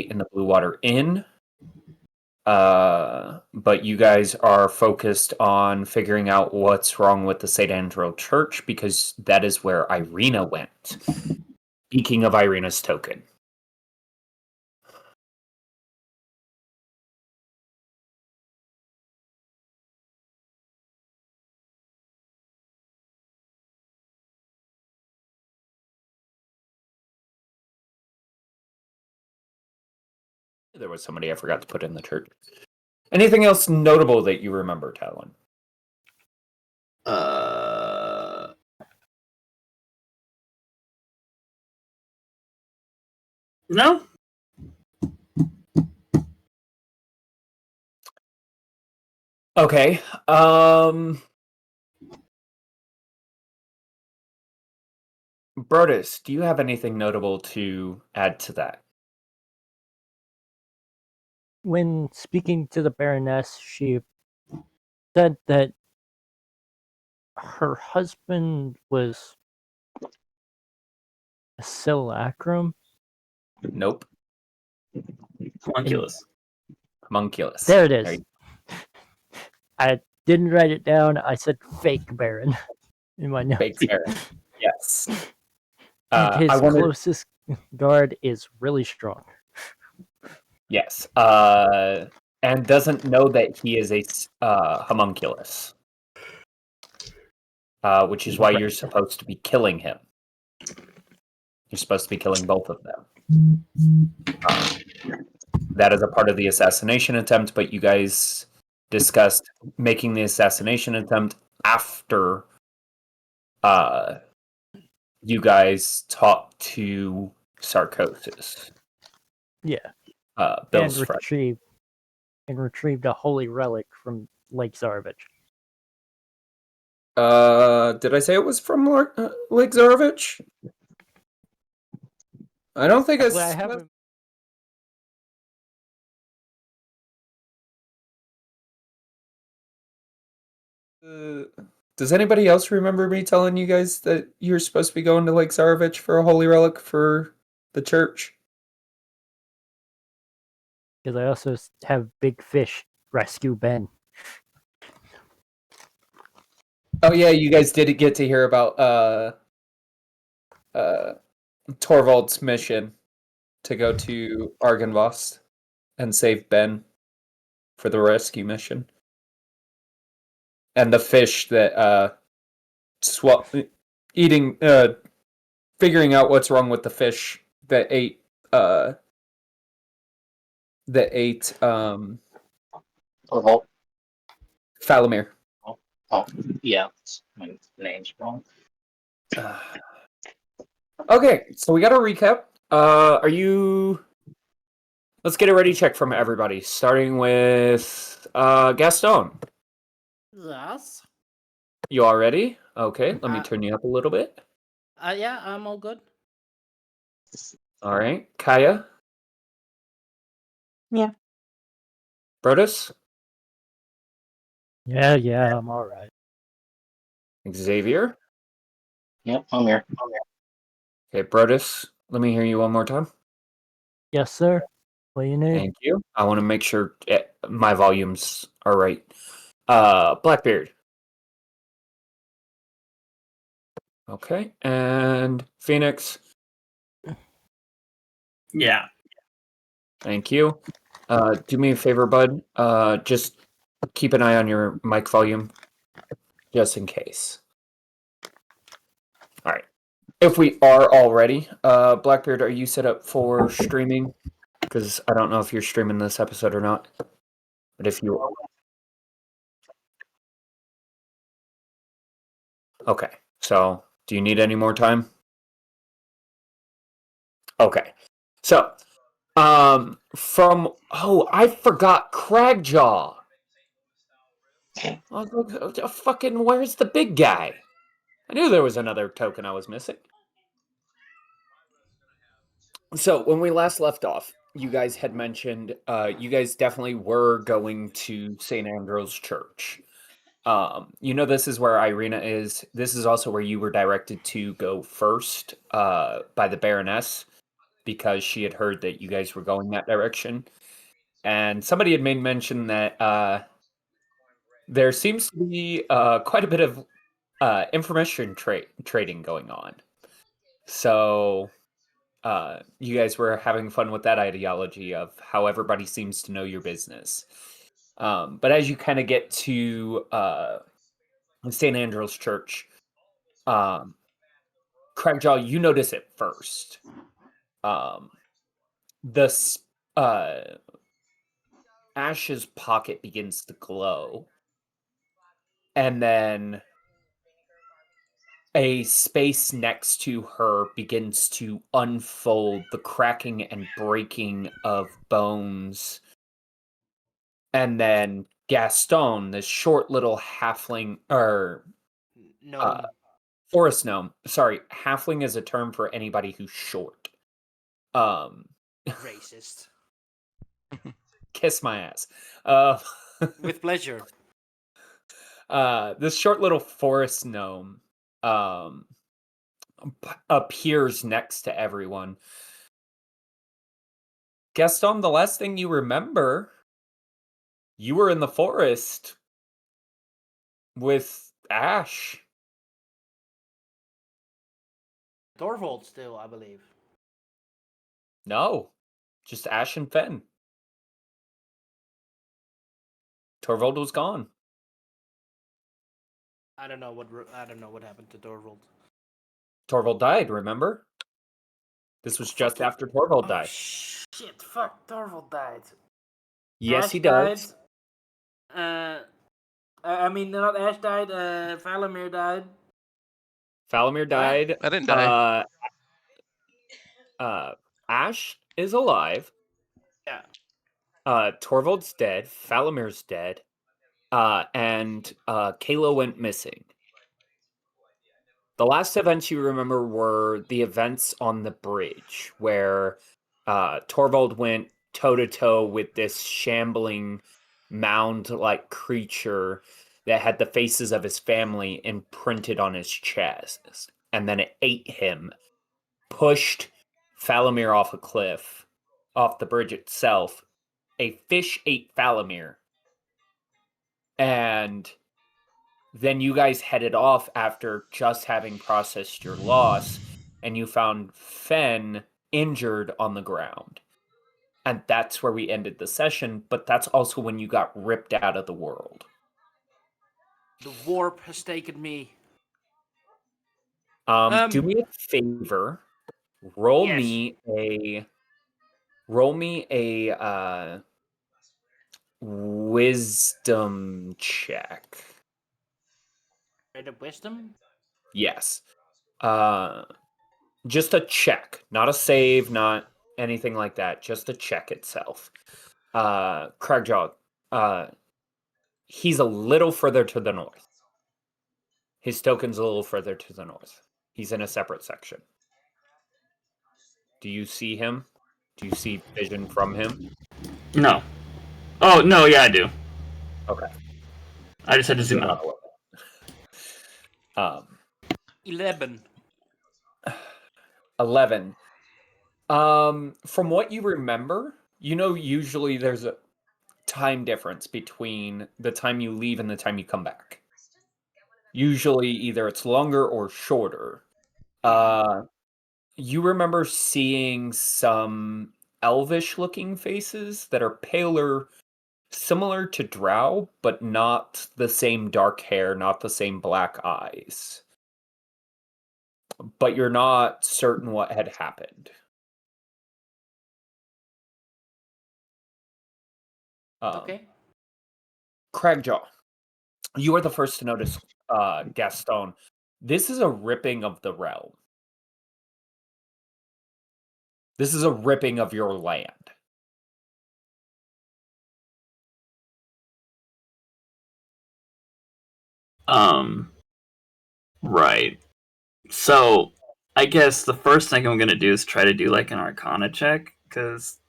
in the Blue Water Inn. But you guys are focused on figuring out what's wrong with the St. Andrew Church because that is where Irina went. Speaking of Irina's token. There was somebody I forgot to put in the church. Anything else notable that you remember, Talon? No. Okay. Brodus, do you have anything notable to add to that? When speaking to the Baroness, she said that her husband was a simulacrum. Nope. Homunculus. Homunculus. There it is. I didn't write it down. I said fake Baron in my notes. Fake Baron. Yes. And his closest guard is really strong. Yes. And doesn't know that he is a homunculus. Which is why you're supposed to be killing him. You're supposed to be killing both of them. That is a part of the assassination attempt, but you guys discussed making the assassination attempt after you guys talked to Sarcosis. Yeah. Bill's friend. And retrieved a holy relic from Lake Zarovich. Did I say it was from Lake Zarovich? I don't think I haven't. Does anybody else remember me telling you guys that you're supposed to be going to Lake Zarovich for a holy relic for the church? Because I also have Big Fish rescue Ben. Oh yeah, you guys did get to hear about Torvald's mission to go to Argynvost and save Ben for the rescue mission. And the fish that figuring out what's wrong with the fish that ate Torvald. Falamir. Oh, yeah. My name's wrong. Okay, so we got a recap. Let's get a ready check from everybody, starting with Gaston. Yes. You all ready? Okay, let me turn you up a little bit. Yeah, I'm all good. All right, Kaya. Yeah. Brodus. Yeah, I'm all right. Xavier. Yep, I'm here. Okay, Brodus, let me hear you one more time. Yes, sir. What do you need? Thank you. I want to make sure my volumes are right. Blackbeard. Okay, and Phoenix. Yeah. Thank you. Do me a favor, bud. Just keep an eye on your mic volume, just in case. All right. If we are all ready, Blackbeard, are you set up for streaming? Because I don't know if you're streaming this episode or not. But if you are. Okay. So, do you need any more time? Okay. So, I forgot Cragjaw. Fucking, where's the big guy? I knew there was another token I was missing. So, when we last left off, you guys had mentioned you guys definitely were going to St. Andrew's Church. This is where Irina is. This is also where you were directed to go first by the Baroness, because she had heard that you guys were going that direction. And somebody had made mention that there seems to be quite a bit of information trading going on. So you guys were having fun with that ideology of how everybody seems to know your business. But as you kind of get to St. Andrew's Church, Craigjaw, you notice it first. Ash's pocket begins to glow, and then a space next to her begins to unfold, the cracking and breaking of bones. And then Gaston, this short little halfling, or No. forest gnome. Sorry, halfling is a term for anybody who's short. Racist. Kiss my ass. With pleasure. This short little forest gnome appears next to everyone. Gaston, the last thing you remember, you were in the forest with Ash. Torvald still, I believe. No, just Ash and Fen. Torvald was gone. I don't know what happened to Torvald. Torvald died, remember? This was just after Torvald died. Shit, fuck, Torvald died. Yes, Ash he does. Died. I mean, not Ash died, Valamir died. Valamir died. I didn't die. Ash is alive. Yeah. Torvald's dead. Valamir's dead. And Kayla went missing. The last events you remember were the events on the bridge where Torvald went toe-to-toe with this shambling mound-like creature that had the faces of his family imprinted on his chest. And then it ate him, pushed Valamir off a cliff, off the bridge itself. A fish ate Valamir. And then you guys headed off after just having processed your loss, and you found Fen injured on the ground. And that's where we ended the session, but that's also when you got ripped out of the world. The warp has taken me. Do me a favor. Roll Yes. me a wisdom check. Rate of wisdom? Yes. Just a check, not a save, not anything like that. Just a check itself. Craigjaw, he's a little further to the north. His token's a little further to the north. He's in a separate section. Do you see him? Do you see vision from him? No. Oh, no, yeah, I do. Okay. I just had to zoom out. 11. 11. From what you remember, usually there's a time difference between the time you leave and the time you come back. Usually either it's longer or shorter. You remember seeing some elvish looking faces that are paler, similar to Drow, but not the same dark hair, not the same black eyes. But you're not certain what had happened. Okay. Craigjaw, you are the first to notice, Gaston. This is a ripping of the realm. This is a ripping of your land. Right. So, I guess the first thing I'm gonna do is try to do like an Arcana check, because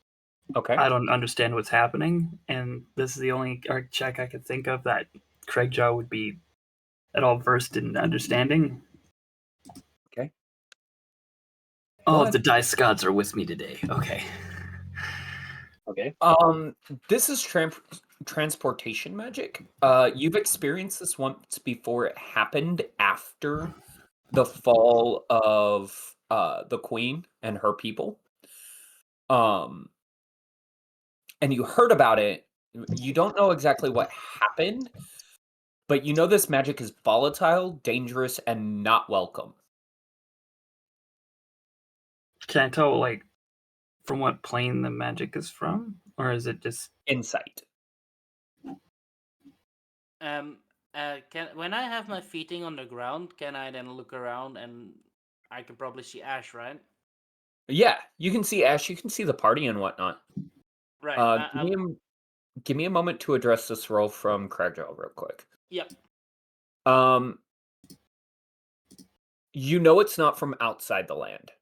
Okay. I don't understand what's happening, and this is the only check I could think of that Craigjaw would be at all versed in understanding. Okay. Oh, ahead. the dice gods are with me today. Okay. Okay. This is transportation magic. You've experienced this once before. It happened after the fall of the queen and her people. And you heard about it. You don't know exactly what happened, but you know this magic is volatile, dangerous, and not welcome. Can I tell, like, from what plane the magic is from? Or is it just... Insight. When I have my feeting on the ground, can I then look around and I can probably see Ash, right? Yeah, you can see Ash. You can see the party and whatnot. Right. Give me a moment to address this roll from Cragjaw real quick. Yep. You know it's not from outside the land,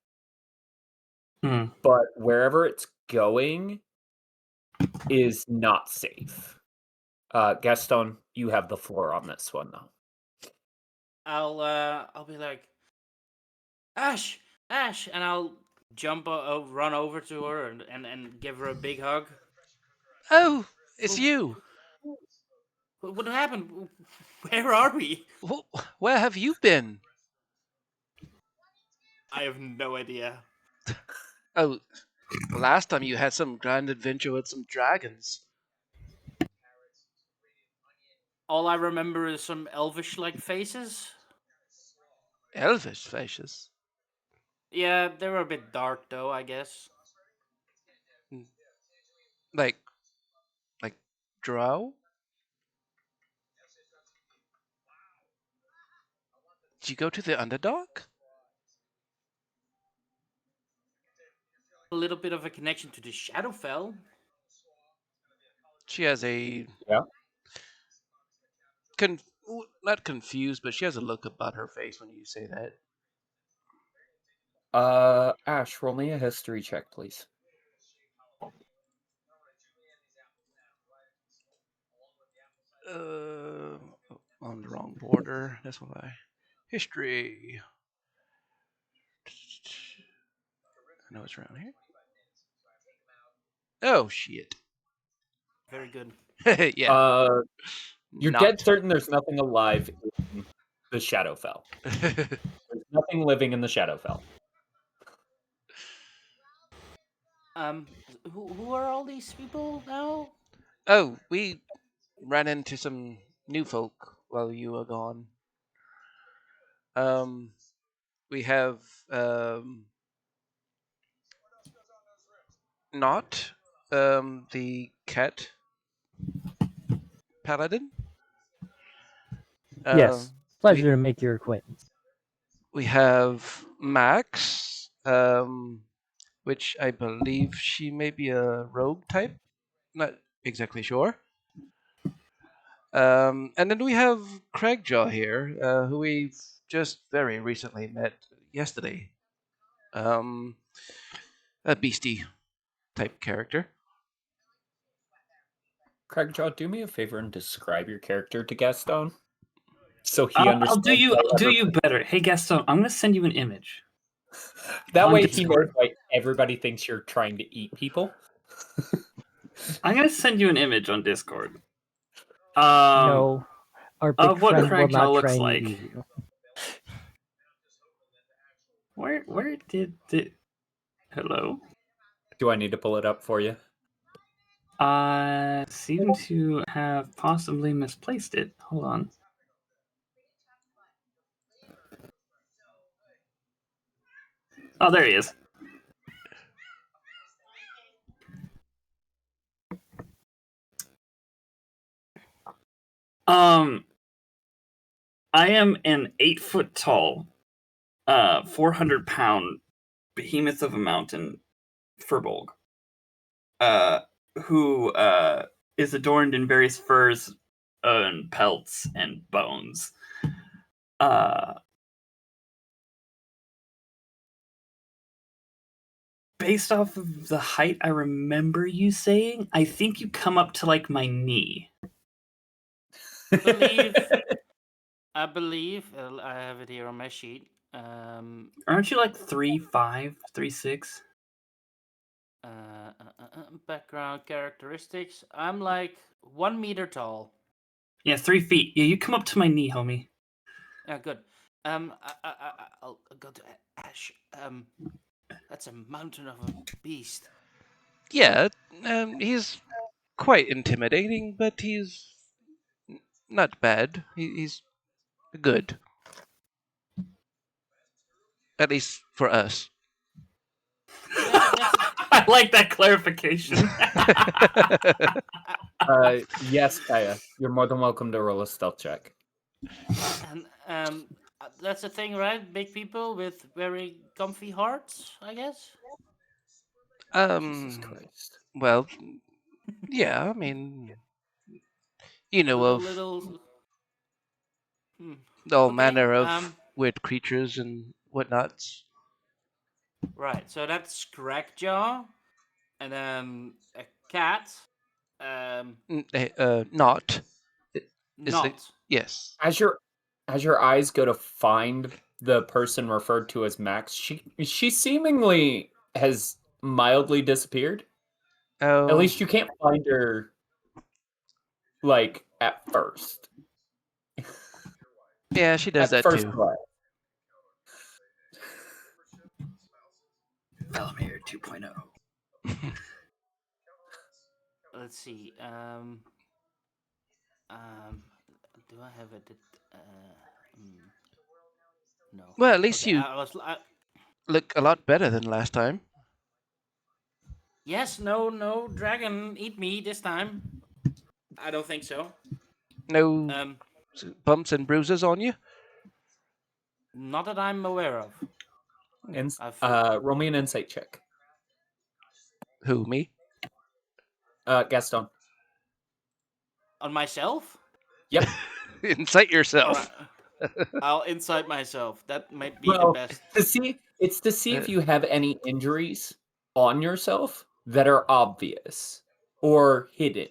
Hmm. but wherever it's going is not safe. Gaston, you have the floor on this one, though. I'll be like, Ash, Ash, and I'll run over to her and give her a big hug. Oh, it's you. What happened? Where are we? Where have you been? I have no idea. Oh, last time you had some grand adventure with some dragons. All I remember is some elvish-like faces. Elvish faces. Yeah, they were a bit dark, though, I guess. Like drow? Did you go to the Underdark? A little bit of a connection to the Shadowfell. She has a Yeah. not confused, but she has a look about her face when you say that. Ash, roll me a history check, please. On the wrong border. That's why. History. I know it's around here. Oh shit. Very good. Yeah. You're dead certain there's nothing alive in the Shadowfell. There's nothing living in the Shadowfell. Who are all these people now? Oh, we ran into some new folk while you were gone. We have not the cat paladin. Yes, pleasure to make your acquaintance. We have Max, which I believe she may be a rogue type. Not exactly sure. And then we have Craigjaw here, who we've just very recently met yesterday. A beastie type character. Craigjaw, do me a favor and describe your character to Gaston, so he I'll understands. do you better. Hey, Gaston, I'm going to send you an image. That on way he knows Discord. why everybody thinks you're trying to eat people. I'm going to send you an image on Discord. No, our big of what friend will Craigjaw not looks try and like. eat you. Where did hello? Do I need to pull it up for you? I seem to have possibly misplaced it. Hold on. Oh, there he is. I am an 8-foot tall, 400-pound behemoth of a mountain furbolg, who is adorned in various furs and pelts and bones. Based off of the height I remember you saying, I think you come up to like my knee. I believe I have it here on my sheet. Aren't you like 3'5", 3'6"? Background characteristics. I'm like 1 meter tall. Yeah, 3 feet. Yeah, you come up to my knee, homie. Yeah, good. I'll go to Ash. That's a mountain of a beast. Yeah, he's quite intimidating, but he's not bad. He's good, at least for us. That's I like that clarification. Yes, Kaya. You're more than welcome to roll a stealth check. and that's the thing, right? Big people with very comfy hearts, I guess. Jesus Christ. Well, yeah, I mean, you know Little, of little. Hmm. all Okay. manner of weird creatures and whatnots. Right. So that's Crackjaw, and then a cat. Not. Is it? Not. Yes. As your eyes go to find the person referred to as Max, she seemingly has mildly disappeared. At Oh, least you can't find her like at first. yeah, she does At that first too. glance. Valamir 2.0. Let's see. Do I have it? No. Well, at least Okay. you look a lot better than last time. Yes. No. Dragon eat me this time. I don't think so. No bumps and bruises on you. Not that I'm aware of. Roll me an insight check. Who, me? Gaston. On myself? Yep. Incite yourself. I'll incite myself. That might be the Well, best. to see if you have any injuries on yourself that are obvious or hidden.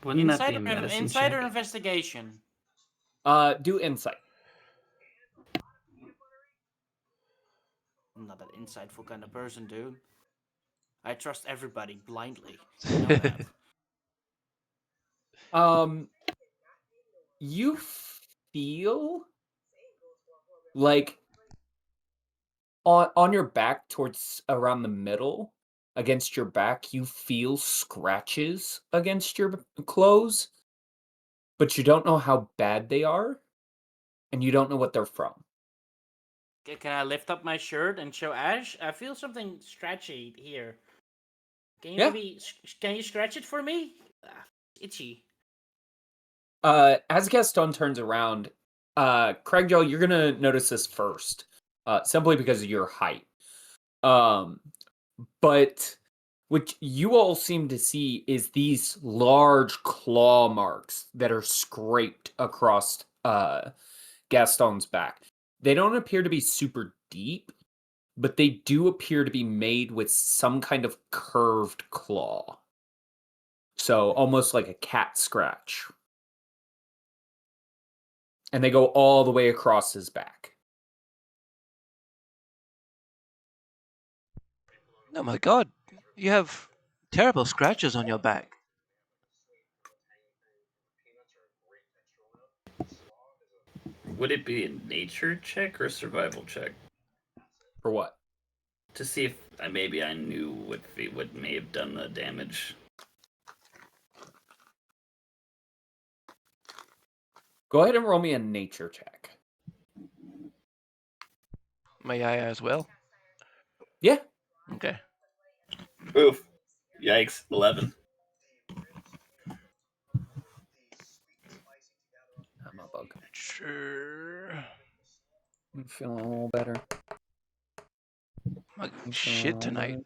Wouldn't that be a Insider, medicine insider check? investigation. Do insight. I'm not that insightful kind of person, dude. I trust everybody blindly. You know that. You feel like on your back towards around the middle against your back, you feel scratches against your clothes, but you don't know how bad they are, and you don't know what they're from. Can I lift up my shirt and show Ash? I feel something scratchy here. Can you can you scratch it for me? Itchy. As Gaston turns around, Craigjaw, you're gonna notice this first, simply because of your height. But what you all seem to see is these large claw marks that are scraped across Gaston's back. They don't appear to be super deep, but they do appear to be made with some kind of curved claw. So almost like a cat scratch. And they go all the way across his back. Oh my god, you have terrible scratches on your back. Would it be a nature check or a survival check? For what? To see if maybe I knew what may have done the damage. Go ahead and roll me a nature check. May I as well? Yeah. Okay. Oof. Yikes. 11. I'm a bug. Sure. I'm feeling a little better. Like shit tonight.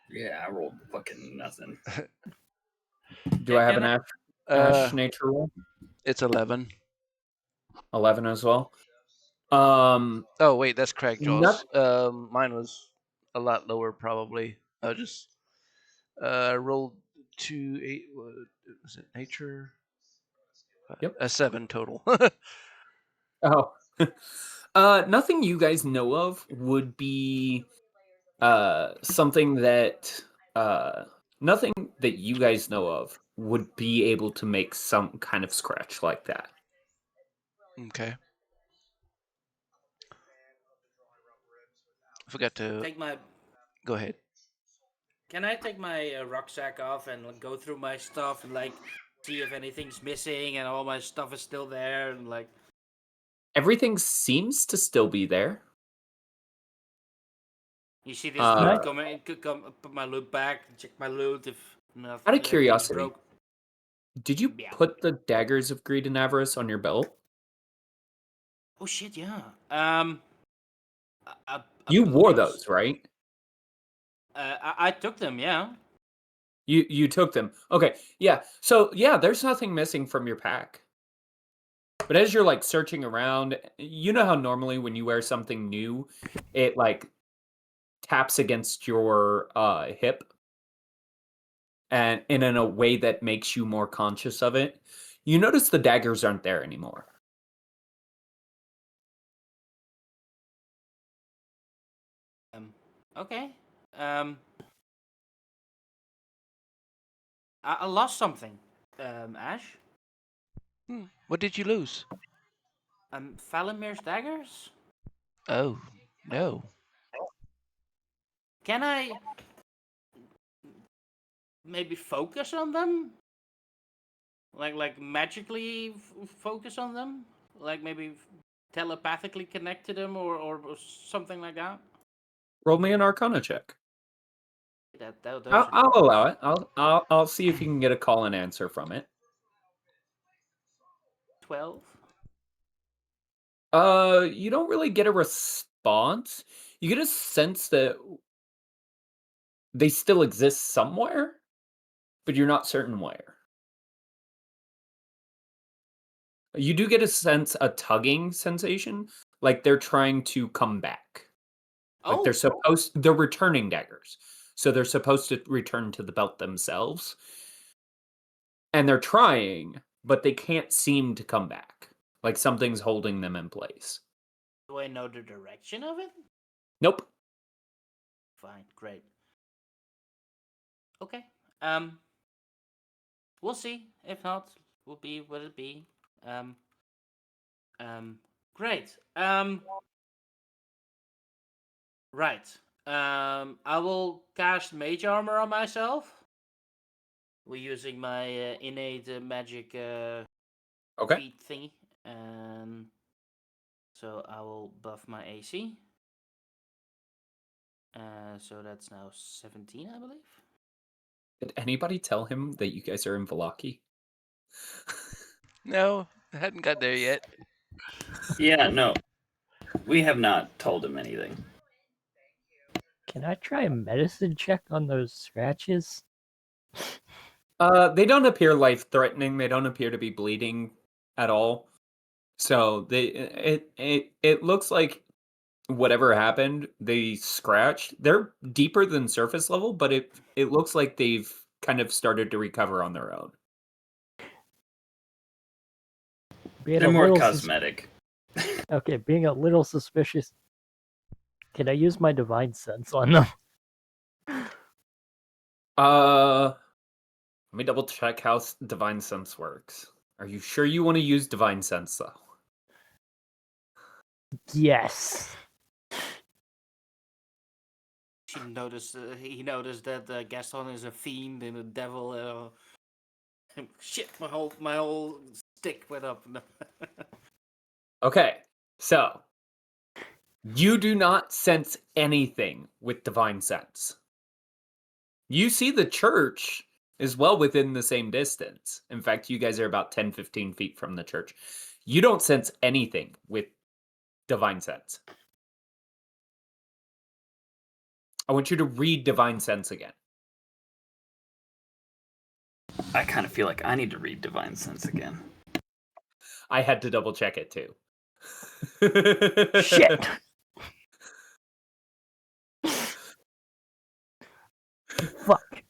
Yeah, I rolled fucking nothing. Do I have an Ash nature roll? It's 11. 11 as well. Oh wait, that's Craigjaw's. Not- Mine was a lot lower probably. I just rolled 2 8. Was it nature? Yep. A 7 total. Oh. Nothing you guys know of would be something that nothing that you guys know of would be able to make some kind of scratch like that. Okay. I forgot to Take my. go ahead. Can I take my rucksack off and like, go through my stuff and like see if anything's missing and all my stuff is still there and like. Everything seems to still be there. You see this Uh, loot coming? Come put my loot back. Check my loot if Out of everything's curiosity, broke. did you Yeah. put the daggers of greed and avarice on your belt? Oh shit! Yeah. I You wore believe those, right? I took them. Yeah. You took them. Okay, yeah. So yeah, there's nothing missing from your pack. But as you're like searching around, you know how normally when you wear something new, it like taps against your hip and in a way that makes you more conscious of it. You notice the daggers aren't there anymore. Okay. I lost something. Ash. What did you lose? Falamir's daggers. Oh, no. Can I maybe focus on them? Like magically focus on them? Like maybe telepathically connect to them or something like that? Roll me an Arcana check. Those I'll, are I'll allow it. I'll see if you can get a call and answer from it. 12. You don't really get a response. You get a sense that they still exist somewhere, but you're not certain where. You do get a tugging sensation, like they're trying to come back. Like they're returning daggers. So they're supposed to return to the belt themselves. And they're trying, but they can't seem to come back. Like something's holding them in place. Do I know the direction of it? Nope. Fine, great. Okay. We'll see. If not, will be what it be. Um, great. Right. I will cast Mage Armor on myself. We're using my innate magic Okay. feat thingy, and so I will buff my AC. So that's now 17, I believe. Did anybody tell him that you guys are in Vallaki? No, I hadn't got there yet. Yeah, no. We have not told him anything. Can I try a medicine check on those scratches? They don't appear life-threatening. They don't appear to be bleeding at all. So it looks like whatever happened, they scratched. They're deeper than surface level, but it looks like they've kind of started to recover on their own. Being They're a more little cosmetic. okay, being a little suspicious. Can I use my divine sense on them? Let me double check how divine sense works. Are you sure you want to use divine sense though? Yes. He noticed that Gaston is a fiend and a devil. Shit, my whole stick went up. Okay, so you do not sense anything with divine sense. You see the church is well within the same distance. In fact, you guys are about 10, 15 feet from the church. You don't sense anything with divine sense. I want you to read divine sense again. I kind of feel like I need to read Divine Sense again. I had to double check it too. Shit. Fuck.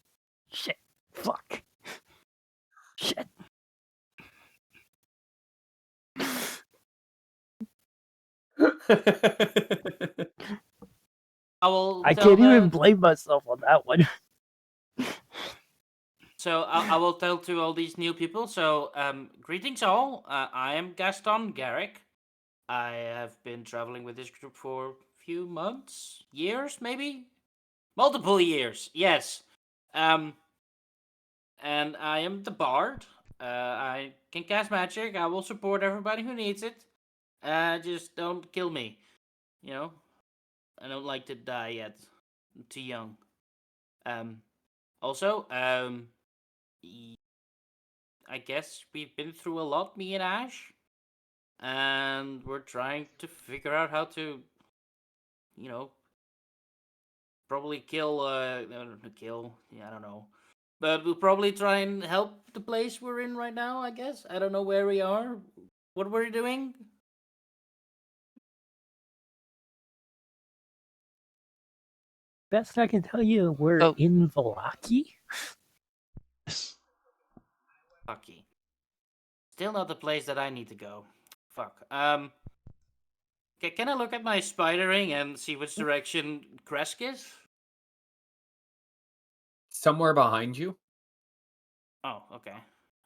Shit. Fuck. Shit. I will I tell can't even the. blame myself on that one. So I will tell to all these new people. So greetings all. I am Gaston Garrick. I have been traveling with this group for a few months, years, maybe multiple years. Yes. Um, and I am the bard. I can cast magic. I will support everybody who needs it. Just don't kill me. You know, I don't like to die yet. I'm too young. Also, I guess we've been through a lot, me and Ash, and we're trying to figure out how to, you know, probably kill. Kill. Yeah, I don't know. But we'll probably try and help the place we're in right now. I guess I don't know where we are. What we're doing. Best I can tell you, we're Oh. in Vallaki. Yes. Lucky. Still not the place that I need to go. Fuck. Can I look at my spider ring and see which direction Kresk is? Somewhere behind you. Oh, okay.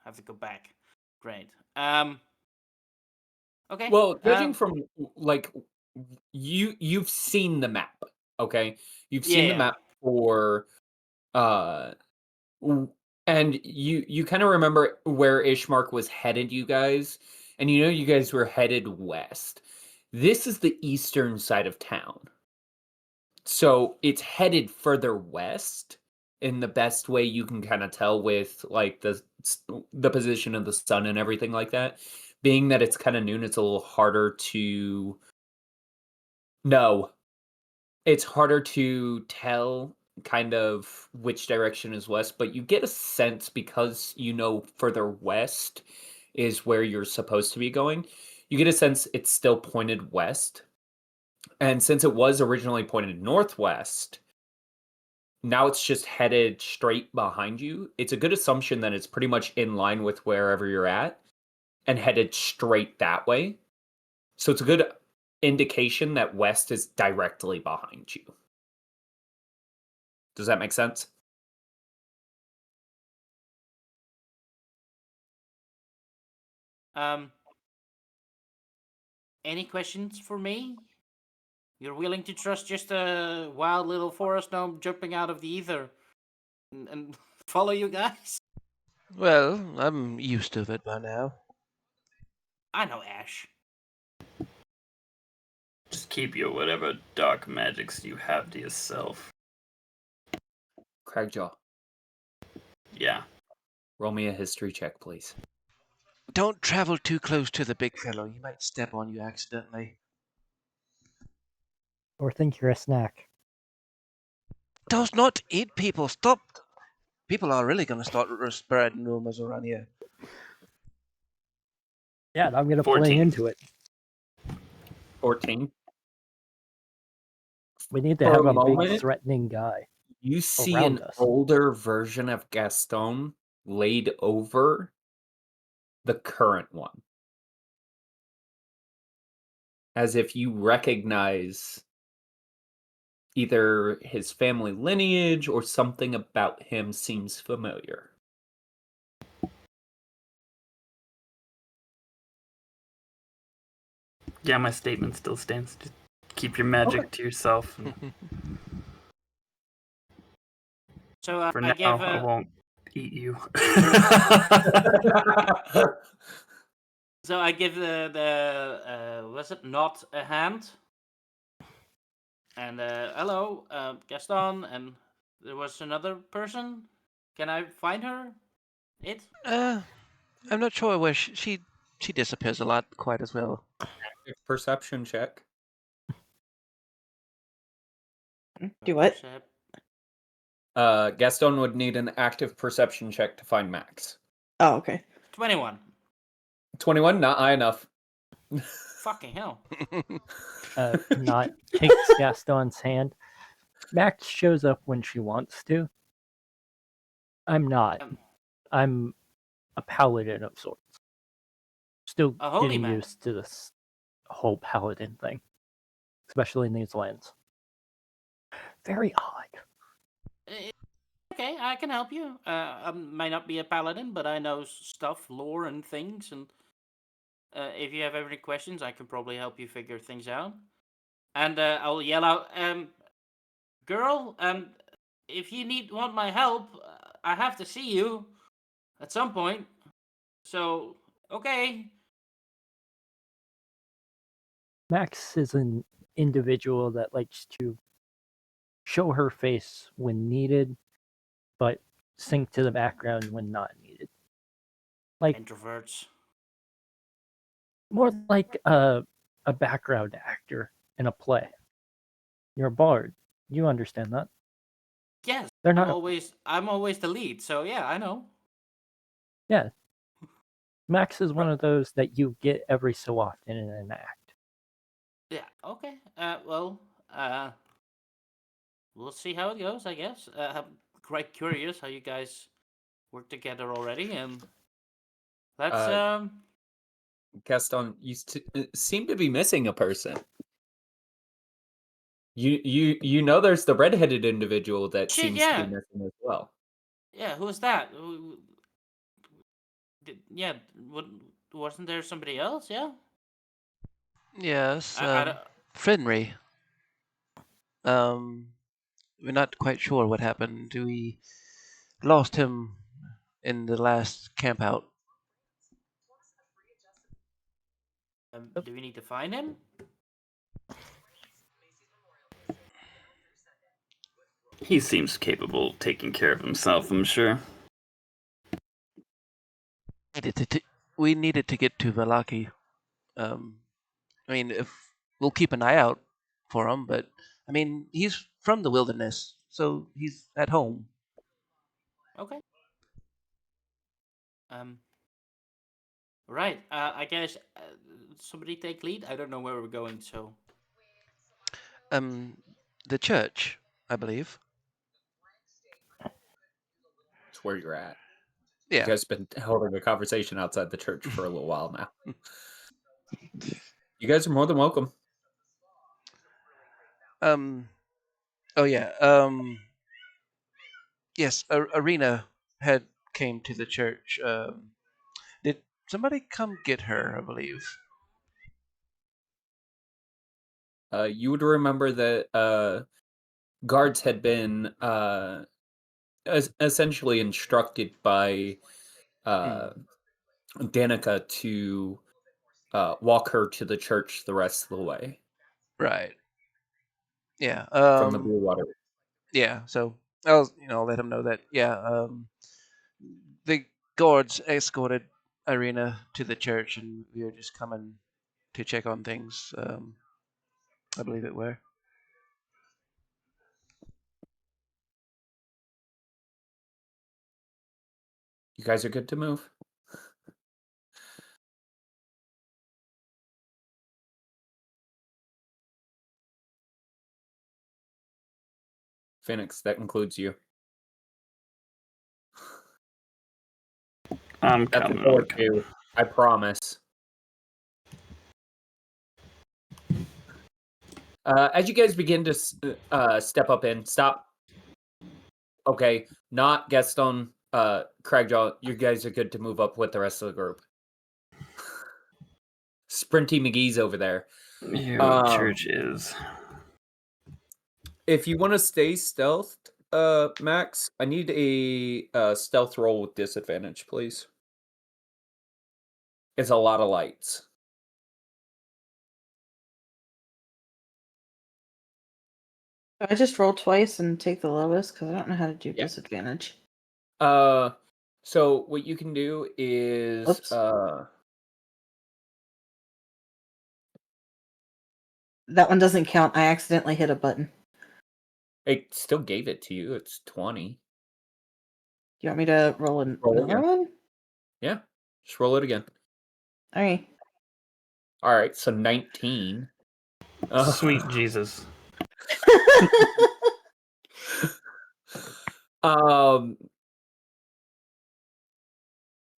Have to go back. Great. Okay. Well, judging from like you've seen the map, okay? You've seen the Yeah. map for uh and you kind of remember where Ishmark was headed, you guys, and you know you guys were headed west. This is the eastern side of town. So it's headed further west in the best way you can kind of tell with like the position of the sun and everything like that. Being that it's kind of noon, it's a little harder to no. It's harder to tell kind of which direction is west, but you get a sense because you know further west is where you're supposed to be going. You get a sense it's still pointed west. And since it was originally pointed northwest, now it's just headed straight behind you. It's a good assumption that it's pretty much in line with wherever you're at and headed straight that way. So it's a good indication that west is directly behind you. Does that make sense? Um. Any questions for me? You're willing to trust just a wild little forest gnome jumping out of the ether and follow you guys? Well, I'm used to it by now. I know Ash. Just keep your whatever dark magics you have to yourself. Cragjaw, Yeah. roll me a history check, please. Don't travel too close to the big fellow. He might step on you accidentally. Or think you're a snack. Does not eat people. Stop. People are really going to start spreading rumors around here. Yeah, I'm gonna 14. play into it. 14. We need to For have a a big moment, threatening guy. You see around an us. older version of Gaston laid over the current one. As if you recognize either his family lineage or something about him seems familiar. Yeah, my statement still stands. Just keep your magic to yourself. And So for I now, give I won't eat you. so I give the was it not a hand? And hello, Gaston, and there was another person. Can I find her? It? I'm not sure where she disappears a lot, quite as well. Perception check. Do what? Gaston would need an active perception check to find Max. Oh, okay. 21. 21, not high enough. Fucking hell. Not takes Gaston's hand. Max shows up when she wants to. I'm not. I'm a paladin of sorts. Still A holy getting man. used to this whole paladin thing. especially in these lands. Very odd. Okay, I can help you. I might not be a paladin, but I know stuff, lore, and things. And if you have any questions, I can probably help you figure things out. And I'll yell out, "Girl, if you want my help, I have to see you at some point. So, okay." Max is an individual that likes to show her face when needed, but sink to the background when not needed. Like Introverts. more like a background actor in a play. You're a bard. You understand that. Yes, They're I'm not. always the lead. So yeah, I know. Yeah. Max is one of those that you get every so often in an act. Yeah. Okay. Well. We'll see how it goes. I guess. I'm quite curious how you guys work together already, and let's Gaston, you seem to be missing a person. You know there's the redheaded individual that Shit, seems to be yeah. missing as well. Yeah, who's that? Yeah, wasn't there somebody else? Yeah. Yes, I don't. Fenry. We're not quite sure what happened. We lost him in the last camp out. Do we need to find him? He seems capable of taking care of himself, I'm sure. We needed to get to Vallaki. I mean, if we'll keep an eye out for him, but I mean, he's from the wilderness, so he's at home. Okay. Right. I guess somebody take lead. I don't know where we're going, so. The church, I believe. It's where you're at. Yeah. You guys have been holding a conversation outside the church for a little while now. You guys are more than welcome. Oh yeah. Yes. Arena had came to the church. Did somebody come get her? I believe. You would remember that guards had been essentially instructed by Danica to walk her to the church the rest of the way. Right. Yeah. From the Blue Water. Yeah. So I'll let him know that. Yeah. The guards escorted Irina to the church, and we were just coming to check on things. I believe it were. You guys are good to move. Phoenix, that includes you. I'm That's coming. before you. I promise. As you guys begin to step up in, stop. Okay, not Gaston, Cragjaw. You guys are good to move up with the rest of the group. Sprinty McGee's over there. Church is. If you want to stay stealthed, Max, I need a stealth roll with disadvantage, please. It's a lot of lights. I just roll twice and take the lowest because I don't know how to do disadvantage. So what you can do is Oops. That one doesn't count. I accidentally hit a button. It still gave it to you. It's 20. You want me to roll another one? Yeah, just roll it again. All right. All right, so 19. Sweet Jesus.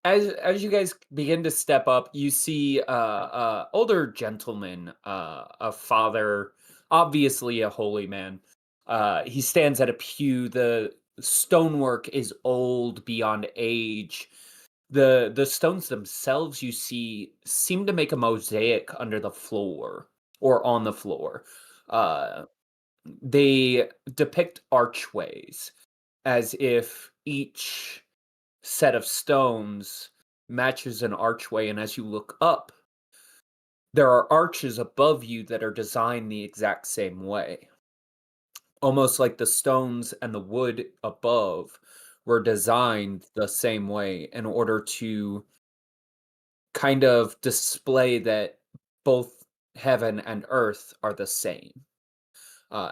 As you guys begin to step up, you see older gentleman, a father, obviously a holy man. He stands at a pew. The stonework is old beyond age. The stones themselves you see seem to make a mosaic under the floor or on the floor. They depict archways as if each set of stones matches an archway, and as you look up, there are arches above you that are designed the exact same way. Almost like the stones and the wood above were designed the same way in order to kind of display that both heaven and earth are the same.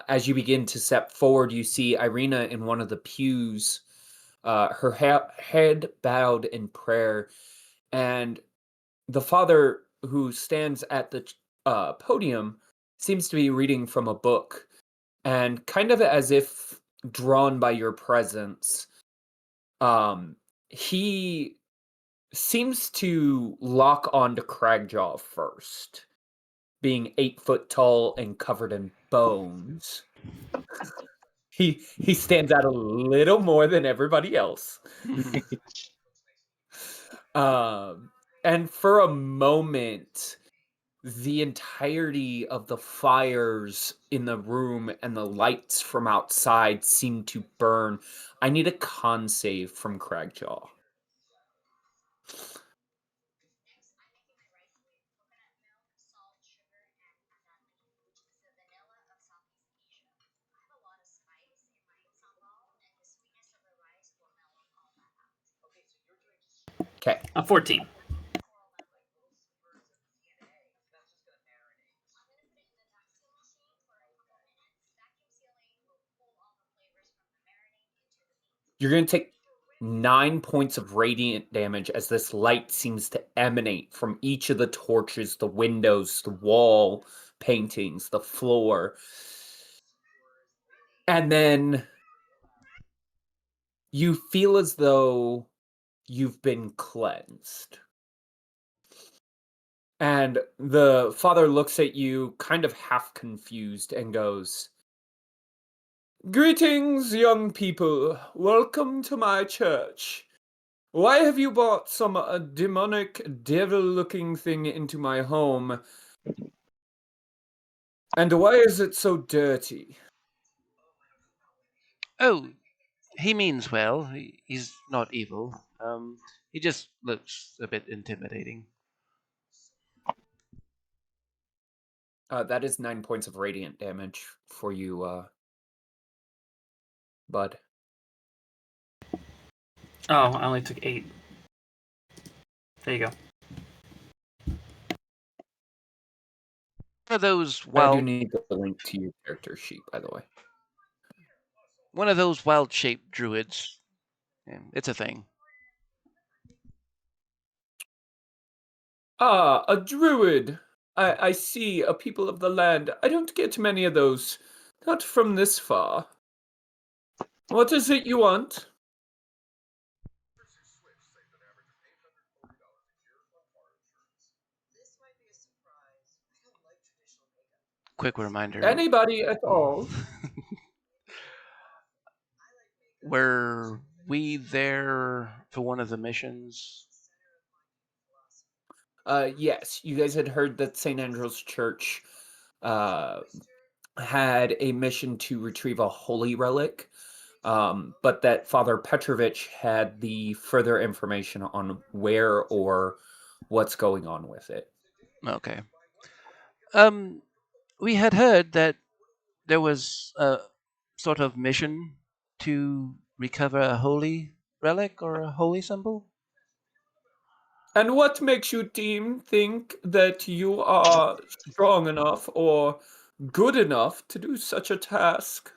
As you begin to step forward, you see Irina in one of the pews, her head bowed in prayer, and the father who stands at the podium seems to be reading from a book, and kind of as if drawn by your presence, he seems to lock onto Cragjaw first, being 8 foot tall and covered in bones. He stands out a little more than everybody else. And for a moment, the entirety of the fires in the room and the lights from outside seem to burn. I need a con save from Cragjaw. Okay. A 14. You're going to take 9 points of radiant damage as this light seems to emanate from each of the torches, the windows, the wall paintings, the floor. And then you feel as though you've been cleansed. And the father looks at you kind of half confused and goes, "Greetings, young people. Welcome to my church. Why have you brought some demonic, devil-looking thing into my home? And why is it so dirty?" Oh, he means well. He's not evil. He just looks a bit intimidating. That is 9 points of radiant damage for you, bud. Oh, I only took 8. There you go. One of those I do wild, need the link to your character sheet, by the way. wild-shaped druids. Yeah, it's a thing. Ah, a druid. I see, a people of the land. I don't get many of those. Not from this far. What is it you want? Quick reminder. Anybody at all? Were we there for one of the missions? Yes, you guys had heard that St. Andrew's Church had a mission to retrieve a holy relic, but that Father Petrovich had the further information on where or what's going on with it. Okay. We had heard that there was a sort of mission to recover a holy relic or a holy symbol. And what makes you think that you are strong enough or good enough to do such a task?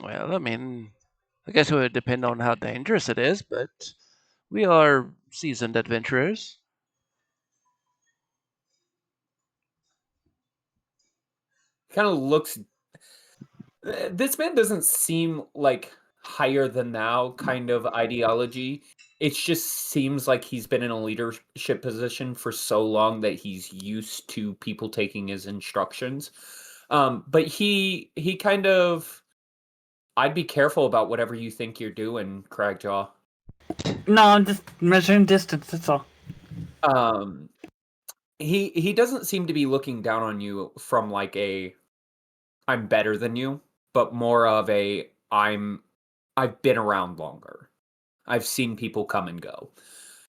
Well, I guess it would depend on how dangerous it is, but we are seasoned adventurers. Kind of looks. This man doesn't seem like higher than thou kind of ideology. it just seems like he's been in a leadership position for so long that he's used to people taking his instructions. But he kind of, I'd be careful about whatever you think you're doing, Cragjaw. No, I'm just measuring distance. That's all. He doesn't seem to be looking down on you from like a I'm better than you, but more of a I've been around longer. I've seen people come and go.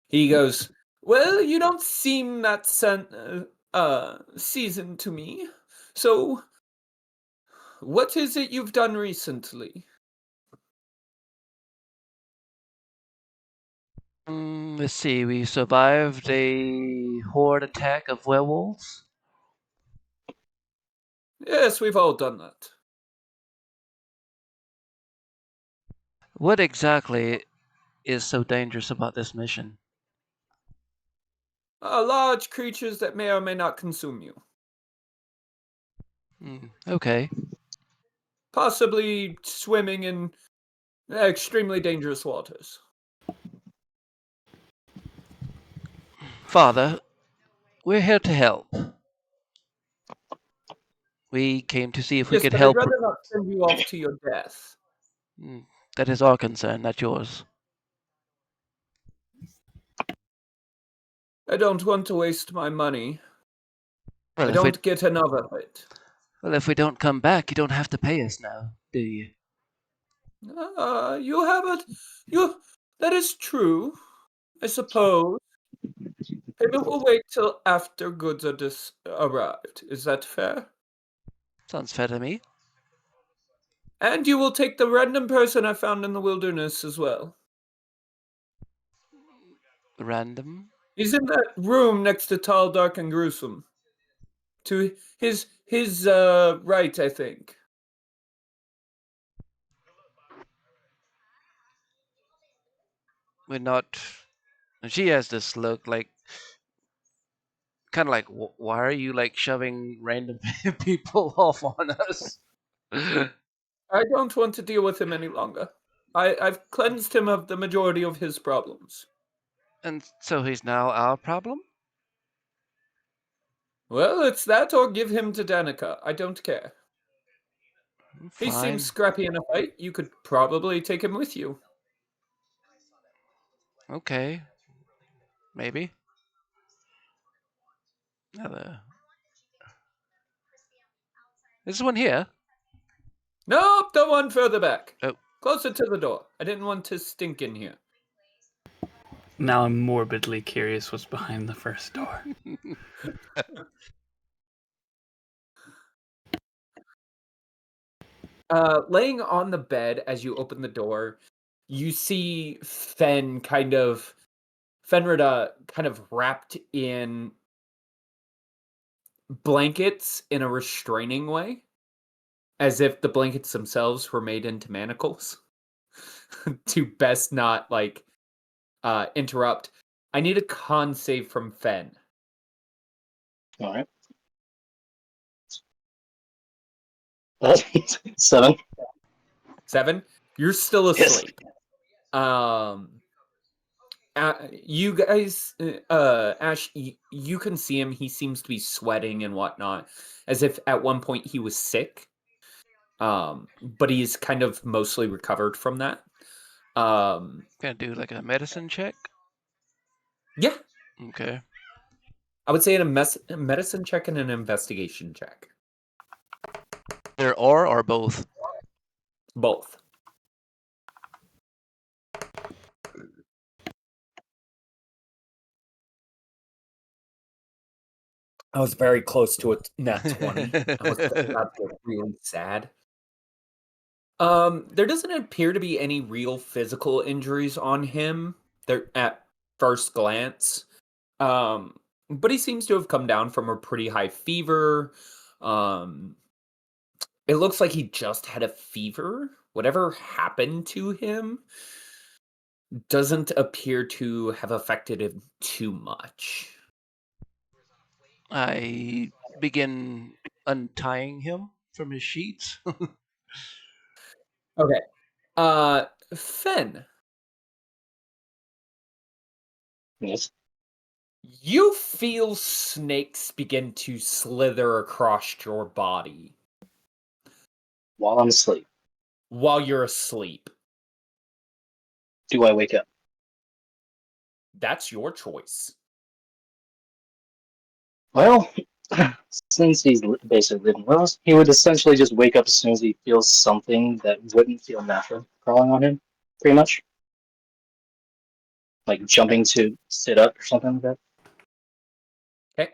He goes, "Well, you don't seem that seasoned to me. So, what is it you've done recently?" Let's see. We survived a horde attack of werewolves. Yes, we've all done that. What exactly is so dangerous about this mission? Large creatures that may or may not consume you. Okay. Possibly swimming in extremely dangerous waters. Father, we're here to help. We came to see if we Yes, could but I'd help. rather not send you off to your death. That is our concern, not yours. I don't want to waste my money. Well, I if we, don't get enough of it. well, if we don't come back, you don't have to pay us now, do you? You have it. That is true, I suppose. Payment will wait till after goods are arrived. Is that fair? Sounds fair to me. And you will take the random person I found in the wilderness as well. Random? He's in that room next to Tall, Dark, and Gruesome. To his right, I think. We're not. She has this look like, kind of like, why are you like shoving random people off on us? I don't want to deal with him any longer. I've cleansed him of the majority of his problems. And so he's now our problem? Well, it's that or give him to Danica. I don't care. He Fine. seems scrappy in a fight. You could probably take him with you. Okay. Maybe. This one here. Nope, the one further back. Oh. Closer to the door. I didn't want to stink in here. Now I'm morbidly curious what's behind the first door. Laying on the bed as you open the door, you see Fenrida kind of wrapped in blankets in a restraining way, as if the blankets themselves were made into manacles to best not interrupt. I need a con save from Fen. All right. 7. 7. You're still Yes. asleep. You guys, Ash, you can see him. He seems to be sweating and whatnot, as if at one point he was sick. But he's kind of mostly recovered from that. Gonna do like a medicine check? Yeah, Okay. I would say a medicine check and an investigation check. Either or both? Both. I was very close to a nat 20. I was about to get really sad. There doesn't appear to be any real physical injuries on him. There at first glance. But he seems to have come down from a pretty high fever. It looks like he just had a fever. Whatever happened to him doesn't appear to have affected him too much. I begin untying him from his sheets. Okay. Fen. Yes. You feel snakes begin to slither across your body While I'm asleep, while you're asleep. do I wake up? That's your choice. Well, since he's basically living with us, he would essentially just wake up as soon as he feels something that wouldn't feel natural crawling on him, pretty much. Like jumping to sit up or something like that. Okay.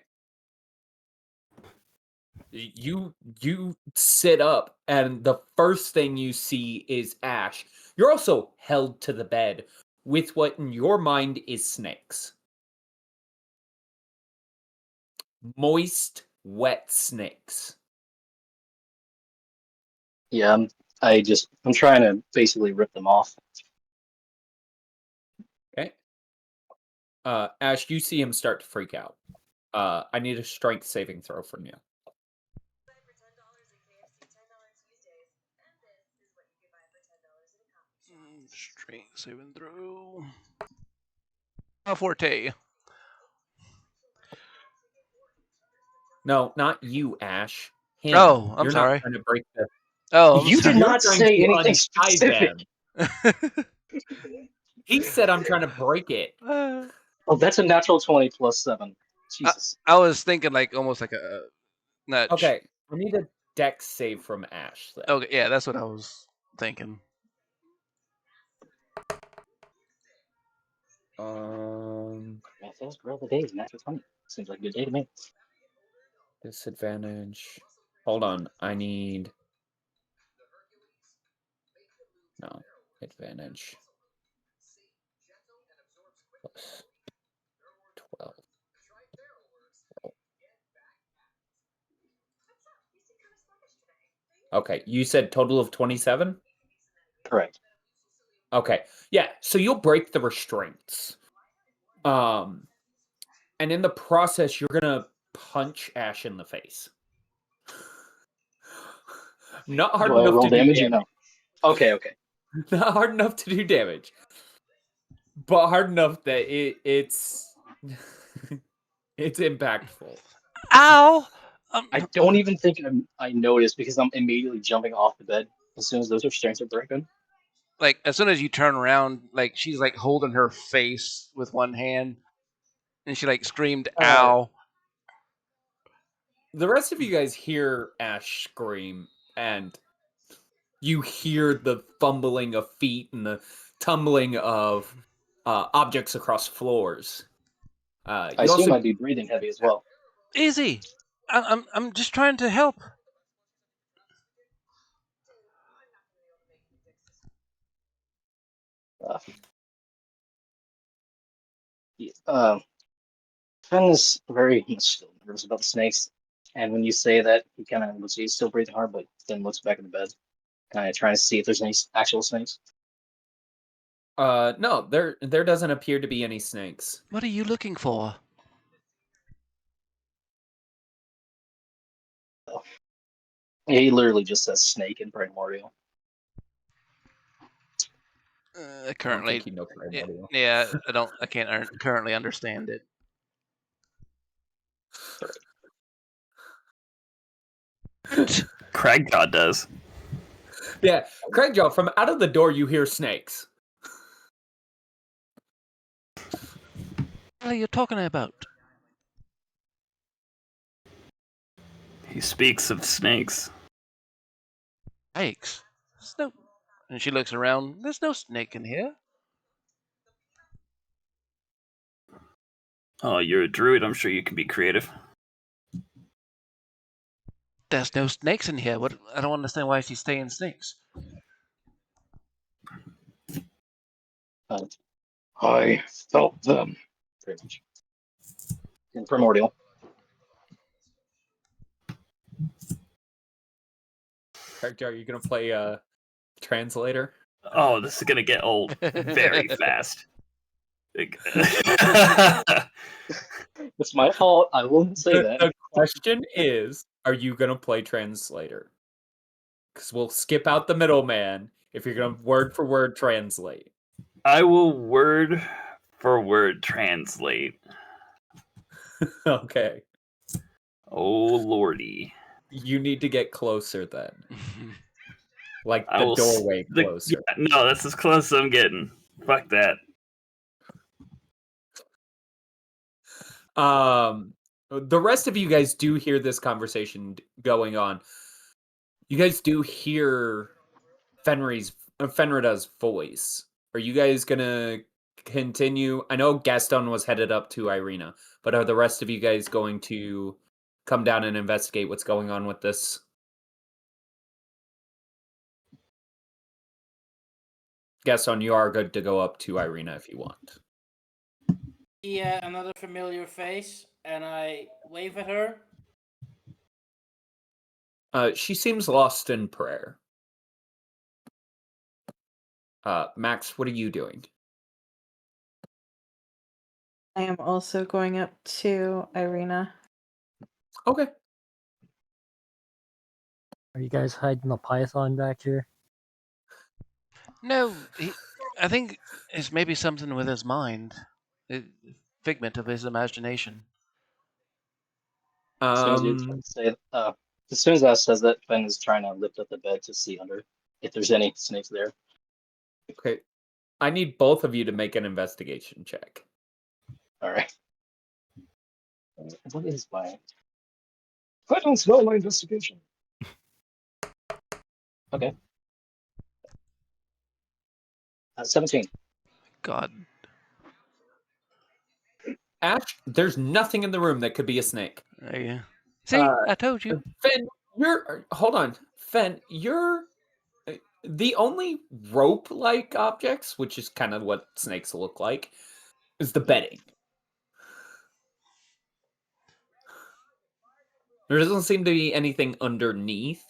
You sit up, and the first thing you see is Ash. You're also held to the bed with what in your mind is snakes. Moist, wet snakes. Yeah, I'm trying to basically rip them off. Okay. Ash, you see him start to freak out. I need a strength saving throw from you. Strength saving throw. A forte. No, not you, Ash. Him. Oh, I'm You're not sorry. trying to break the. Oh, I'm You did sorry. You're not trying say to anything untie specific. them. He said, "I'm trying to break it." Oh, that's a natural 20 plus 7. Jesus. I was thinking like almost like a not. Okay, I need a dex save from Ash. Then. Okay, yeah, that's what I was thinking. My first roll of the day is natural 20. Seems like a good day to me. Disadvantage. Hold on, I need. No, advantage. Plus 12. Roll. Okay, you said total of 27? Correct. Okay, yeah, so you'll break the restraints. And in the process, you're gonna punch Ash in the face. Not hard Do I enough roll to do damage or damage. no? Okay. Not hard enough to do damage. But hard enough that it's it's impactful. Ow! I don't even think I noticed because I'm immediately jumping off the bed as soon as those restraints are broken. Like as soon as you turn around, like she's like holding her face with one hand, and she like screamed, "Ow!" The rest of you guys hear Ash scream, and you hear the fumbling of feet and the tumbling of objects across floors. I You assume also I'd be breathing heavy as well. Easy. I'm just trying to help. Uh, yeah, Fen is very still nervous about the snakes. And when you say that, he kind of looks, he's still breathing hard, but then looks back in the bed, kind of trying to see if there's any actual snakes. no, there doesn't appear to be any snakes. What are you looking for? Yeah, he literally just says snake in primordial. I don't Currently, think you know primordial. yeah, I can't currently understand it. Cragjaw does. Yeah, Craigjaw, from out of the door you hear snakes. What are you talking about? He speaks of snakes. Snakes? No. And she looks around. There's no snake in here. Oh, you're a druid. I'm sure you can be creative. There's no snakes in here. What? I don't understand why she's saying snakes. I felt them. Pretty much. In primordial. Craigjaw, are you gonna play translator? Oh, this is gonna get old very fast. It's my fault. I won't say that. The question is, are you gonna play translator? Because we'll skip out the middleman if you're gonna word for word translate. I will word For word translate. Okay. Oh lordy. You need to get closer then. Like I the will doorway closer. Yeah, no, that's as close as I'm getting. Fuck that. The rest of you guys do hear this conversation going on. You guys do hear Fenrida's voice. Are you guys gonna continue? I know Gaston was headed up to Irina, but are the rest of you guys going to come down and investigate what's going on with this? Gaston, you are good to go up to Irina if you want. Yeah, another familiar face, and I wave at her. She seems lost in prayer. Max, what are you doing? I am also going up to Irina. Okay. Are you guys hiding the python back here? No, I think it's maybe something with his mind. A figment of his imagination. As soon as you say, as soon as that says that, Fen is trying to lift up the bed to see under if there's any snakes there. Okay. I need both of you to make an investigation check. All right. What is my? I don't smell my investigation. Okay. 17. God. Ash, there's nothing in the room that could be a snake. Yeah. See, I told you. Fen, hold on. Fen, you're the only rope-like objects, which is kind of what snakes look like, is the bedding. There doesn't seem to be anything underneath,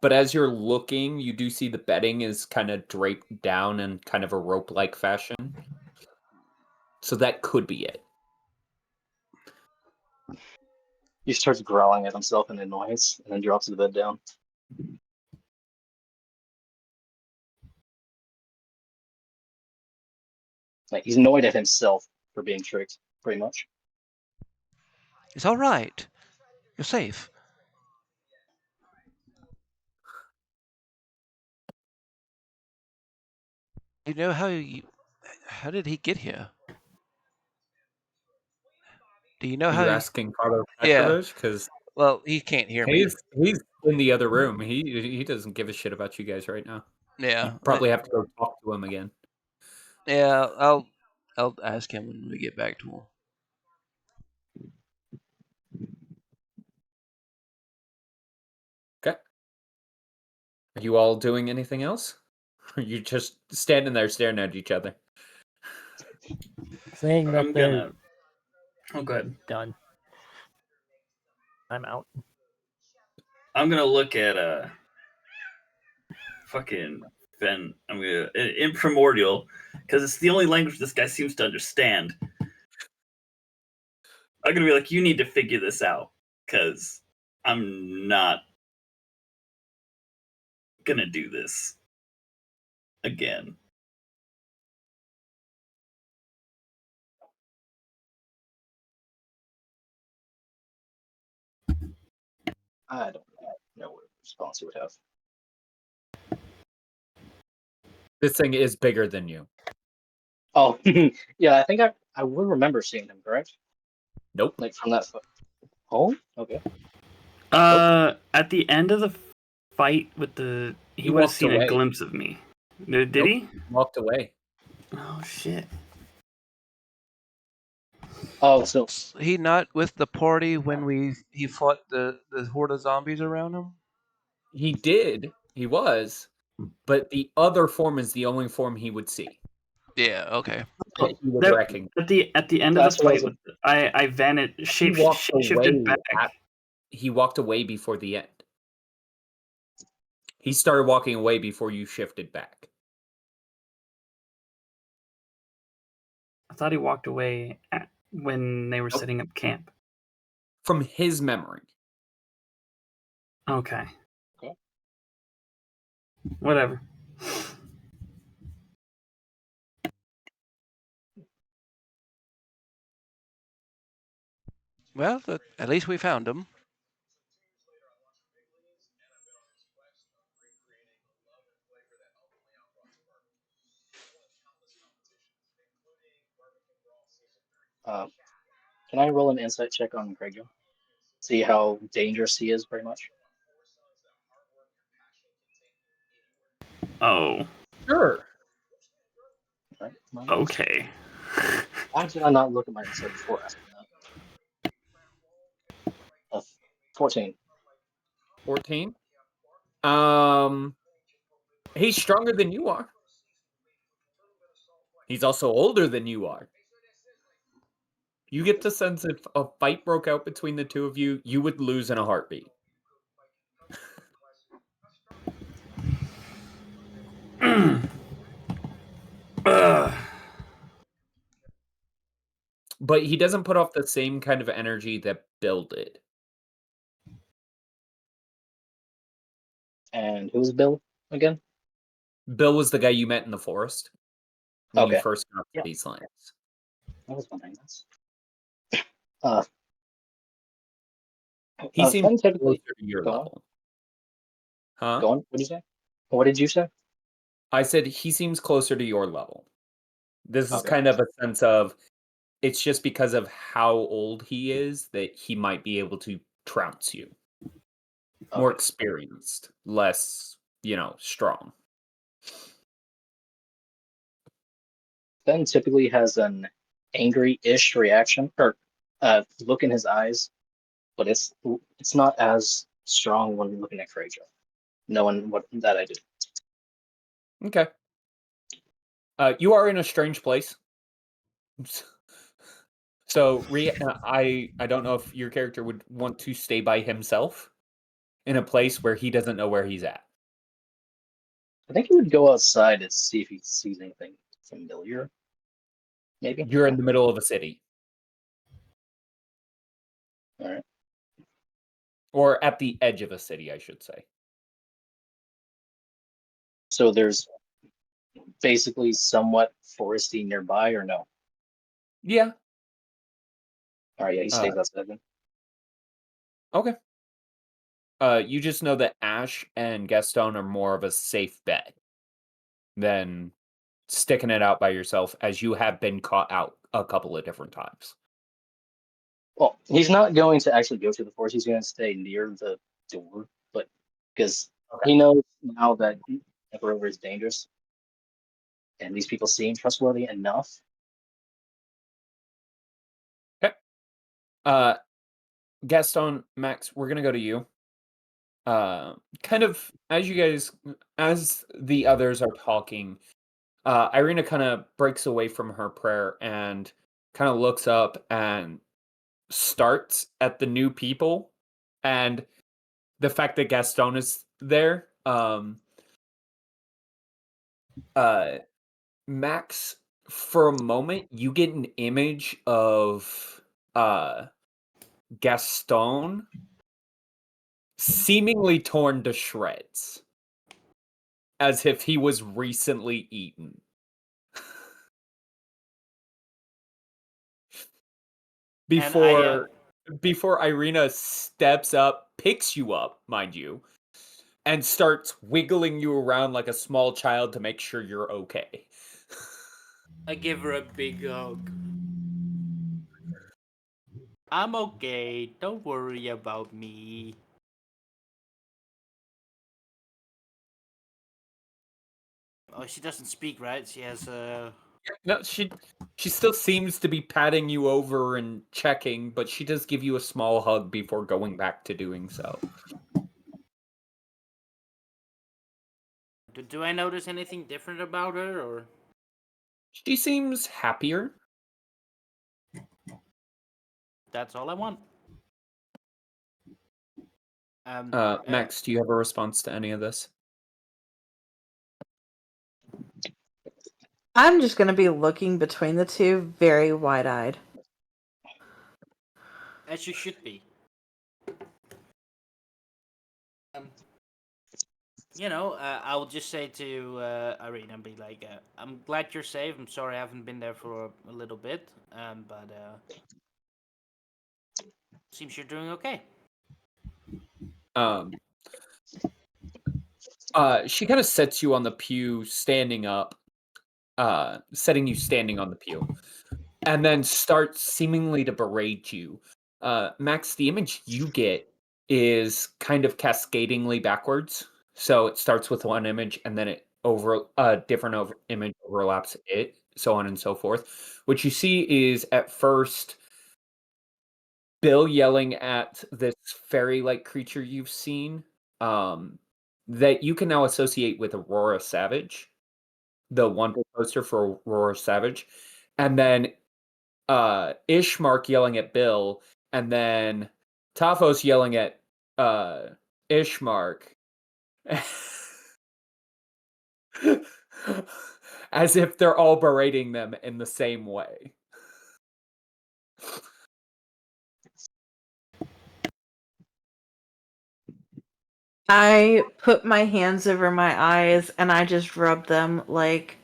but as you're looking, you do see the bedding is kind of draped down in kind of a rope-like fashion. So that could be it. He starts growling at himself in annoyance and then drops the bed down. Like he's annoyed at himself for being tricked, pretty much. It's all right. You're safe. You know how did he get here? Do you know Are how you he... asking Father Yeah. Petrovich? Because Well, he can't hear me. he's in the other room. He doesn't give a shit about you guys right now. Yeah. Probably have to go talk to him again. Yeah, I'll ask him when we get back to him. Okay. Are you all doing anything else? Or are you just standing there staring at each other? Saying that I'm they're gonna. Oh, go ahead. done. I'm out. I'm gonna look at fucking Fen. I'm gonna in primordial because it's the only language this guy seems to understand. I'm gonna be like, you need to figure this out because I'm not gonna do this again. I don't know what response he would have. This thing is bigger than you. Oh, yeah, I think I would remember seeing him, correct? Nope. Like from that. Oh, okay. At the end of the fight with the, he would have walked seen a away. glimpse of me. Did Nope. he? Walked away. Oh shit. Oh, so He not with the party when he fought the horde of zombies around him? He did. He was. But the other form is the only form he would see. Yeah, okay. That he would That- recognize. at the end of That's the what I fight, was- I vanished, He walked shifted away. back. He walked away before the end. He started walking away before you shifted back. I thought he walked away when they were Nope. setting up camp. From his memory. Okay. Okay. Whatever. Well, at least we found him. Can I roll an insight check on Craig? See how dangerous he is, pretty much. Oh, Sure. Right? okay. Why did I not look at my insight before asking that? 14. 14. He's stronger than you are. He's also older than you are. You get the sense if a fight broke out between the two of you, you would lose in a heartbeat. But he doesn't put off the same kind of energy that Bill did. And who's Bill again? Bill was the guy you met in the forest when you Okay. first got to Yep. these lands. I was wondering this. Uh, He seems Fen typically closer to your go on. level. Huh? Go on. What did you say? What did you say? I said he seems closer to your level. This is Okay. kind of a sense of it's just because of how old he is that he might be able to trounce you. More Okay. experienced, less, strong. Ben typically has an angry-ish reaction or look in his eyes, but it's not as strong when looking at Kraja, knowing what that I do. Okay. You are in a strange place. So, I don't know if your character would want to stay by himself in a place where he doesn't know where he's at. I think he would go outside and see if he sees anything familiar. Maybe. You're in the middle of a city. All right. Or at the edge of a city, I should say. So there's basically somewhat foresty nearby, or no? Yeah. All right. Yeah, he stays outside then. Okay. You just know that Ash and Gaston are more of a safe bet than sticking it out by yourself, as you have been caught out a couple of different times. Well, he's not going to actually go to the forest. He's going to stay near the door, but because he knows now that Barovia is dangerous, and these people seem trustworthy enough. Okay. Gaston, Max, we're gonna go to you. Kind of as the others are talking, Irina kind of breaks away from her prayer and kind of looks up and starts at the new people and the fact that Gaston is there. Max, for a moment, you get an image of Gaston seemingly torn to shreds, as if he was recently eaten. And I, Before Irina steps up, picks you up, mind you, and starts wiggling you around like a small child to make sure you're okay. I give her a big hug. I'm okay. Don't worry about me. Oh, she doesn't speak, right? She has No, she still seems to be patting you over and checking, but she does give you a small hug before going back to doing so. Do I notice anything different about her, or? She seems happier. That's all I want. Max, do you have a response to any of this? I'm just gonna be looking between the two, very wide-eyed. As you should be. I'll just say to Irina and be like, I'm glad you're safe. I'm sorry I haven't been there for a little bit. But Seems you're doing okay. Um, she kind of sets you on the pew, standing up, setting you standing on the pew, and then starts seemingly to berate you. Max, the image you get is kind of cascadingly backwards. So it starts with one image and then it image overlaps it, so on and so forth. What you see is at first Bill yelling at this fairy-like creature you've seen, that you can now associate with Aurora Savage, the wanted poster for Aurora Savage, and then Ishmark yelling at Bill, and then Tafos yelling at Ishmark. As if they're all berating them in the same way. I put my hands over my eyes and I just rub them like,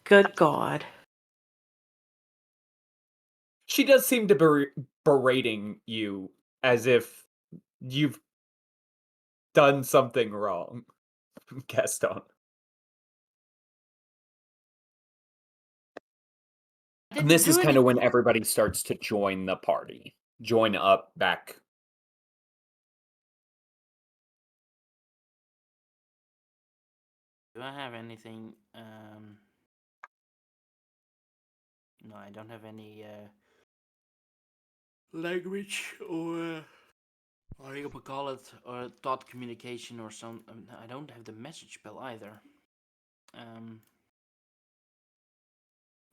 good God. She does seem to be berating you as if you've done something wrong, Gaston. And this is kind of when everybody starts to join the party. Join up back. Do I have anything? No, I don't have any language or you could call it or thought communication or some. I don't have the message spell either.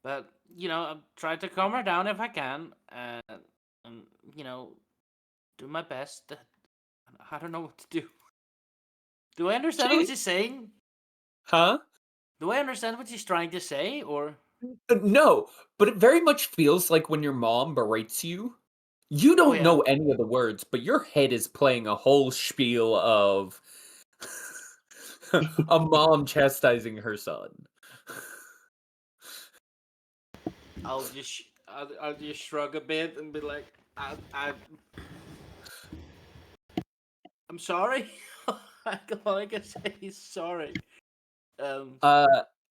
But I'll try to calm her down if I can, and do my best. I don't know what to do. Do I understand what she's saying? Huh? Do I understand what she's trying to say, or? No, but it very much feels like when your mom berates you, you don't know any of the words, but your head is playing a whole spiel of a mom chastising her son. I'll just shrug a bit and be like, I'm sorry. All I can say is sorry.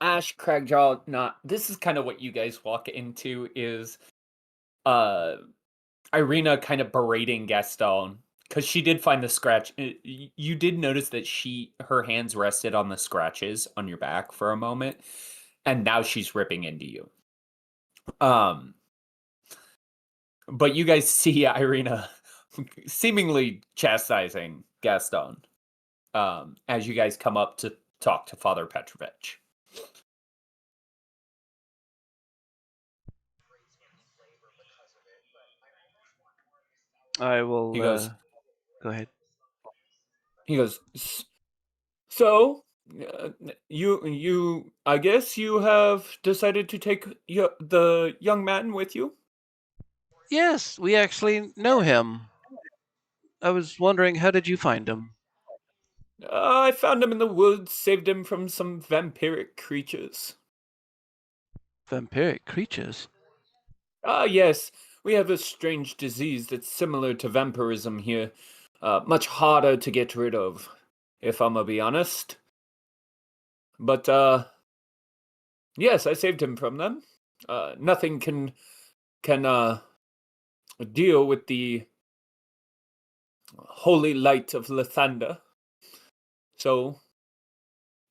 Ash, Cragjaw, not. This is kind of what you guys walk into is, Irina kind of berating Gaston because she did find the scratch. You did notice that her hands rested on the scratches on your back for a moment, and now she's ripping into you. But you guys see Irina seemingly chastising Gaston, as you guys come up to talk to Father Petrovich. I will. He goes. Go ahead. He goes. So, you. I guess you have decided to take the young man with you. Yes, we actually know him. I was wondering, how did you find him? I found him in the woods, saved him from some vampiric creatures. Vampiric creatures? Ah, yes. We have a strange disease that's similar to vampirism here. Much harder to get rid of, if I'm gonna be honest. But, yes, I saved him from them. Nothing can deal with the holy light of Lathander. So,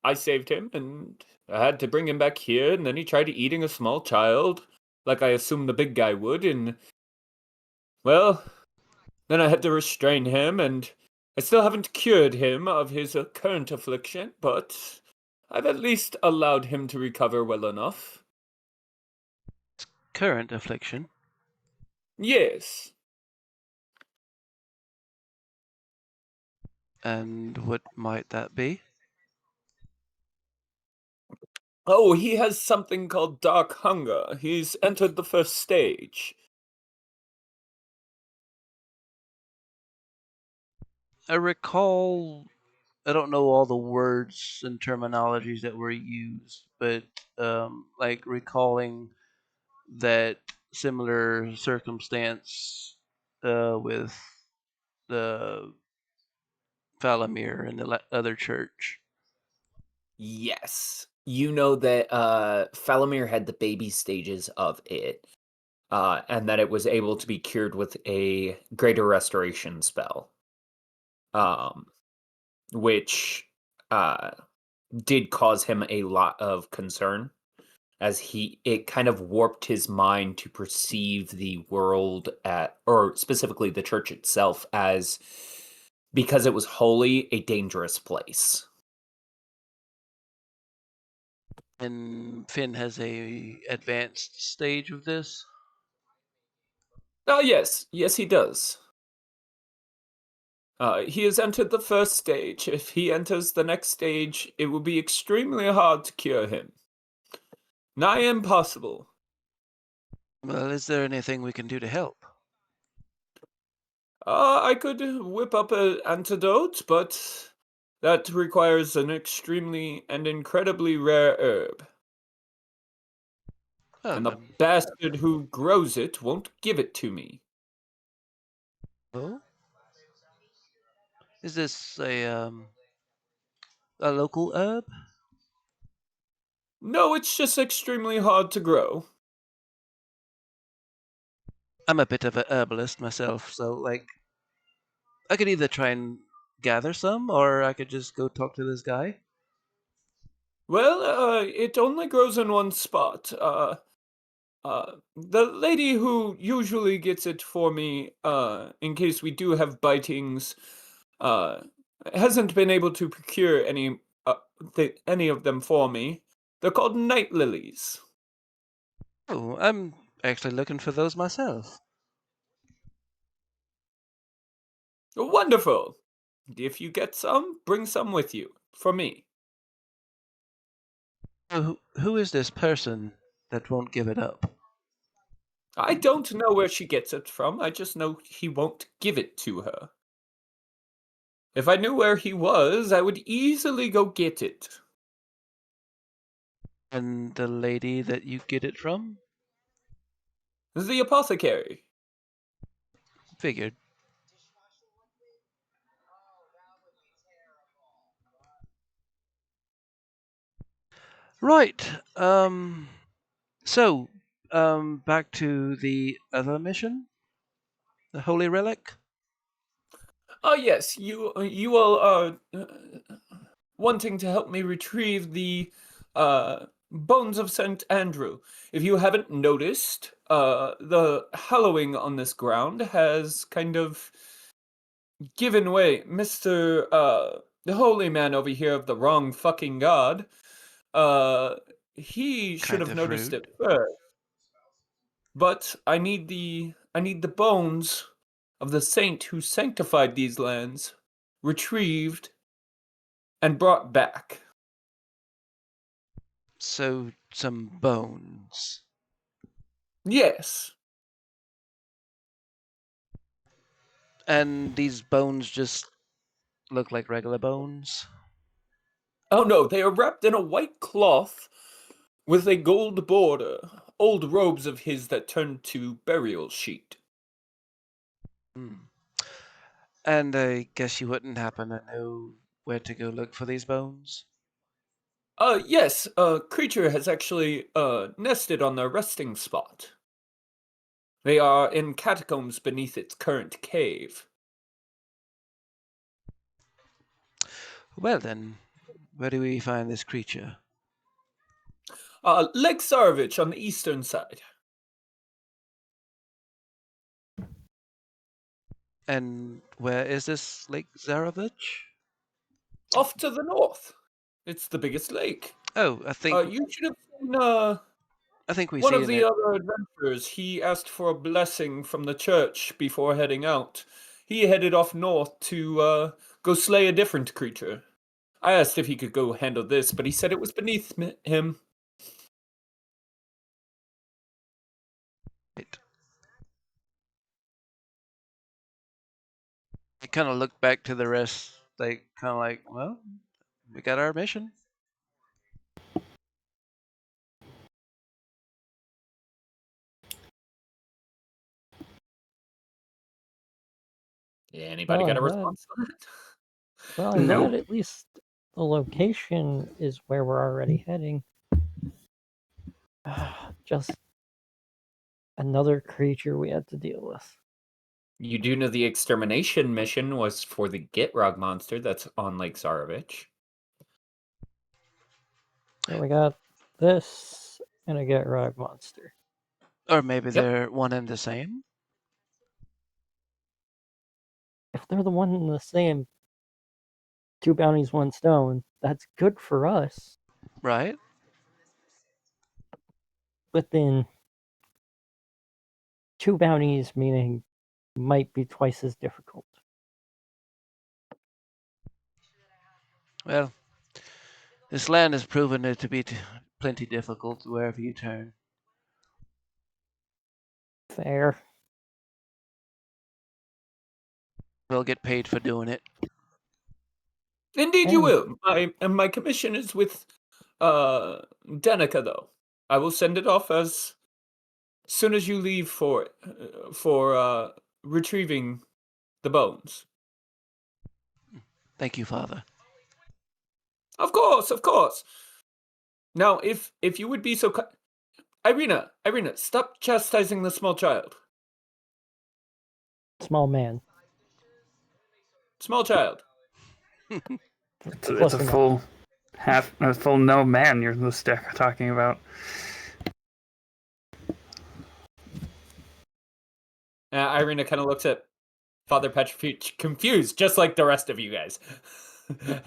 I saved him, and I had to bring him back here, and then he tried eating a small child, like I assumed the big guy would, and, well, then I had to restrain him, and I still haven't cured him of his current affliction, but I've at least allowed him to recover well enough. Current affliction? Yes. And what might that be? Oh, he has something called dark hunger. He's entered the first stage. I recall, I don't know all the words and terminologies that were used, but like recalling that similar circumstance with the Valamir and the other church? Yes. You know that Falamir had the baby stages of it, and that it was able to be cured with a greater restoration spell, um, which did cause him a lot of concern, as it kind of warped his mind to perceive the world or specifically the church itself, as, because it was holy, a dangerous place. And Finn has a advanced stage of this. Oh, yes. Yes, he does. He has entered the first stage. If he enters the next stage, it will be extremely hard to cure him. Nigh impossible. Well, is there anything we can do to help? I could whip up an antidote, but that requires an extremely and incredibly rare herb. And the bastard who grows it won't give it to me. Oh? Is this a local herb? No, it's just extremely hard to grow. I'm a bit of a herbalist myself, so like I could either try and gather some, or I could just go talk to this guy. Well, it only grows in one spot. The lady who usually gets it for me, in case we do have bitings, uh, hasn't been able to procure any of them for me. They're called night lilies. Oh, I'm actually looking for those myself. Wonderful. If you get some, bring some with you for me. Who is this person that won't give it up? I don't know where she gets it from. I just know he won't give it to her. If I knew where he was, I would easily go get it. And the lady that you get it from? The apothecary. Figured. Right. So, back to the other mission, the Holy Relic. Oh yes, you all are wanting to help me retrieve the bones of Saint Andrew. If you haven't noticed, the hallowing on this ground has kind of given way. Mister the holy man over here of the wrong fucking god, uh, he should Kind have of noticed rude. it first. But I need the bones of the saint who sanctified these lands retrieved and brought back. So, some bones. Yes. And these bones just look like regular bones? Oh no, they are wrapped in a white cloth with a gold border. Old robes of his that turned to burial sheet. Hmm. And I guess you wouldn't happen to know where to go look for these bones? Yes, a creature has actually nested on their resting spot. They are in catacombs beneath its current cave. Well then, where do we find this creature? Lake Sarovich on the eastern side. And where is this Lake Zarovich? Off to the north. It's the biggest lake. Oh, You should have seen, I think we one of seen the it. other adventurers. He asked for a blessing from the church before heading out. He headed off north to, go slay a different creature. I asked if he could go handle this, but he said it was beneath him. Right. I kind of look back to the rest, like kind of like, well, we got our mission. Anybody Well, got I a heard. response to that? Well, I Nope. heard at least the location is where we're already heading. Just another creature we had to deal with. You do know the extermination mission was for the Gitrog monster that's on Lake Zarovich. So we got this and a Get Rug monster. Or maybe Yep. they're one and the same. If they're the one and the same, 2 bounties, 1 stone, that's good for us. Right? But then 2 bounties meaning might be twice as difficult. Well, this land has proven it to be plenty difficult wherever you turn. Fair. We'll get paid for doing it. Indeed, you And will. My commission is with Danica, though. I will send it off as soon as you leave for retrieving the bones. Thank you, Father. Of course, of course. Now, if you would be so Irina, stop chastising the small child. small man. Small child. It's Close a enough. full no man you're talking about. Irina kind of looks at Father Petrovich confused, just like the rest of you guys,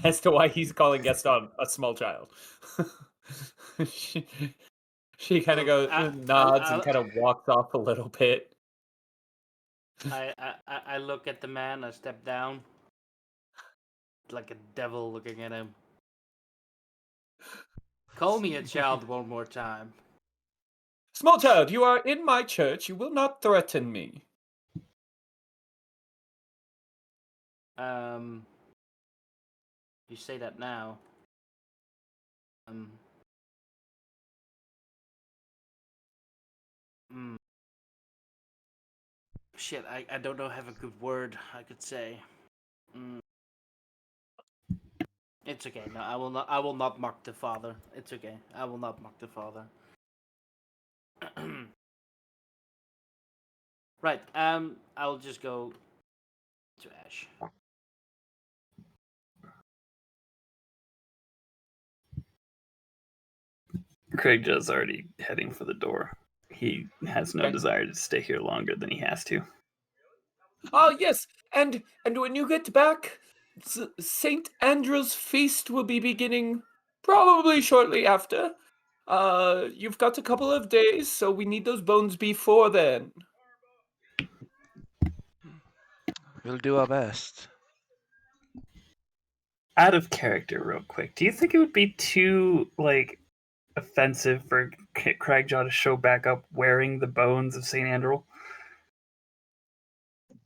as to why he's calling Gaston a small child. she kind of goes, nods, and kind of walks off a little bit. I look at the man. I step down, like a devil looking at him. Call me a child one more time. Small child, you are in my church. You will not threaten me. You say that now. Shit, I don't know. Have a good word I could say. It's okay. No, I will not. I will not mock the father. It's okay. I will not mock the father. Right. I'll just go to Ash. Craig is already heading for the door. He has no Okay. desire to stay here longer than he has to. Oh yes, and when you get back, Saint Andrew's feast will be beginning probably shortly after. You've got a couple of days, so we need those bones before then. We'll do our best. Out of character, real quick, do you think it would be too offensive for Craigjaw to show back up wearing the bones of Saint Andrew?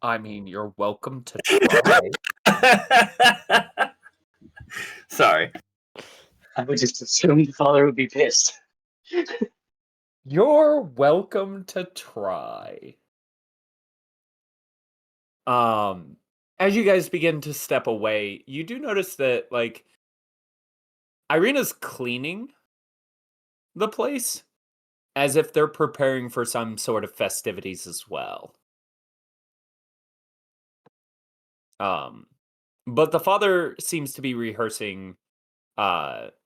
I mean, you're welcome to try. Sorry. I would just assume the father would be pissed. You're welcome to try. As you guys begin to step away, you do notice that Irina's cleaning the place as if they're preparing for some sort of festivities as well. But the father seems to be rehearsing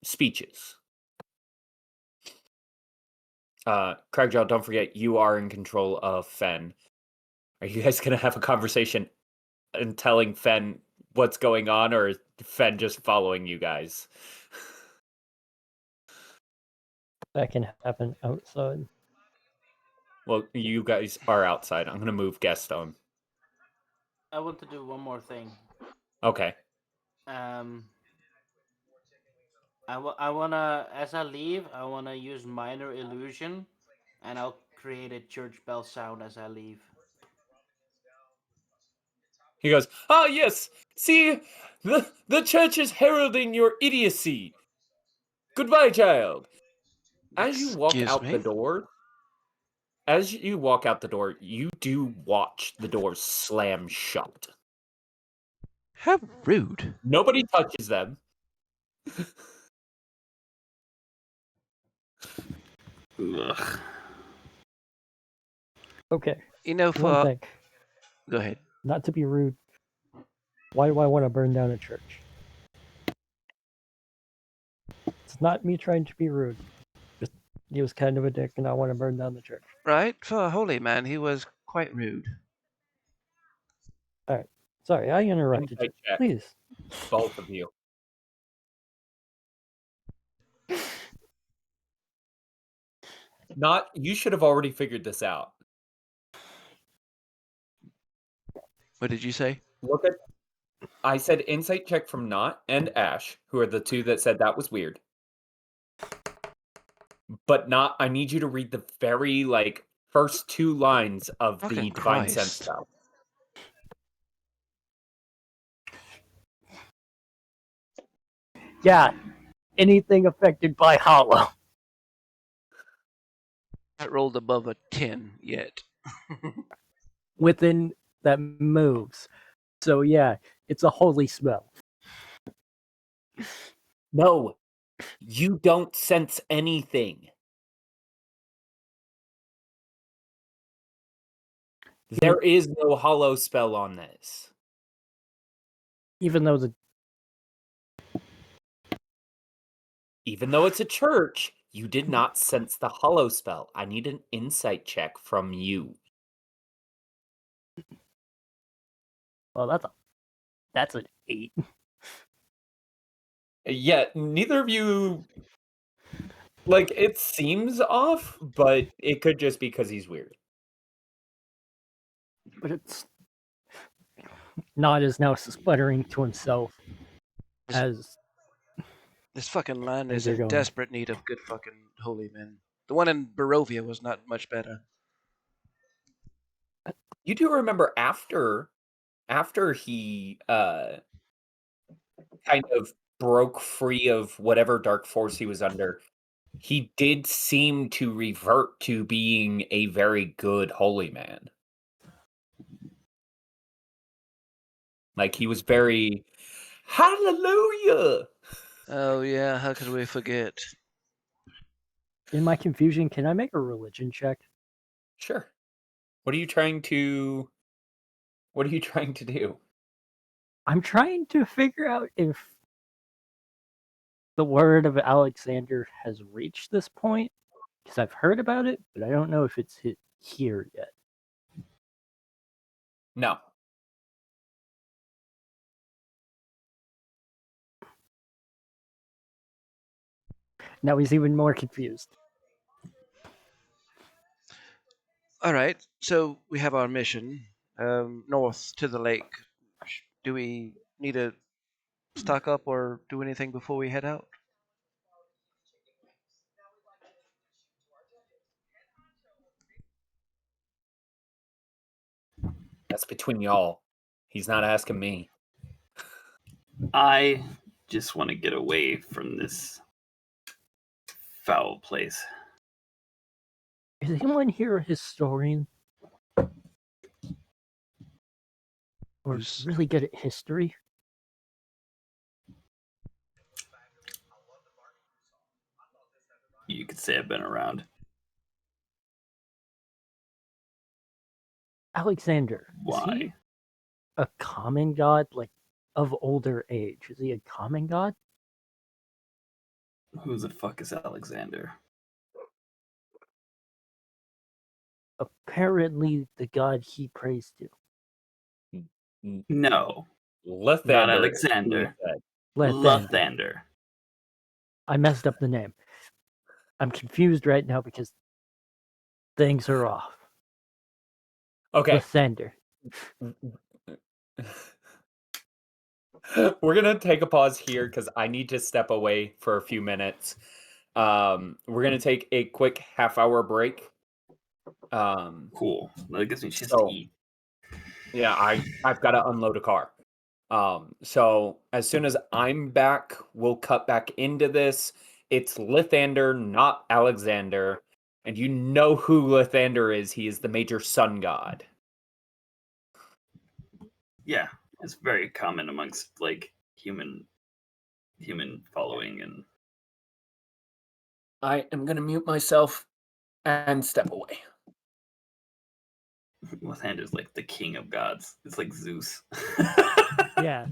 speeches. Craigjaw, don't forget, you are in control of Fen. Are you guys gonna have a conversation and telling Fen what's going on, or is Fen just following you guys? That can happen outside. Well, you guys are outside. I'm gonna move Gaston. I want to do one more thing. Okay. I wanna, as I leave, I wanna use minor illusion, and I'll create a church bell sound as I leave. He goes, "Ah, yes. See, the church is heralding your idiocy. Goodbye, child." As you walk Excuse out me? the door, you do watch the door slam shut. How rude. Nobody touches them. Ugh. Okay, You know, one thing. Go ahead. Not to be rude. Why do I want to burn down a church? It's not me trying to be rude. Just he was kind of a dick, and I want to burn down the church. Right? For a holy man, he was quite rude. All right. Sorry, I interrupted you. Insight check, Please. both of you. Not. You should have already figured this out. What did you say? Look at. I said insight check from Not and Ash, who are the two that said that was weird. But Not. I need you to read the very first two lines of the Fucking divine sense Christ. spell. Yeah. Anything affected by hollow. Not rolled above a 10 yet. Within that moves. So yeah, it's a holy spell. No, you don't sense anything. There is no hollow spell on this. Even though it's a church, you did not sense the hollow spell. I need an insight check from you. well, that's an 8. Yeah, neither of you. It seems off, but it could just be because he's weird. But it's not as now sputtering to himself as This fucking land Things is are in going. desperate need of good fucking holy men. The one in Barovia was not much better. You do remember after he kind of broke free of whatever dark force he was under, he did seem to revert to being a very good holy man. He was very hallelujah. Oh yeah, how could we forget? in my confusion, can I make a religion check? Sure. What are you trying to do? I'm trying to figure out if the word of Alexander has reached this point. Because I've heard about it, but I don't know if it's hit here yet. No. Now he's even more confused. All right, so we have our mission north to the lake. Do we need to stock up or do anything before we head out? That's between y'all. He's not asking me. I just want to get away from this foul place. Is anyone here a historian? Or Who's- really good at history? You could say I've been around. Alexander, is he Why? a common god, of older age? Is he a common god? Who the fuck is Alexander? Apparently the god he prays to. No, Lathander. not Alexander. Lathander. Lathander. I messed up the name. I'm confused right now because things are off. Okay. Lathander. We're gonna take a pause here because I need to step away for a few minutes. We're gonna take a quick half-hour break. Cool. That gives me a chance So- to eat. Yeah, I've got to unload a car. So as soon as I'm back, we'll cut back into this. It's Lathander, not Alexander, and you know who Lathander is. He is the major sun god. Yeah, It's very common amongst like human following, and I am gonna mute myself and step away. Lathander is like the king of gods. It's like Zeus. Yeah.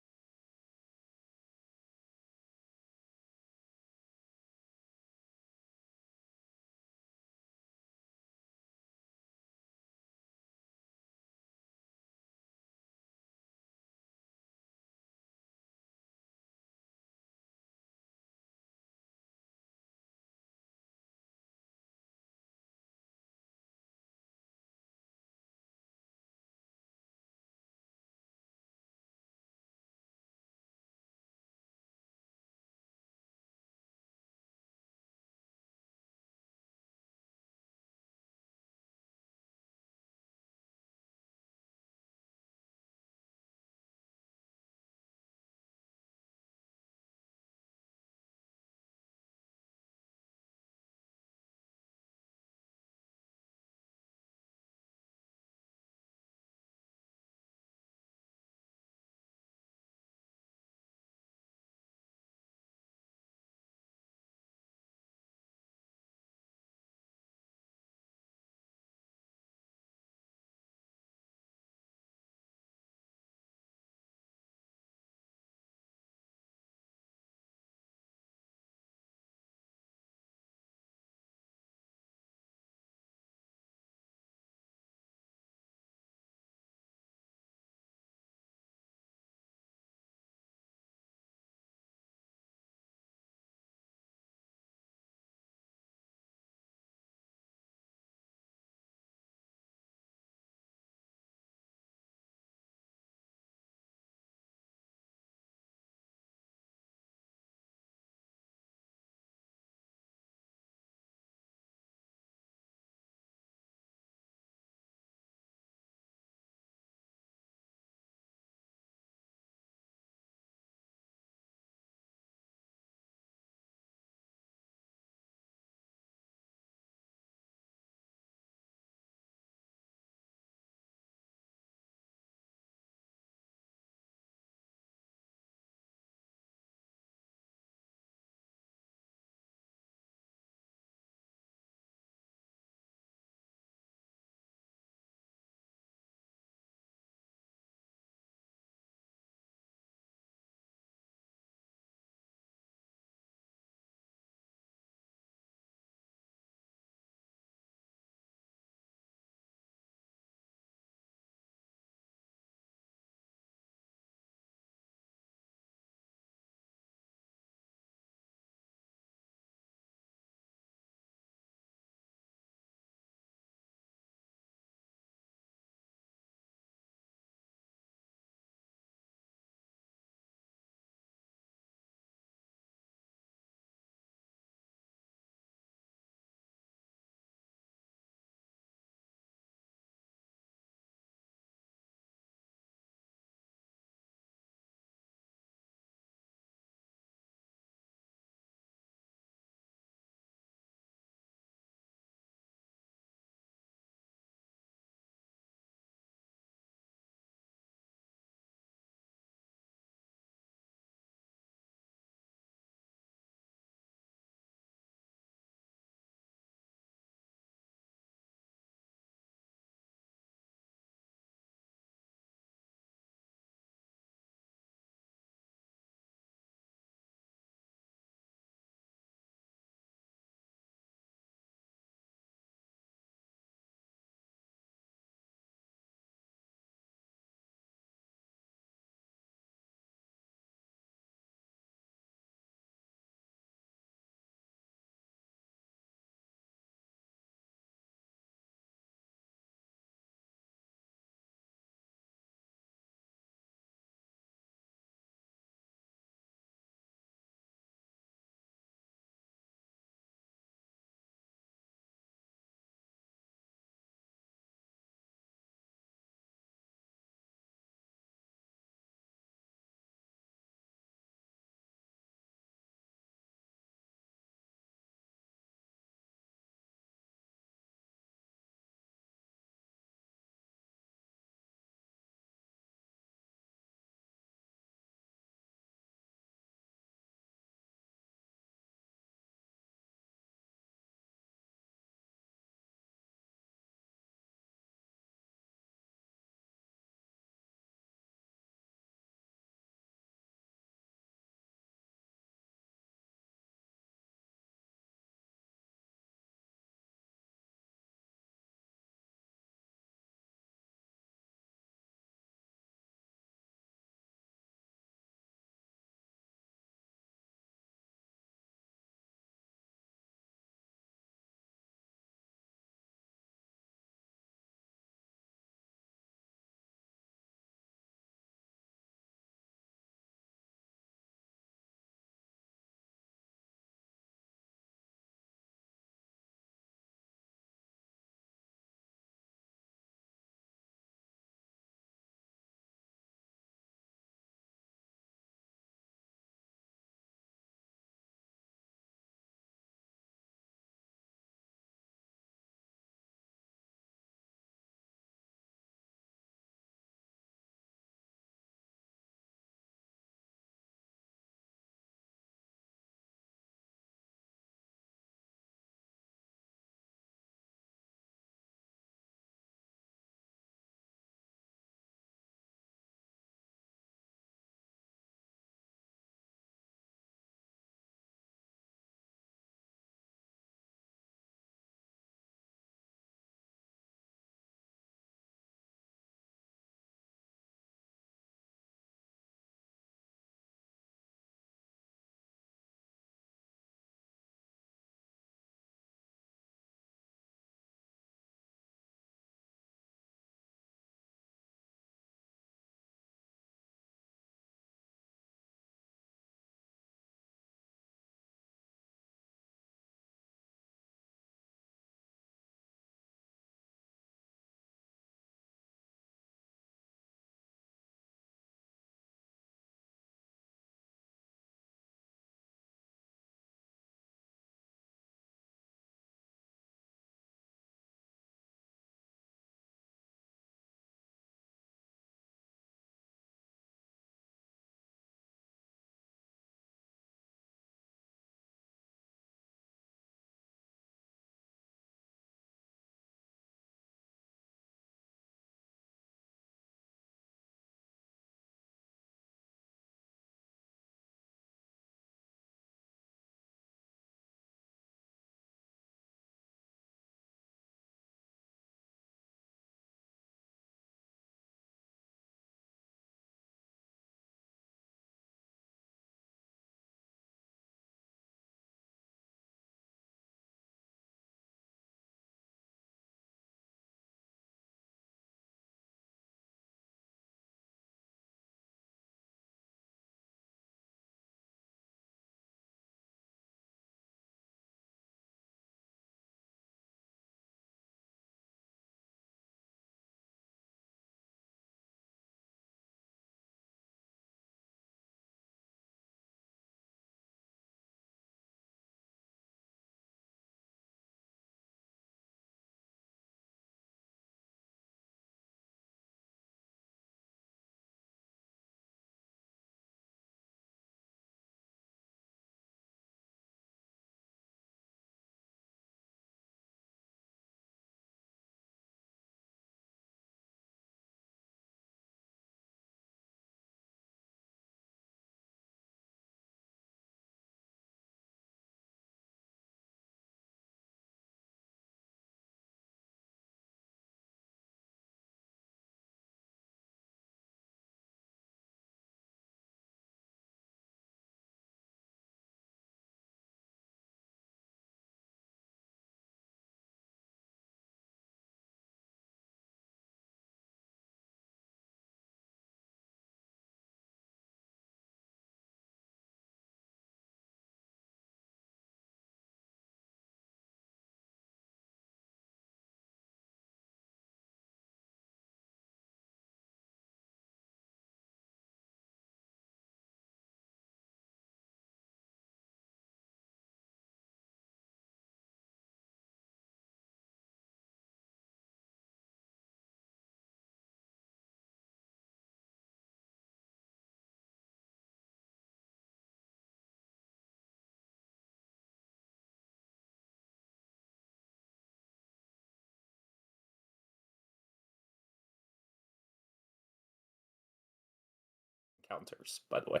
counters, by the way.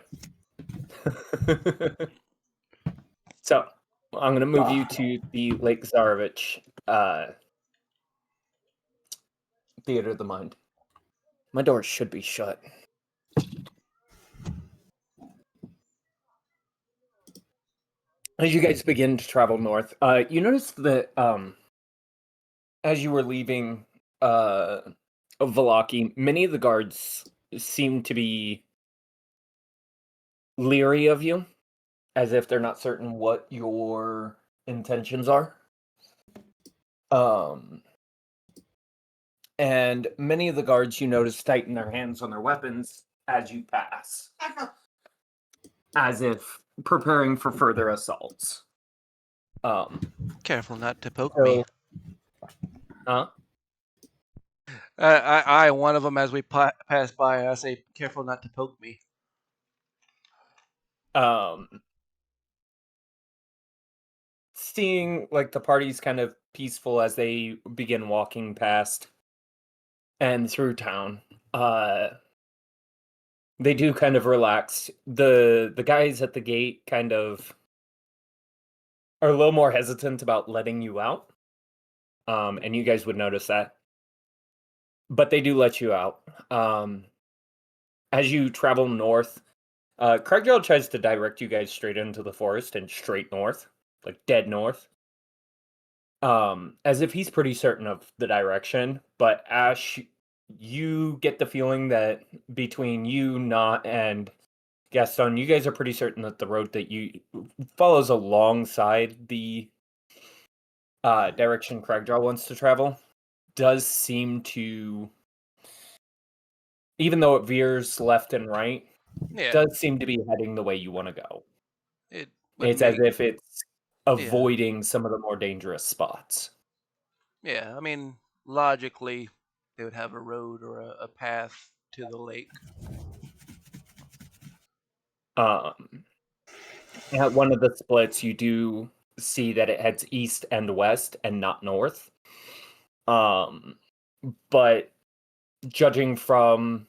So I'm going to move you to the Lake Tsarevich Theater of the Mind. My door should be shut. As you guys begin to travel north, you notice that as you were leaving Vallaki, many of the guards seem to be leery of you, as if they're not certain what your intentions are. And many of the guards you notice tighten their hands on their weapons as you pass, as if preparing for further assaults. Careful not to poke me. Huh? One of them, as we pass by, I say, careful not to poke me. Seeing like the party's kind of peaceful as they begin walking past and through town, they do kind of relax. The guys at the gate kind of are a little more hesitant about letting you out, and you guys would notice that, but they do let you out. As you travel north, Craigjaw tries to direct you guys straight into the forest and straight north, like dead north. As if he's pretty certain of the direction, but Ash, you get the feeling that between you, Not, and Gaston, you guys are pretty certain that the road that you follows alongside the direction Craigjaw wants to travel does seem to, even though it veers left and right, Yeah, does seem to be heading the way you want to go. it would It's as make. if it's avoiding some of the more dangerous spots. Yeah, I mean, logically, they would have a road or a path to the lake. At one of the splits, you do see that it heads east and west and not north. But judging from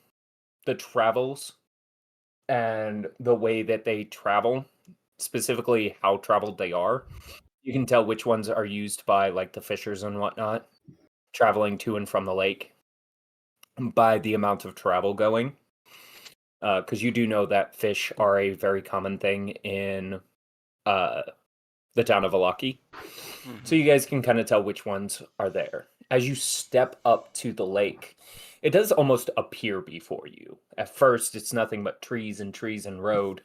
the travels and the way that they travel, specifically how traveled they are, you can tell which ones are used by like the fishers and whatnot, traveling to and from the lake by the amount of travel going. Because you do know that fish are a very common thing in the town of Vallaki. So you guys can kind of tell which ones are there. As you step up to the lake, it does almost appear before you. At first, it's nothing but trees and road.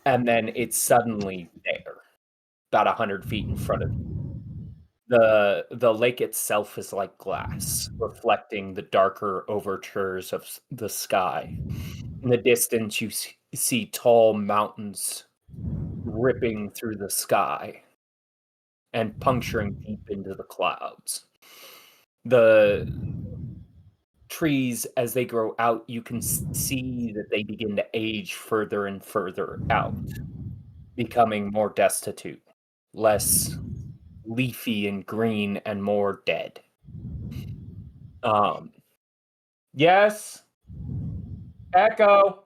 And then it's suddenly there, about 100 feet in front of you. The lake itself is like glass, reflecting the darker overtures of the sky. In the distance, you see tall mountains ripping through the sky and puncturing deep into the clouds. The trees, as they grow out, you can see that they begin to age further and further out, becoming more destitute, less leafy and green, and more dead. Yes? Echo?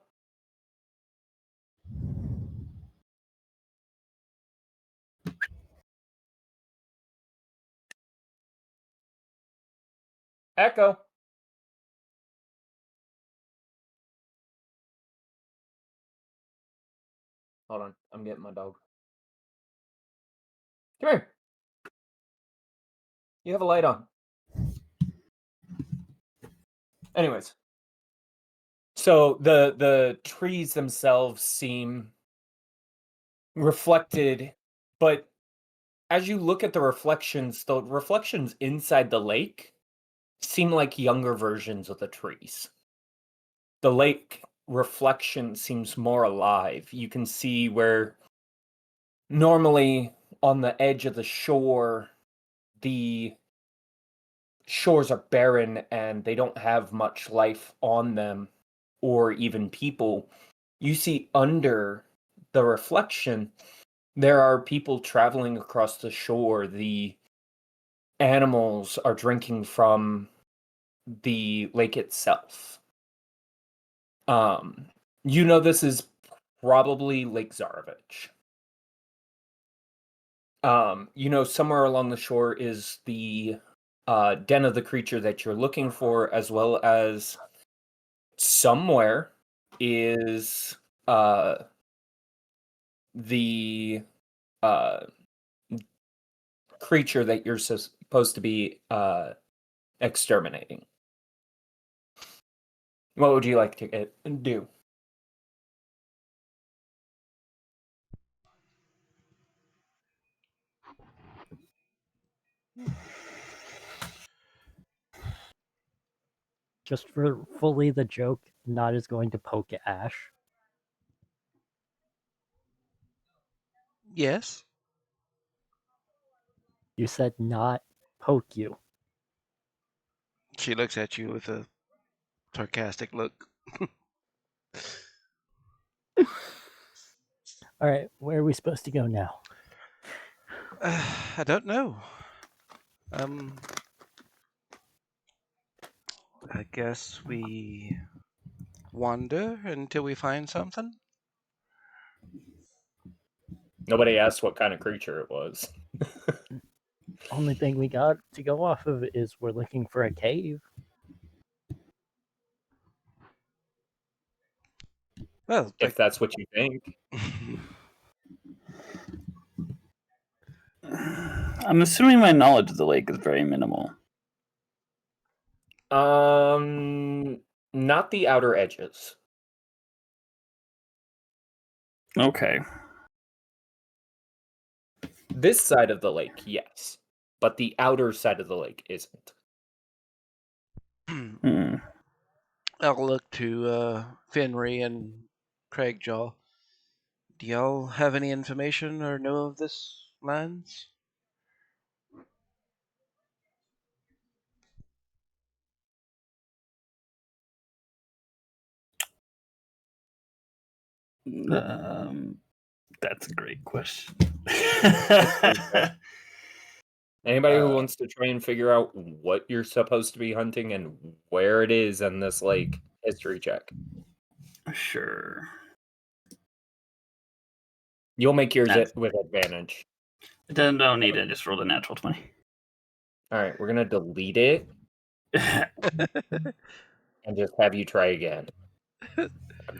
Echo? Hold on, I'm getting my dog. Come here. You have a light on. Anyways, so the trees themselves seem reflected, but as you look at the reflections inside the lake seem like younger versions of the trees. The lake reflection seems more alive. You can see where normally on the edge of the shore, the shores are barren and they don't have much life on them or even people. You see under the reflection, there are people traveling across the shore. The animals are drinking from the lake itself. You know this is probably Lake Zarovich. You know, somewhere along the shore is the den of the creature that you're looking for, as well as somewhere is the creature that you're supposed to be exterminating. What would you like to do? Just for fully the joke, Nod is going to poke Ash. Yes. You said not poke you. She looks at you with a sarcastic look. All right, where are we supposed to go now? I don't know. I guess we wander until we find something. Nobody asked what kind of creature it was. Only thing we got to go off of is we're looking for a cave. Well, If that's what you think. I'm assuming my knowledge of the lake is very minimal. Not the outer edges. Okay. This side of the lake, yes, but the outer side of the lake isn't. Hmm. I'll look to Finry and Craigjaw. Do y'all have any information or know of this lands? That's a great question. Anybody who wants to try and figure out what you're supposed to be hunting and where it is in this lake, history check. Sure. You'll make yours That's- with advantage. Don't need it. Just rolled a natural 20. All right, we're gonna delete it and just have you try again. I'm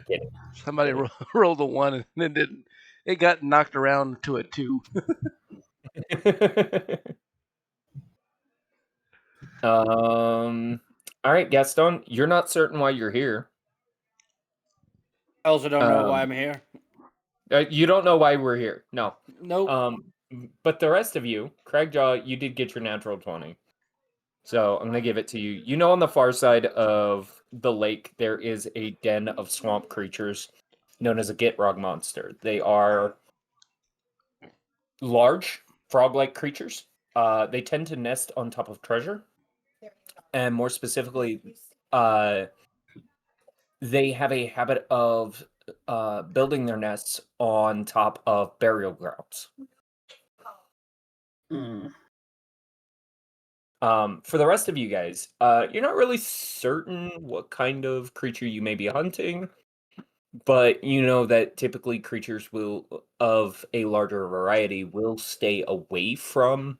kidding. Somebody rolled a 1 and it didn't. It got knocked around to a 2. All right, Gaston, you're not certain why you're here. I also don't know why I'm here. You don't know why we're here. No. Nope. But the rest of you, Craigjaw, you did get your natural 20. So I'm gonna give it to you. You know, on the far side of the lake, there is a den of swamp creatures known as a Gitrog monster. They are large, frog-like creatures. They tend to nest on top of treasure. And more specifically, they have a habit of building their nests on top of burial grounds. Hmm. For the rest of you guys, you're not really certain what kind of creature you may be hunting, but you know that typically creatures of a larger variety will stay away from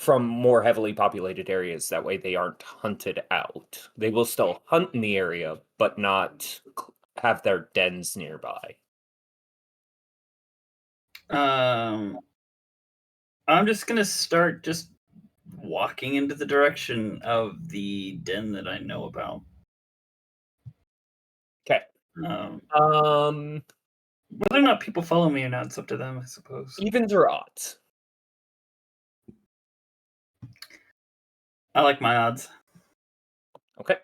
more heavily populated areas. That way they aren't hunted out. They will still hunt in the area, but not have their dens nearby. I'm just gonna start just walking into the direction of the den that I know about. Okay. Whether or not people follow me or not, it's up to them, I suppose. Evens or odds? I like my odds. Okay.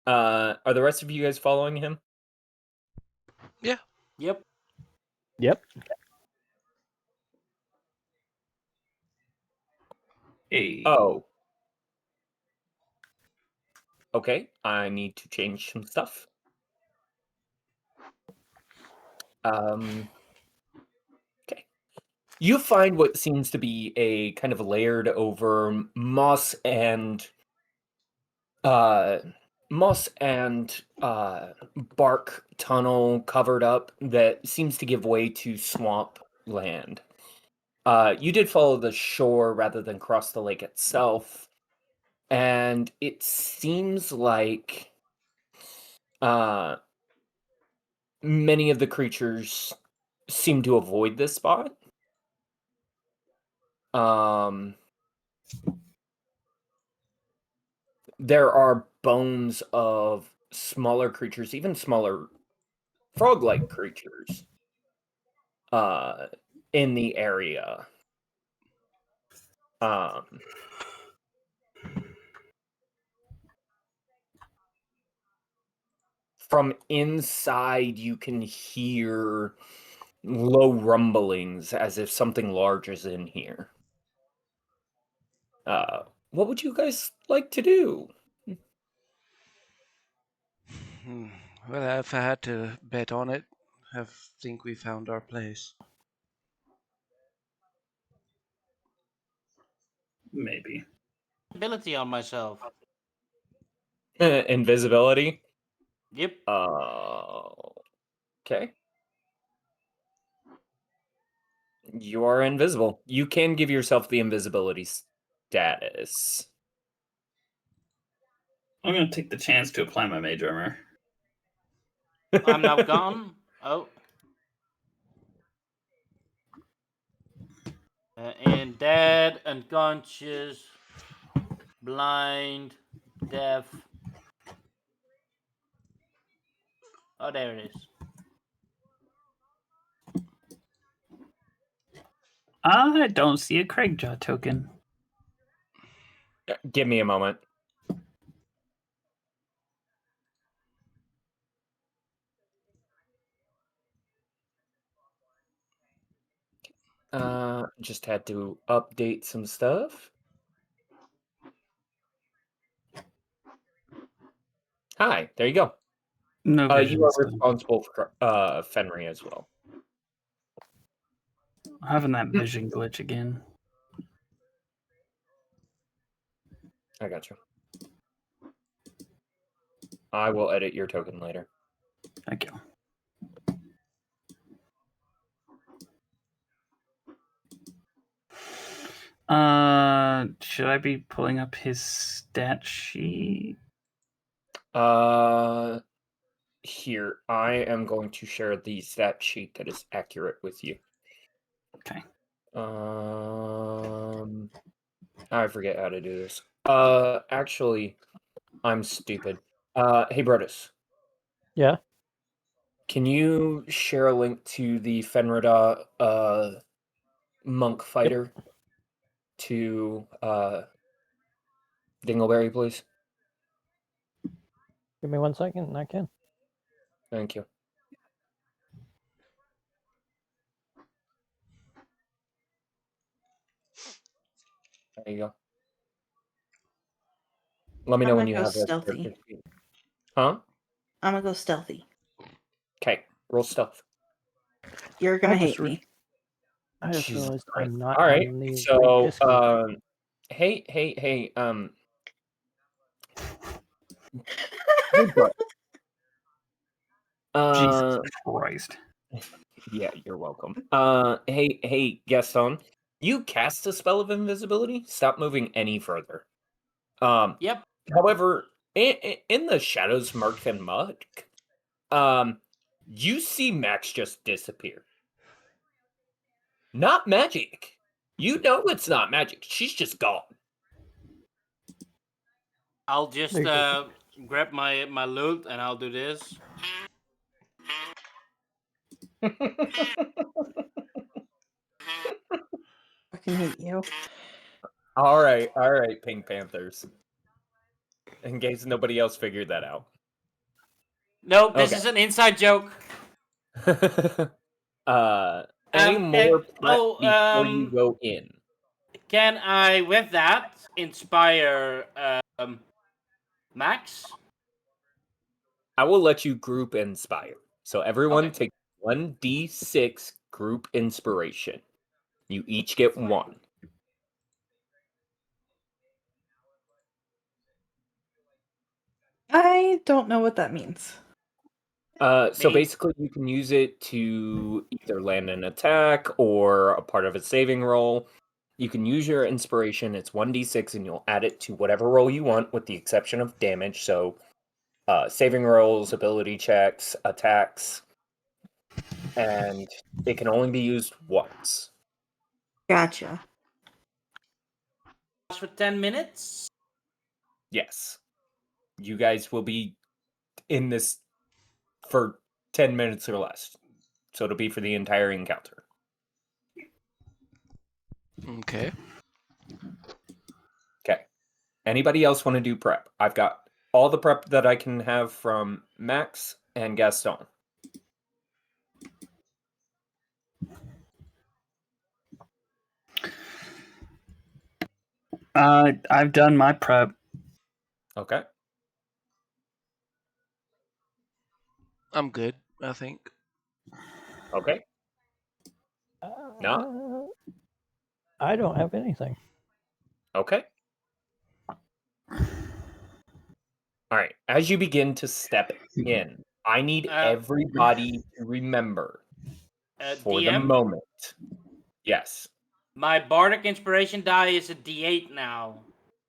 Are the rest of you guys following him? Yeah. Yep. Yep. Hey. Oh. Okay, I need to change some stuff. Okay. You find what seems to be a kind of layered over moss and moss and bark tunnel covered up that seems to give way to swamp land. You did follow the shore rather than cross the lake itself, and it seems like many of the creatures seem to avoid this spot. There are bones of smaller creatures, even smaller frog-like creatures, in the area. From inside, you can hear low rumblings as if something large is in here. What would you guys like to do? Well, if I had to bet on it, I think we found our place. Maybe. Ability on myself. Invisibility? Yep. Okay. You are invisible. You can give yourself the invisibility status. I'm going to take the chance to apply my mage armor. I'm now gone. Oh. And dead, unconscious, blind, deaf. Oh, there it is. I don't see a Craigjaw token. Give me a moment. Just had to update some stuff. Hi, there you go. No vision. You are So responsible for Fenry as well. having that vision glitch again. I got you. I will edit your token later. Thank you. Should I be pulling up his stat sheet? Here, I am going to share the stat sheet that is accurate with you. Okay. I forget how to do this. Actually, I'm stupid. Hey, Brodus. Yeah. Can you share a link to the Fenrida monk fighter to Dingleberry, please? Give me 1 second and I can. Thank you. There you go. Let me know I'm when gonna you go have that. stealthy. Huh? I'm gonna go stealthy. Okay, roll stealth. You're gonna I just hate me. I just Jesus realized Christ. I'm not All right. on the So, Discord. hey, hey, bro. Jesus Christ. Yeah, you're welcome. Hey, Gaston. You cast a spell of invisibility? Stop moving any further. Yep. However, in the shadows marked in mud, you see Max just disappear. Not magic. You know it's not magic. She's just gone. I'll just There you go. grab my loot and I'll do this. Fucking hate you. All right, Pink Panthers. In case nobody else figured that out. No, this Okay. is an inside joke. Any more prep before you um, go in? Can I, with that, inspire Max? I will let you group inspire. So everyone Okay. take 1d6 group inspiration. You each get 1. I I don't know what that means. So Me. basically, you can use it to either land an attack or a part of a saving roll. You can use your inspiration. It's 1d6, and you'll add it to whatever roll you want, with the exception of damage. So, saving rolls, ability checks, attacks, and it can only be used once. Gotcha. For 10 minutes. Yes. You guys will be in this for 10 minutes or less. So it'll be for the entire encounter. Okay. Okay. Anybody else want to do prep? I've got all the prep that I can have from Max and Gaston. I've done my prep. Okay. I'm good, I think. Okay. I don't have anything. Okay. All right. As you begin to step in, I need everybody to remember for the DM? moment. Yes. My bardic inspiration die is a D8 now.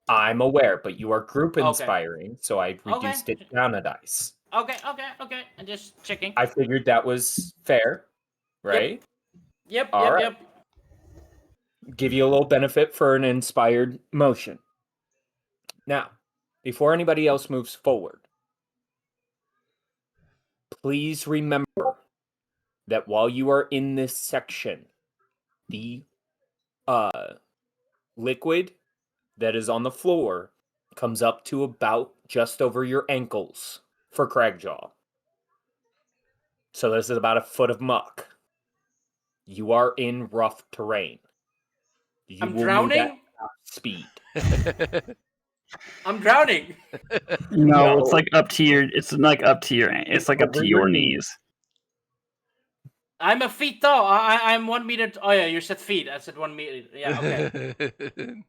I'm aware, but you are group Okay. inspiring, so I reduced it down a dice. Okay. I'm just checking. I figured that was fair, right? Yep. All right. Give you a little benefit for an inspired motion. Now, before anybody else moves forward, please remember that while you are in this section, the liquid that is on the floor comes up to about just over your ankles for Cragjaw. So this is about a foot of muck. You are in rough terrain. You I'm will drowning? move at speed. I'm drowning. No, it's like up to your. It's like up to your. It's like up over to your your knees. knees. I'm a feet tall. I'm 1 meter. Oh yeah, you said feet. I said 1 meter. Yeah. Okay.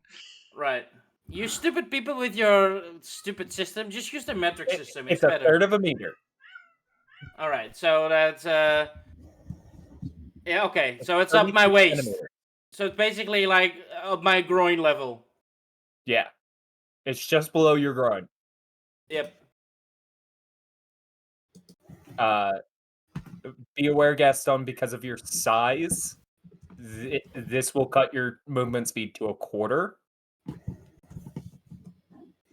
Right. You stupid people with your stupid system. Just use the metric system. It's a better. third of a meter. All right. So that's yeah. Okay. So it's up my waist. Centimeters. So it's basically like up my groin level. Yeah. It's just below your groin. Yep. Be aware, Gaston, because of your size, this will cut your movement speed to a quarter,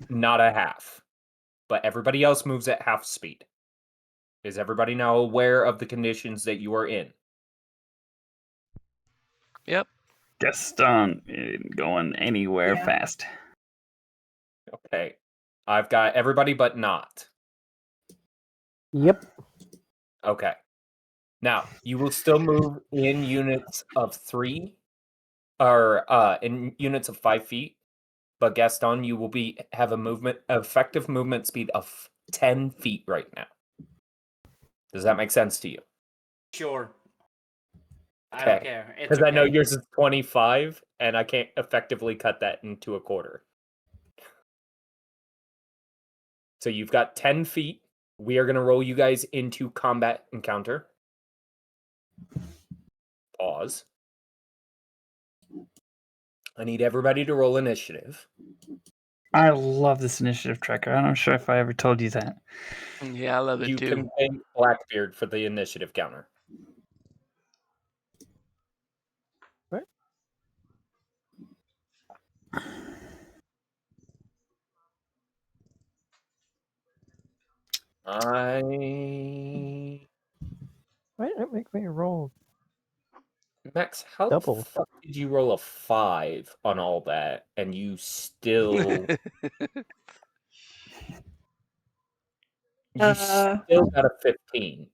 not a half. But everybody else moves at half speed. Is everybody now aware of the conditions that you are in? Yep. Gaston ain't going anywhere fast. Okay. I've got everybody but not. Yep. Okay. Now, you will still move in units of 3, or in units of 5 feet, but Gaston, you will have a effective movement speed of 10 feet right now. Does that make sense to you? Sure. I Okay. don't care. It's Because okay. I know yours is 25, and I can't effectively cut that into a quarter. So you've got 10 feet. We are going to roll you guys into combat encounter. Pause. I need everybody to roll initiative. I love this initiative tracker. I'm not sure if I ever told you that. Yeah, I love it You too. can thank Blackbeard for the initiative counter. What? I Why did it make me roll? Max, how Double. the fuck did you roll a 5 on all that, and you still still got a 15?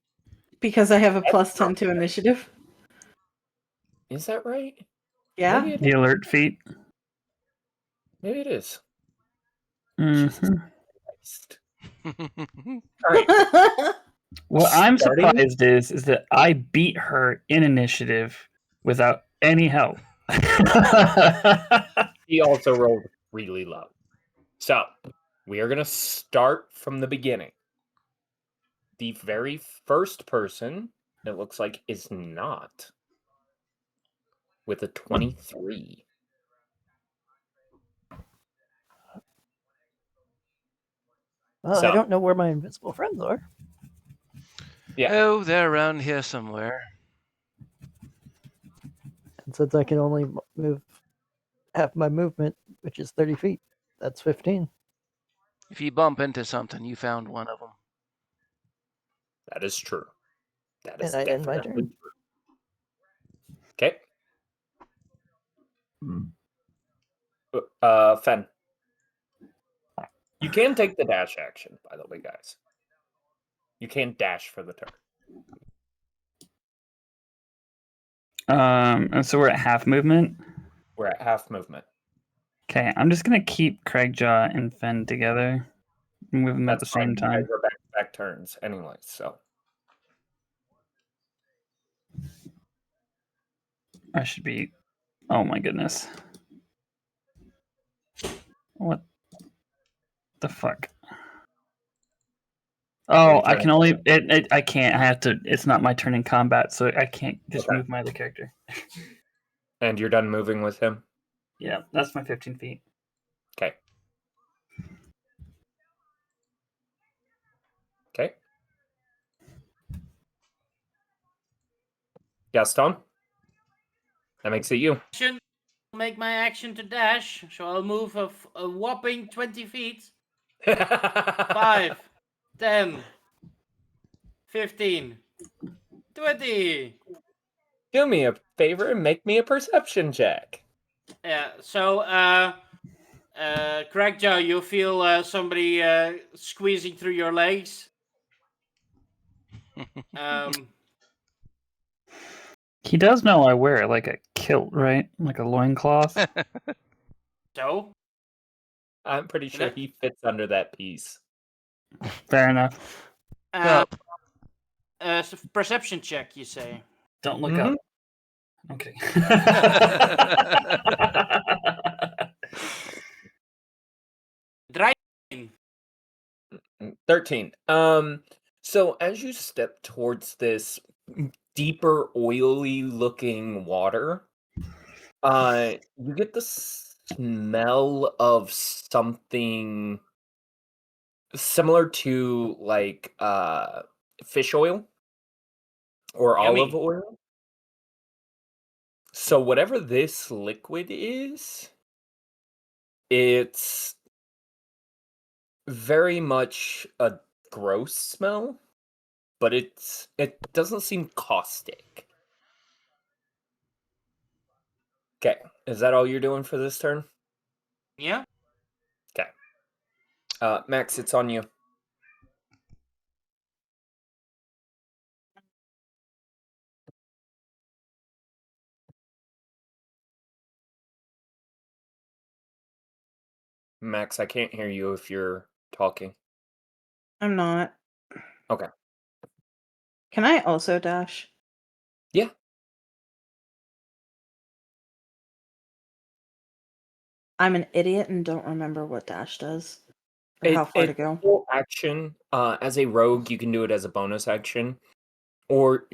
Because I have a That's plus 10 not to bad. initiative. Is that right? Yeah. Maybe it The alert feat. Maybe it is. Mhm. Christ. All right. What I'm Starting- surprised is that I beat her in initiative without any help. He also rolled really low. So, We are going to start from the beginning. The very first person, it looks like, is not with a 23. Well, So- I don't know where my invisible friends are. Yeah. Oh, they're around here somewhere. And since I can only move half my movement, which is 30 feet, that's 15. If you bump into something, you found one of them. That is true. That is And I end my definitely turn. true. Okay. Fen. You can take the dash action, by the way, guys. You can dash for the turn. And so we're at half movement. We're at half movement. Okay, I'm just gonna keep Craigjaw and Fen together, move them at the That's fine. same You time. guys are back turns anyway, so. I should be. Oh my goodness. What the fuck? Oh, I can only. I can't. I have to. It's not my turn in combat, so I can't just Okay. move my other character. And you're done moving with him? Yeah, that's my 15 feet. Okay. Okay. Gaston? That makes it you. Action. Make my action to dash, so I'll move a whopping 20 feet. 5, 10, 15, 20. Do me a favor and make me a perception check. Yeah, so, Craigjaw, you feel somebody squeezing through your legs. He does know I wear like a kilt, right? Like a loincloth. So? I'm pretty sure he fits under that piece. Fair enough. Perception check, you say? Don't look up. Okay. Driving. 13. So as you step towards this deeper, oily looking water, you get the smell of something similar to like fish oil or Yummy. olive oil. So whatever this liquid is, it's very much a gross smell, but it doesn't seem caustic. Okay, is that all you're doing for this turn? Yeah. Okay. Max, it's on you. Max, I can't hear you if you're talking. I'm not. Okay. Can I also dash? Yeah. I'm an idiot and don't remember what dash does or how far to It's go. full action. As a rogue, you can do it as a bonus action, or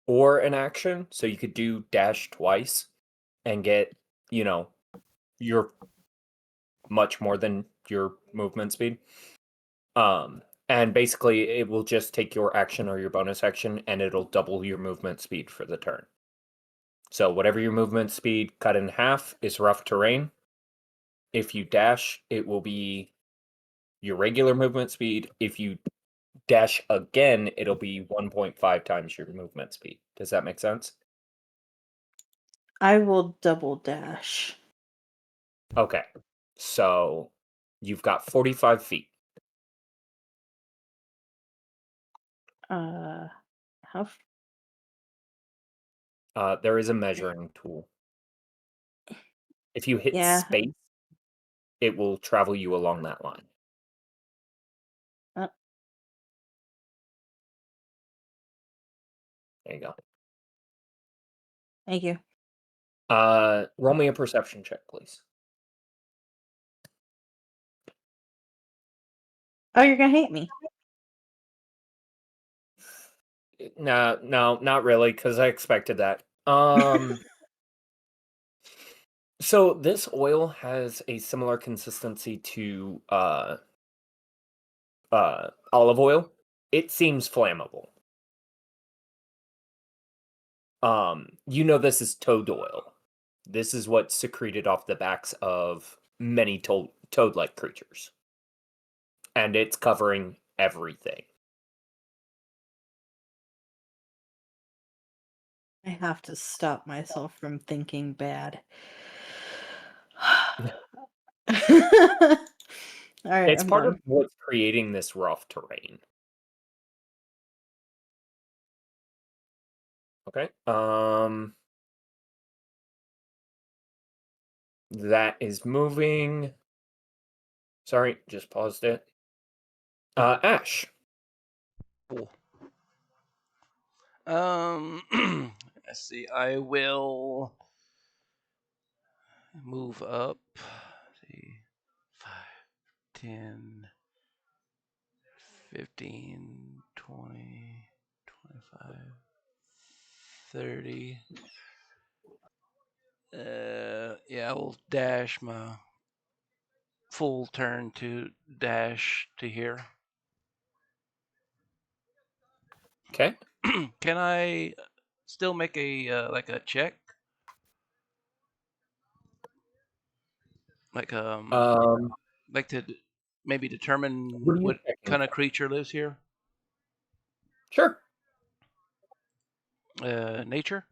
an action. So you could do dash twice and get, your much more than your movement speed. And basically, it will just take your action or your bonus action, and it'll double your movement speed for the turn. So whatever your movement speed cut in half is rough terrain. If you dash, it will be your regular movement speed. If you dash again, it'll be 1.5 times your movement speed. Does that make sense? I will double dash. Okay. So you've got 45 feet. How There is a measuring tool. If you hit Yeah. space, it will travel you along that line. There you go. Thank you. Roll me a perception check, please. Oh, you're gonna hate me. No, not really, because I expected that. So this oil has a similar consistency to olive oil. It seems flammable. You know this is toad oil. This is what's secreted off the backs of many toad-like creatures. And it's covering everything. I have to stop myself from thinking bad. All right, It's I'm part done. of what's creating this rough terrain. Okay. That is moving. Sorry, just paused it. Ash. Cool. Let's see. I will move up. Let's see, 5, 10, 15, 20, 25, 30. Yeah, I will dash my full turn to dash to here. Okay. Can I still make a like a check? Like like to maybe determine What are you what checking kind of for? creature lives here? Sure. Nature?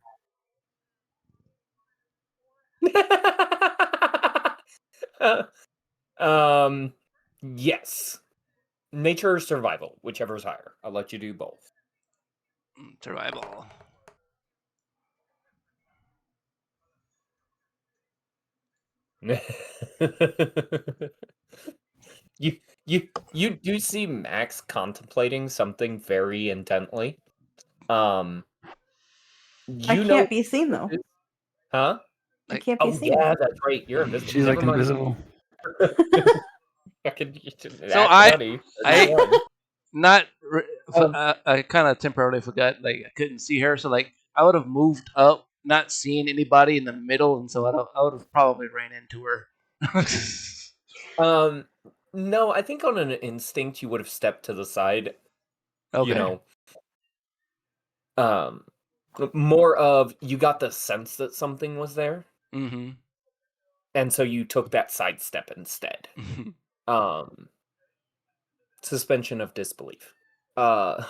Yes. Nature or survival, whichever is higher. I'll let you do both. Survival. you you do see Max contemplating something very intently. I You know can't be seen though. Huh? I Like, can't be Oh seen. yeah, that's right. You're invisible. She's like Never mind. invisible. so That's funny. I 31. not Um, I kind of temporarily forgot, like I couldn't see her, so like I would have moved up not seeing anybody in the middle, and so I would have probably ran into her. um, no, I think on an instinct you would have stepped to the side. You Okay. know, um, more of you got the sense that something was there, Mm-hmm. and so you took that sidestep instead. Um, suspension of disbelief. Uh,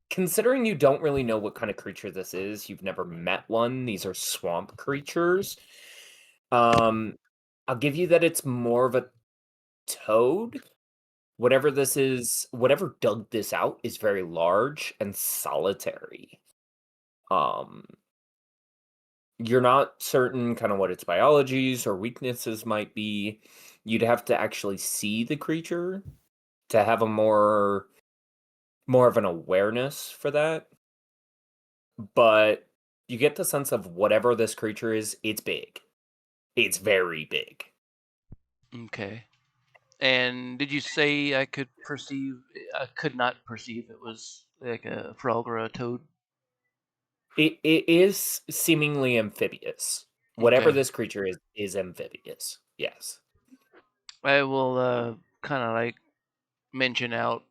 considering you don't really know what kind of creature this is, you've never met one. These are swamp creatures. I'll give you that it's more of a toad. Whatever this is, whatever dug this out is very large and solitary. You're not certain kind of what its biologies or weaknesses might be. You'd have to actually see the creature to have a more of an awareness for that. But you get the sense of whatever this creature is, it's big. It's very big. Okay. And did you say I could perceive? I could not perceive it was like a frog or a toad. It is seemingly amphibious. Whatever Okay. this creature is amphibious. Yes. I will kind of like mention out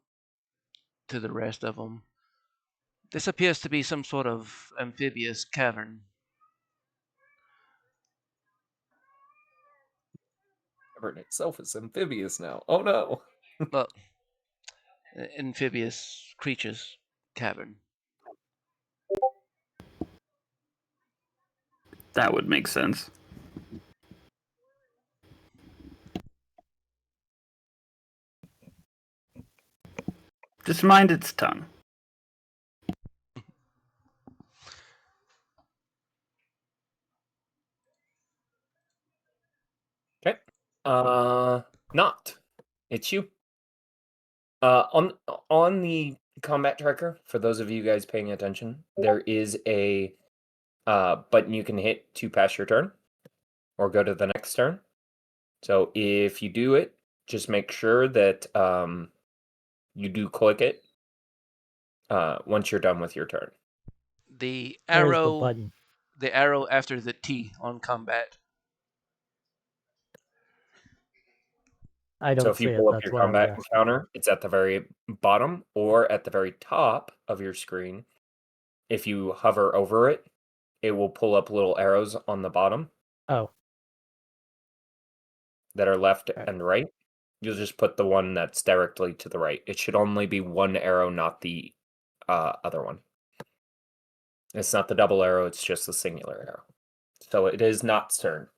to the rest of them. This appears to be some sort of amphibious cavern. Cavern itself is amphibious now. Oh no. Well, amphibious creatures cavern. That would make sense. Just mind its tongue. Okay. Not. It's you. On the combat tracker, for those of you guys paying attention, there is a button you can hit to pass your turn or go to the next turn. So if you do it, just make sure that you do click it once you're done with your turn. The Where's the arrow, button? the arrow after the T on combat. I So don't if you see it. pull up That's your why I was combat asking. encounter, it's at the very bottom or at the very top of your screen. If you hover over it, it will pull up little arrows on the bottom Oh, that are left Alright. and right. You'll just put the one that's directly to the right. It should only be one arrow, not the other one. It's not the double arrow, it's just the singular arrow. So it is not stern.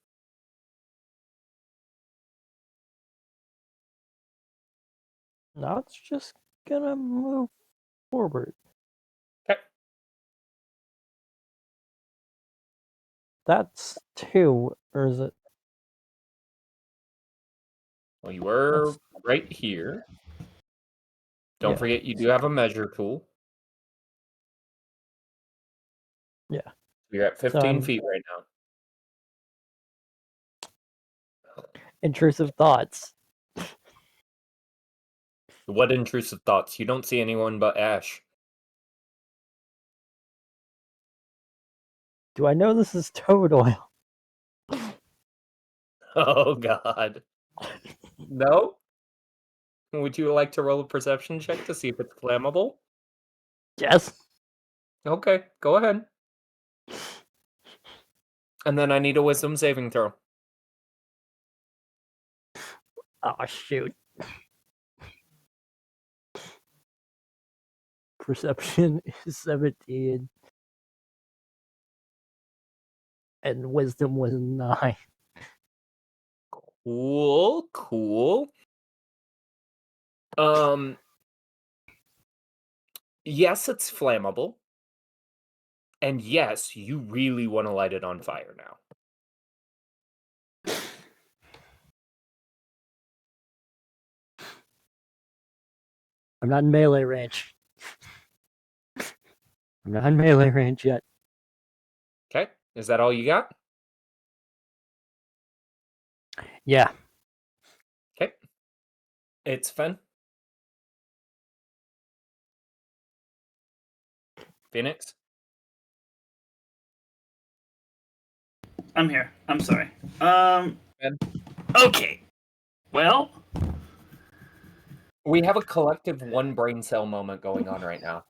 now it's just gonna move forward. Okay. That's 2, or is it? Well, you were That's, right here. Don't yeah. forget you do have a measure tool. Yeah. You're at 15 feet right now. Intrusive thoughts. What intrusive thoughts? You don't see anyone but Ash. Do I know this is toad oil? Oh god. No? Would you like to roll a perception check to see if it's flammable? Yes. Okay, go ahead. And then I need a wisdom saving throw. Oh shoot. Perception is 17. And wisdom was 9. Cool, cool. Yes, it's flammable. And yes, you really want to light it on fire now. I'm not in melee range. I'm not in melee range yet. Okay, is that all you got? Yeah. Okay. It's Fen. Phoenix. I'm here. I'm sorry. Fen. Okay. Well, We have a collective one brain cell moment going on right now.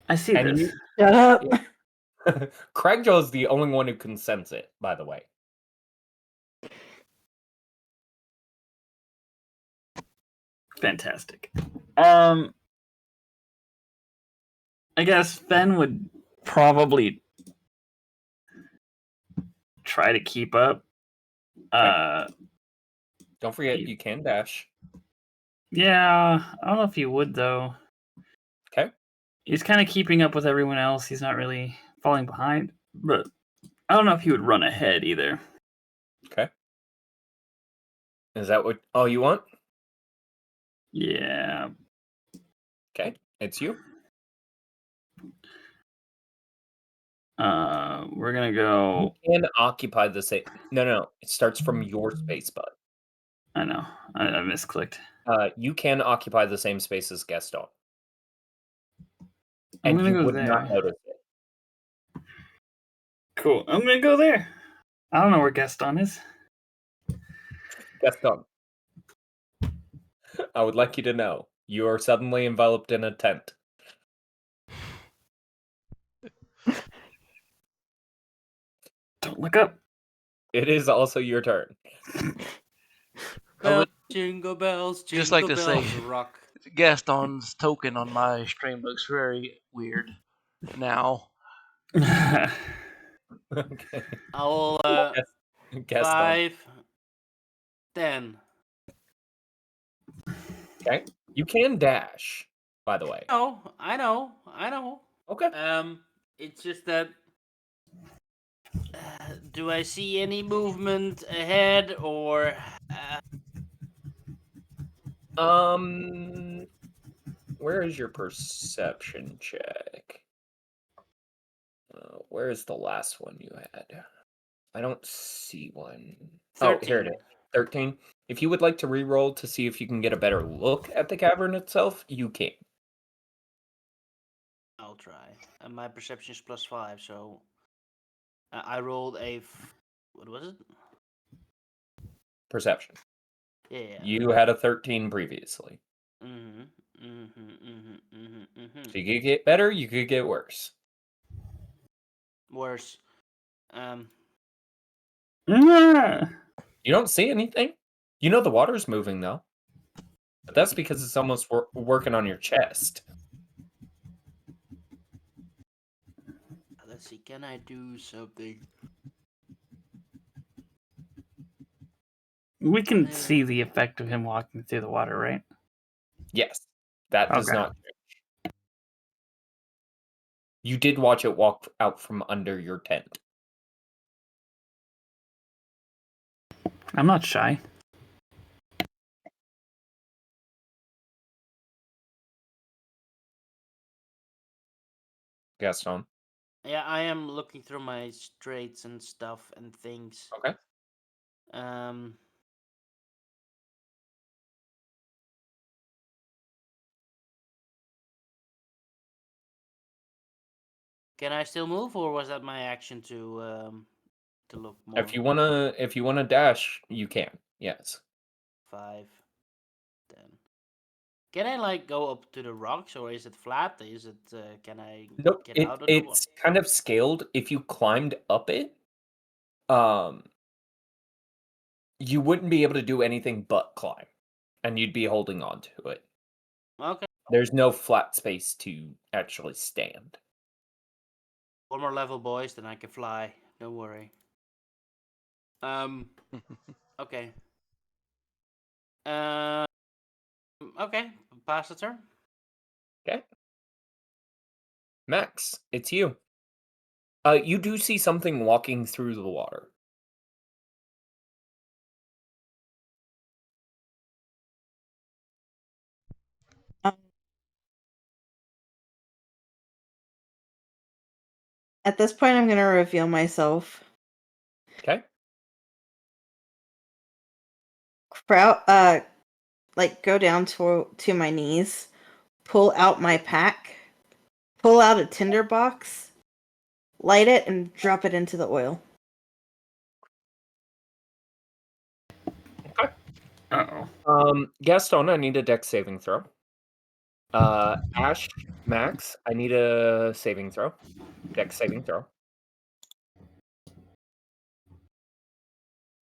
I see And this. Shut up. Craigjo is the only one who can sense it, by the way. Fantastic. I guess Fen would probably try to keep up. Don't forget, you can dash. Yeah, I don't know if he would though. Okay. He's kind of keeping up with everyone else. He's not really falling behind, but I don't know if he would run ahead either. Okay. Is that what all you want? Yeah. Okay, it's you. We're gonna go. You can occupy the same. No. It starts from your space, bud. I know. I misclicked. You can occupy the same space as Gaston, I'm and gonna you go would there. not notice it. Cool. I'm gonna go there. I don't know where Gaston is. Gaston, I would like you to know you are suddenly enveloped in a tent. Don't look up. It is also your turn. I would Jingle bells, jingle just like to bells, say, rock. Gaston's token on my stream looks very weird now. Okay. I'll Gaston. 5, 10. Okay. You can dash, by the way. Oh, I know. Okay. It's just that. Do I see any movement ahead or? Where is your perception check? Where is the last one you had? I don't see one. 13. Oh, here it is. 13. If you would like to re-roll to see if you can get a better look at the cavern itself, you can. I'll try. And my perception is +5, so I rolled a. What was it? Perception. Yeah. You had a 13 previously. Mm-hmm. So you could get better, you could get worse. Worse. Ah! You don't see anything. You know the water's moving, though. But that's because it's almost working on your chest. Let's see. Can I do something? We can see the effect of him walking through the water, right? Yes. That does Okay. not change. You did watch it walk out from under your tent. I'm not shy. Gaston. Yeah, I am looking through my traits and stuff and things. Okay. Can I still move, or was that my action to look more? If you wanna dash, you can. Yes. 5, 10. Can I like go up to the rocks, or is it flat? Is it? Can I Nope. get out of the water? It's kind of scaled. If you climbed up it, you wouldn't be able to do anything but climb, and you'd be holding on to it. Okay. There's no flat space to actually stand. One more level, boys, then I can fly. Don't worry. Okay. Okay. Pass the turn. Okay. Max, it's you. You do see something walking through the water. At this point, I'm going to reveal myself. Okay. Go down to my knees, pull out my pack, pull out a tinder box, light it, and drop it into the oil. Okay. Uh-oh. Gaston, I need a dex saving throw. Ash, Max, I need a saving throw. Dex saving throw.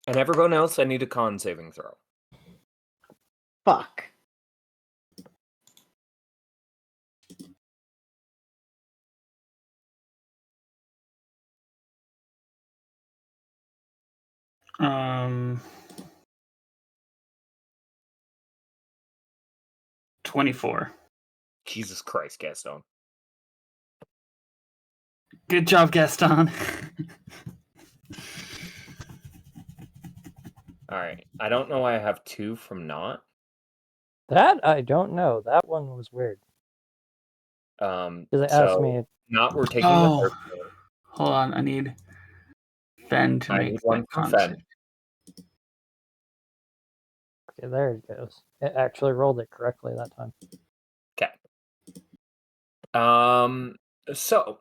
And everyone else, I need a con saving throw. Fuck. Um, 24. Jesus Christ, Gaston. Good job, Gaston. Alright. I don't know why I have 2 from not. That I don't know. That one was weird. Because it asked me. Not we're taking Oh. the third floor. Hold on, I need Fen to I make need one that from con Fen. save. Okay, there it goes. It actually rolled it correctly that time. Okay. So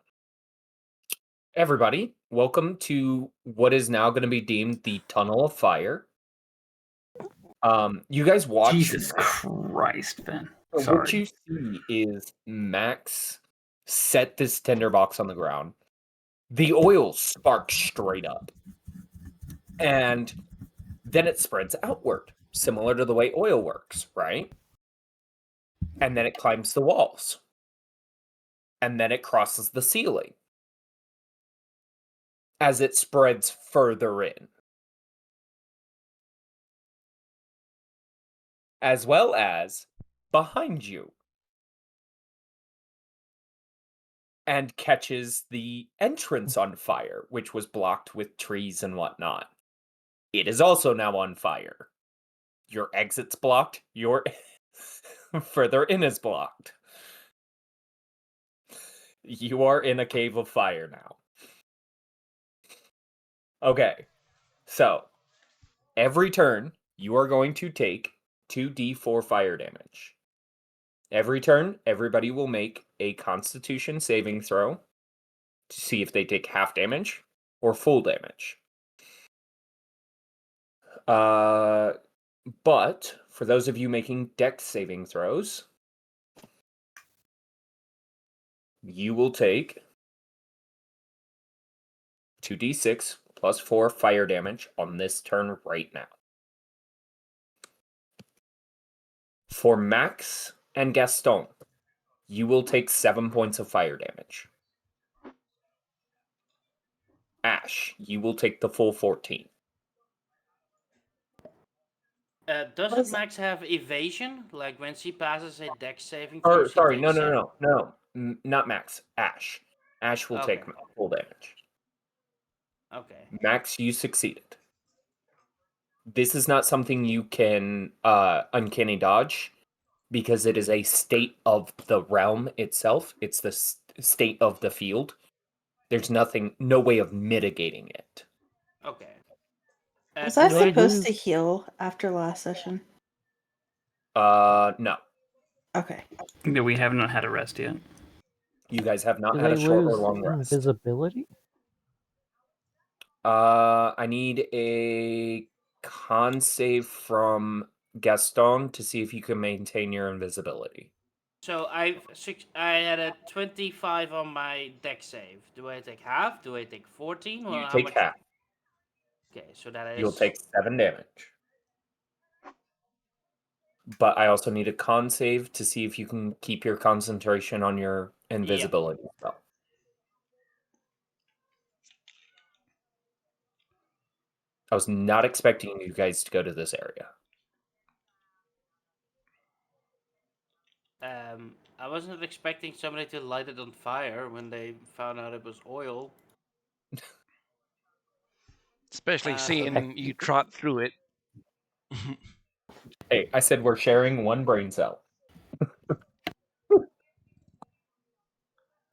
everybody, welcome to what is now going to be deemed the Tunnel of Fire. You guys watch. Jesus Christ, Fen. What Sorry. you see is Max set this tinderbox on the ground. The oil sparks straight up. And then it spreads outward, similar to the way oil works, right? And then it climbs the walls. And then it crosses the ceiling as it spreads further in. As well as behind you. And catches the entrance on fire, which was blocked with trees and whatnot. It is also now on fire. Your exit's blocked. Your further in is blocked. You are in a cave of fire now. Okay. So, every turn, you are going to take 2d4 fire damage. Every turn, everybody will make a Constitution saving throw to see if they take half damage or full damage. But for those of you making Dex saving throws, you will take 2d6 plus 4 fire damage on this turn right now. For Max and Gaston, you will take 7 points of fire damage. Ash, you will take the full 14. Doesn't Max have evasion? Like when she passes a dex saving throw, Or she sorry, takes no, not Max. Ash. Ash will take Okay. full damage. Okay. Max, you succeeded. This is not something you can uncanny dodge because it is a state of the realm itself. It's the state of the field. There's no way of mitigating it. Okay. Was I do I supposed to lose- heal after last session? No. Okay. No, we haven't had a rest yet. You guys have not Do had they a short or lose long rest. invisibility? I need a con save from Gaston to see if you can maintain your invisibility. So I had a 25 on my dex save. Do I take half? Do I take 14? Well, You how take much? half. Okay, so that is. You'll take 7 damage. But I also need a con save to see if you can keep your concentration on your invisibility spell. I was not expecting you guys to go to this area. I wasn't expecting somebody to light it on fire when they found out it was oil. Especially Uh, seeing you trot through it. Hey, I said we're sharing one brain cell.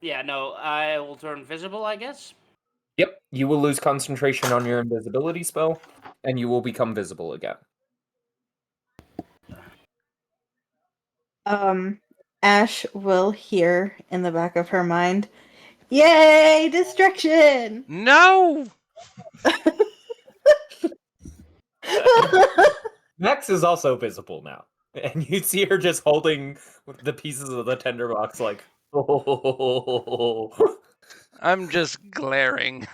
Yeah, no, I will turn visible, I guess. Yep, you will lose concentration on your invisibility spell, and you will become visible again. Ash will hear in the back of her mind, "Yay, distraction!" No! Max is also visible now. And you see her just holding the pieces of the tinderbox like, oh. I'm just glaring.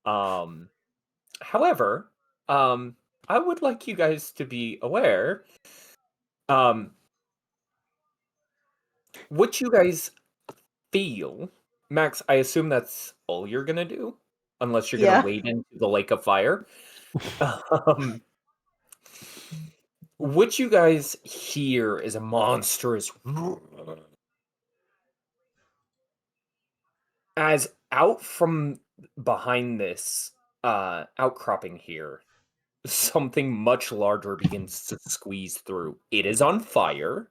However, I would like you guys to be aware, what you guys feel, Max, I assume that's all you're gonna do, unless you're Yeah. gonna wade into the lake of fire. What you guys hear is a monstrous as out from behind this outcropping here, something much larger begins to squeeze through. It is on fire,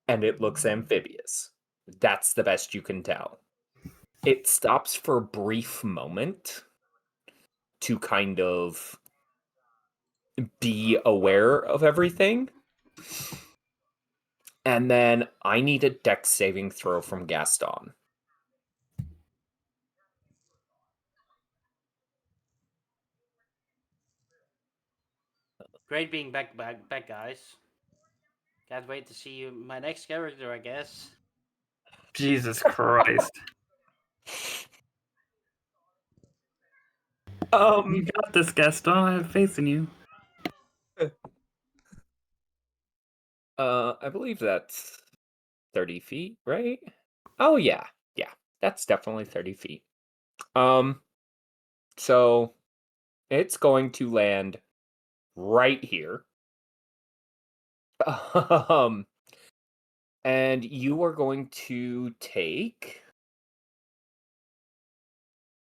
and it looks amphibious. That's the best you can tell. It stops for a brief moment to kind of be aware of everything. And then I need a dex saving throw from Gaston. Great being back, guys. Can't wait to see you, my next character, I guess. Jesus Christ. You got this, Gaston. I have faith in you. I believe that's 30 feet, right? Oh yeah, that's definitely 30 feet. So it's going to land right here. And you are going to take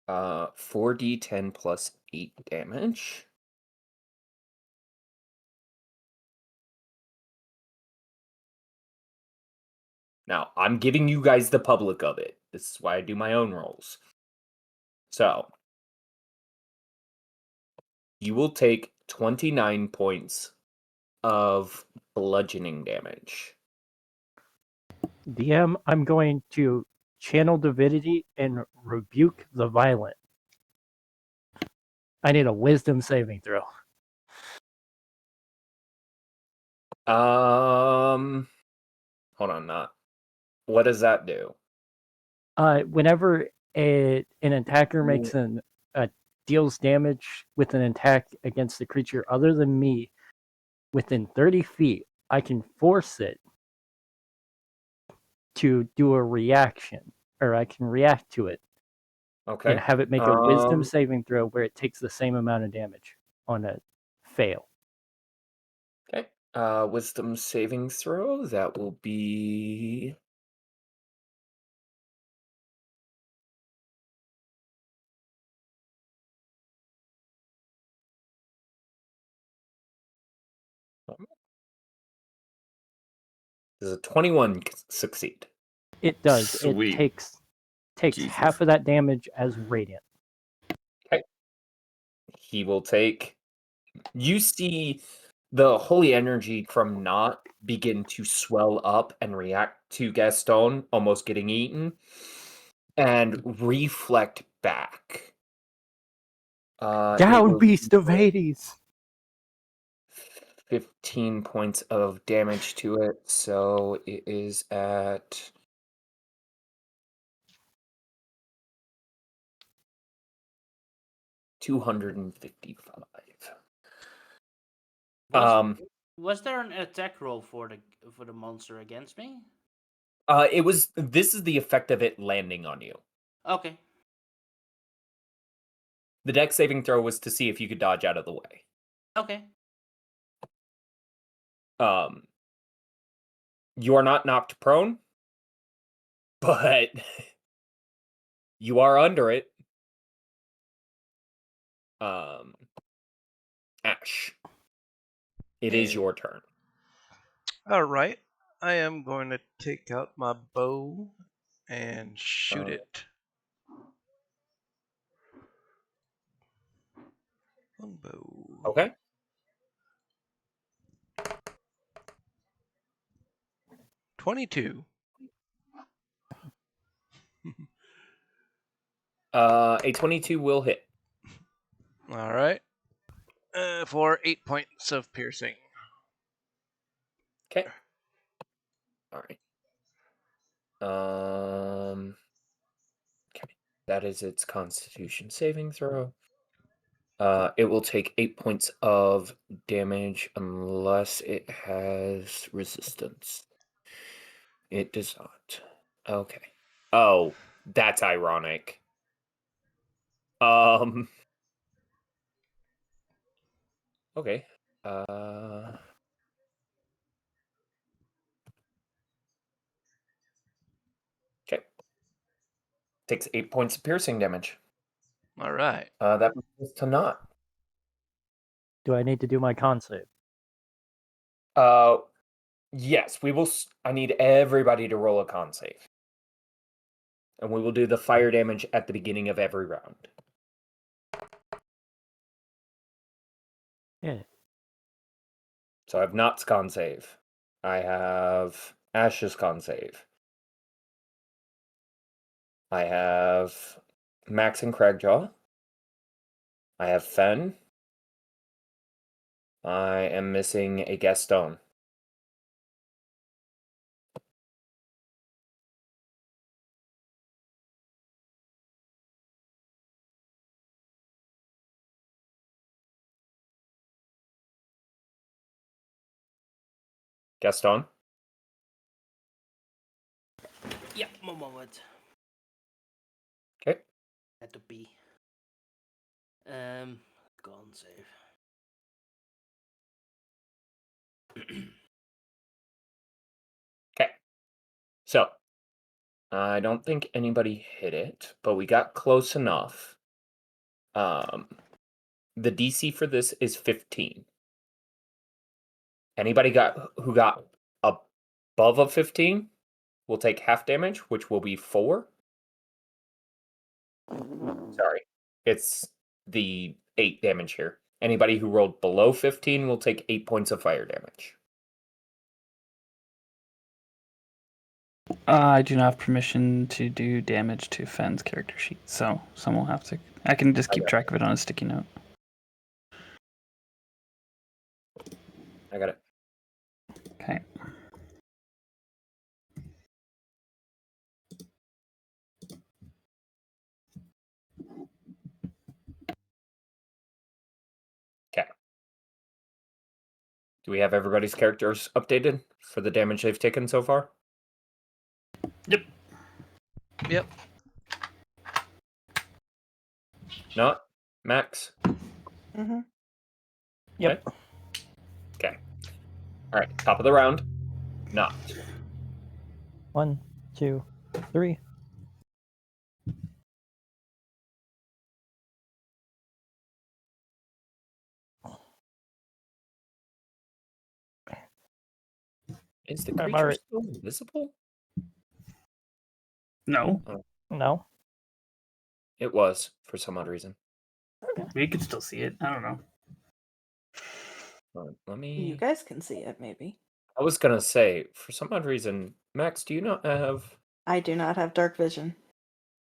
4d10 plus 8 damage. Now, I'm giving you guys the public of it. This is why I do my own rolls. So, You will take 29 points of bludgeoning damage. DM, I'm going to channel divinity and rebuke the violent. I need a wisdom saving throw. Hold on, not. What does that do? Whenever an attacker makes deals damage with an attack against a creature other than me within 30 feet, I can force it to do a reaction, or I can react to it Okay. and have it make a wisdom saving throw where it takes the same amount of damage on a fail. Okay. Wisdom saving throw. That will be. Does a 21 succeed? It does. Sweet. It takes Jesus. half of that damage as radiant. Okay. He will take. You see the holy energy from Not begin to swell up and react to Gaston almost getting eaten and reflect back. Down, Beast of Hades! 15 points of damage to it, so it is at 255. Was there an attack roll for the monster against me? This is the effect of it landing on you. Okay. The dex saving throw was to see if you could dodge out of the way. Okay. You are not knocked prone, but you are under it. Ash, it is your turn. All right. I am going to take out my bow and shoot it. Longbow. Okay. $22. A 22 will hit. All right. For 8 points of piercing. Okay. All right. Okay. That is its Constitution saving throw. It will take 8 points of damage unless it has resistance. It does not. Okay. Oh, that's ironic. Okay. Okay. Takes 8 points of piercing damage. All right. That brings us to Not. Do I need to do my con save? Yes, we will. I need everybody to roll a con save. And we will do the fire damage at the beginning of every round. Yeah. So I have Not's con save. I have Ash's con save. I have Max and Cragjaw. I have Fen. I am missing a Gaston. Gaston? Yeah, one moment. Okay. Had to be. Con save. Okay. So, I don't think anybody hit it, but we got close enough. The DC for this is 15. Anybody who got above a 15 will take half damage, which will be 4. Sorry. It's the 8 damage here. Anybody who rolled below 15 will take 8 points of fire damage. I do not have permission to do damage to Fenn's character sheet, so someone will have to. I can just keep track of it on a sticky note. I got it. Okay. Okay. Do we have everybody's characters updated for the damage they've taken so far? Yep. Yep. Not? Max? Mm-hmm. Yep. Okay. All right. Top of the round. Not. 1, 2, 3. Is the I'm creature alright. still invisible? No, No. It was, for some odd reason. we could still see it. I don't know. Let You me... guys can see it, maybe. I was gonna say, for some odd reason, Max, do you not have... I do not have dark vision.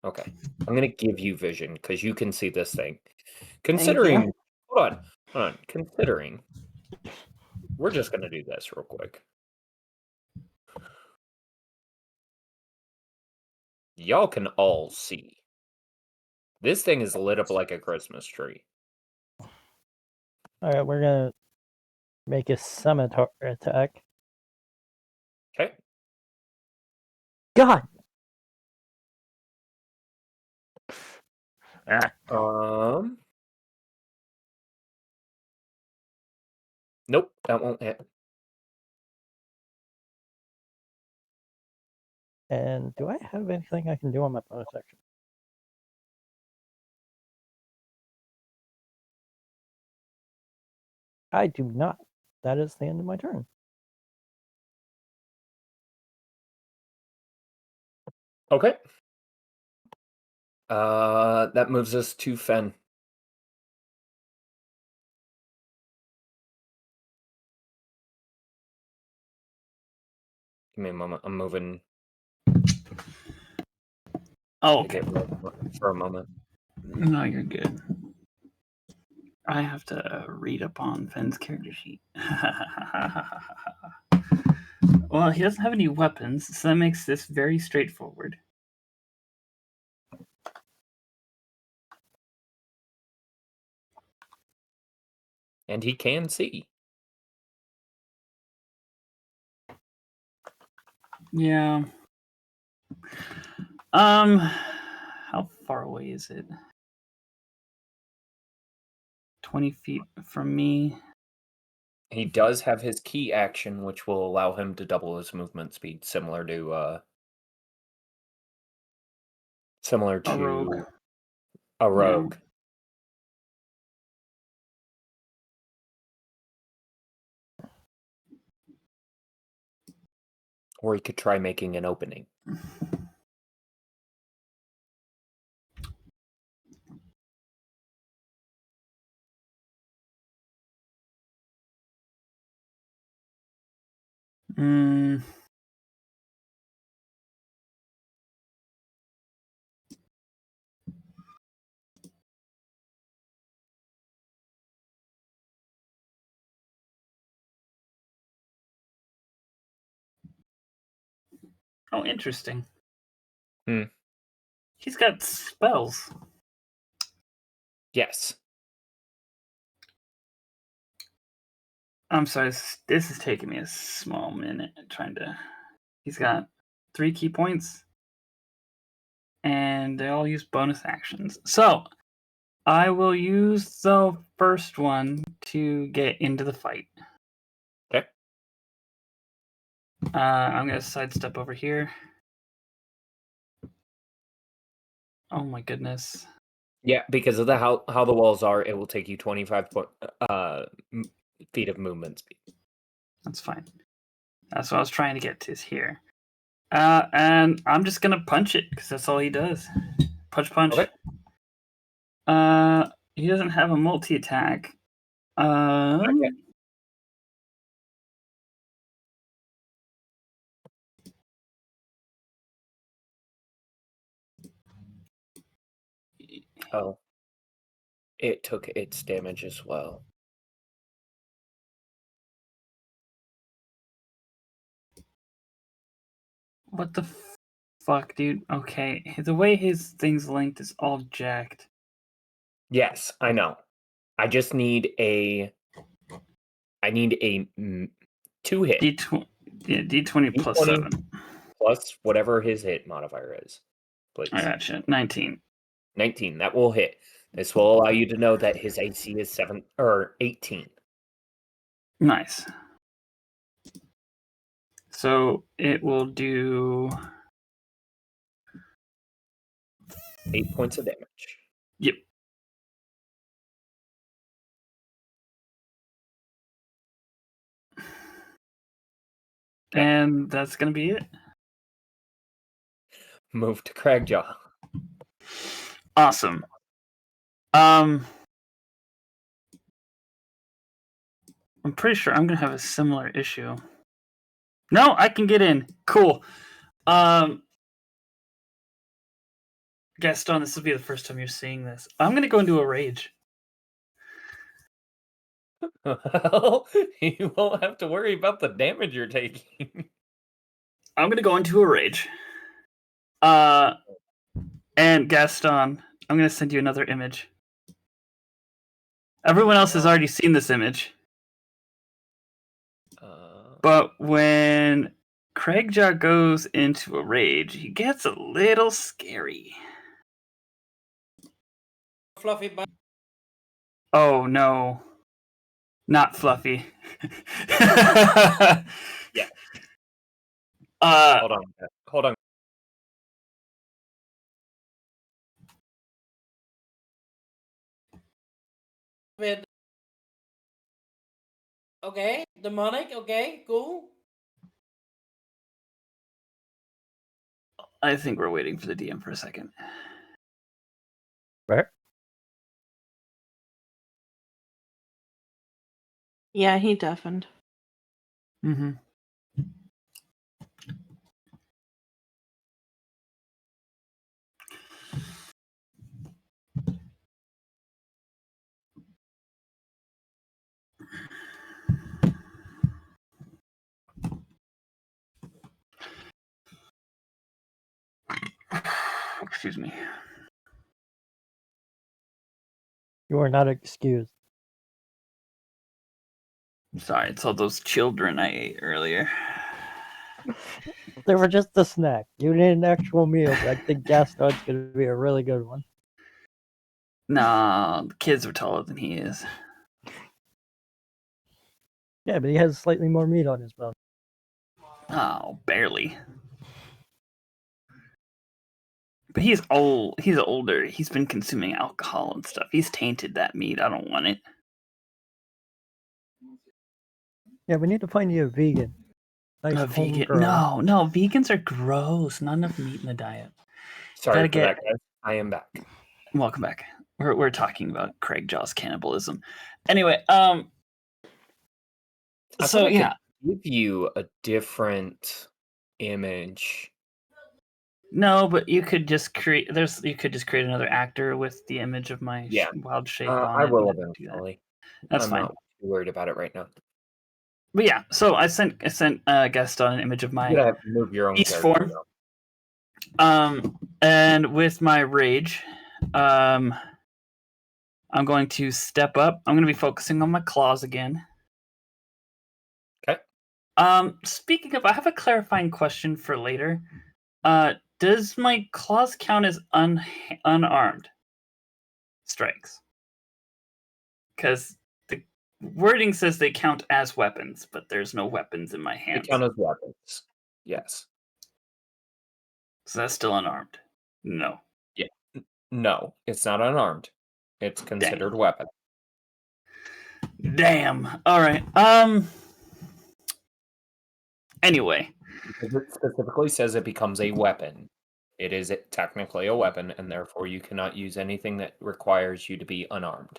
Okay. I'm gonna give you vision, because you can see this thing. Thank Considering... you. Hold on. Considering... We're just gonna do this real quick. Y'all can all see. This thing is lit up like a Christmas tree. Alright, we're gonna make a scimitar attack. Okay. God! Nope, that won't hit. And do I have anything I can do on my bonus action? I do not. That is the end of my turn. Okay. That moves us to Fen. Give me a moment. I'm moving. Oh, Okay, for a moment. No, you're good. I have to read up on Fenn's character sheet. Well, he doesn't have any weapons, so that makes this very straightforward. And he can see. Yeah. How far away is it? 20 feet from me. He does have his key action, which will allow him to double his movement speed, similar to A rogue. A rogue. Or he could try making an opening. Mm. Oh, interesting. He's got spells. Yes. I'm sorry, this is taking me a small minute trying to... He's got 3 key points, and they all use bonus actions. So, I will use the first one to get into the fight. Okay. I'm going to sidestep over here. Oh my goodness. Yeah, because of the how the walls are, it will take you 25 feet of movement speed. That's fine. That's what I was trying to get to is here. And I'm just going to punch it, because that's all he does. Punch. Okay. He doesn't have a multi-attack, Okay. Oh. It took its damage as well. What the fuck, dude? Okay, the way his thing's linked is all jacked. Yes, I know. I just need a. I need a 2-hit. D20 plus 20 7. plus whatever his hit modifier is. Please. I gotcha. 19. 19. That will hit. This will allow you to know that his AC is 7 or 18. Nice. So it will do 8 points of damage. Yep. Okay. And that's gonna be it. Move to Cragjaw. Awesome. I'm pretty sure I'm gonna have a similar issue. No, I can get in. Cool. Gaston, this will be the first time you're seeing this. I'm gonna go into a rage. Well, you won't have to worry about the damage you're taking. I'm gonna go into a rage. And Gaston, I'm gonna send you another image. Everyone else has already seen this image. But when Craigjaw goes into a rage, he gets a little scary. Fluffy. Oh no. Not Fluffy. Yeah. Hold on. Hold on. Okay, demonic. Okay, cool. I think we're waiting for the DM for a second. Where? Yeah, he deafened. Mm-hmm. Excuse me. You are not excused. Sorry, it's all those children I ate earlier. They were just a snack. You need an actual meal, but I think Gaston's gonna be a really good one. Nah, the kids are taller than he is. Yeah, but he has slightly more meat on his bone. Oh, barely. But he's old. He's older. He's been consuming alcohol and stuff. He's tainted that meat. I don't want it. Yeah, we need to find you a vegan. Nice A vegan? homegrown. No, vegans are gross. Not enough meat in the diet. Sorry Gotta for that, guys. I am back. Welcome back. We're talking about Craigjaw's cannibalism. Anyway, I so thought I yeah, could give you a different image. no, but you could just create. You could just create another actor with the image of my Yeah. wild shape on I it. will and do that. eventually. That's I'm fine. not too worried about it right now. But yeah, so I sent Gaston an image of You my gotta move your own beast character. form. And with my rage, I'm going to step up. I'm going to be focusing on my claws again. Okay. Speaking of, I have a clarifying question for later. Does my claws count as unarmed strikes? Because the wording says they count as weapons, but there's no weapons in my They hands. count as weapons. Yes. So that's still unarmed. No. No, it's not unarmed. It's considered weapon. Damn. All right. Anyway. Because it specifically says it becomes a weapon. It is technically a weapon, and therefore you cannot use anything that requires you to be unarmed.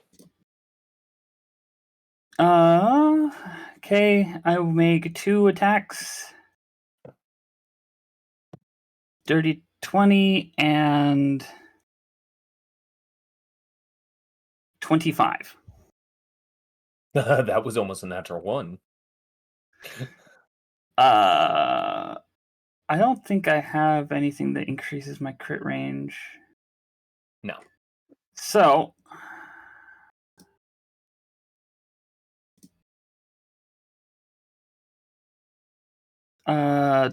Okay, I will make 2 attacks. Dirty 20 and 25. That was almost a natural one. I don't think I have anything that increases my crit range. No. So,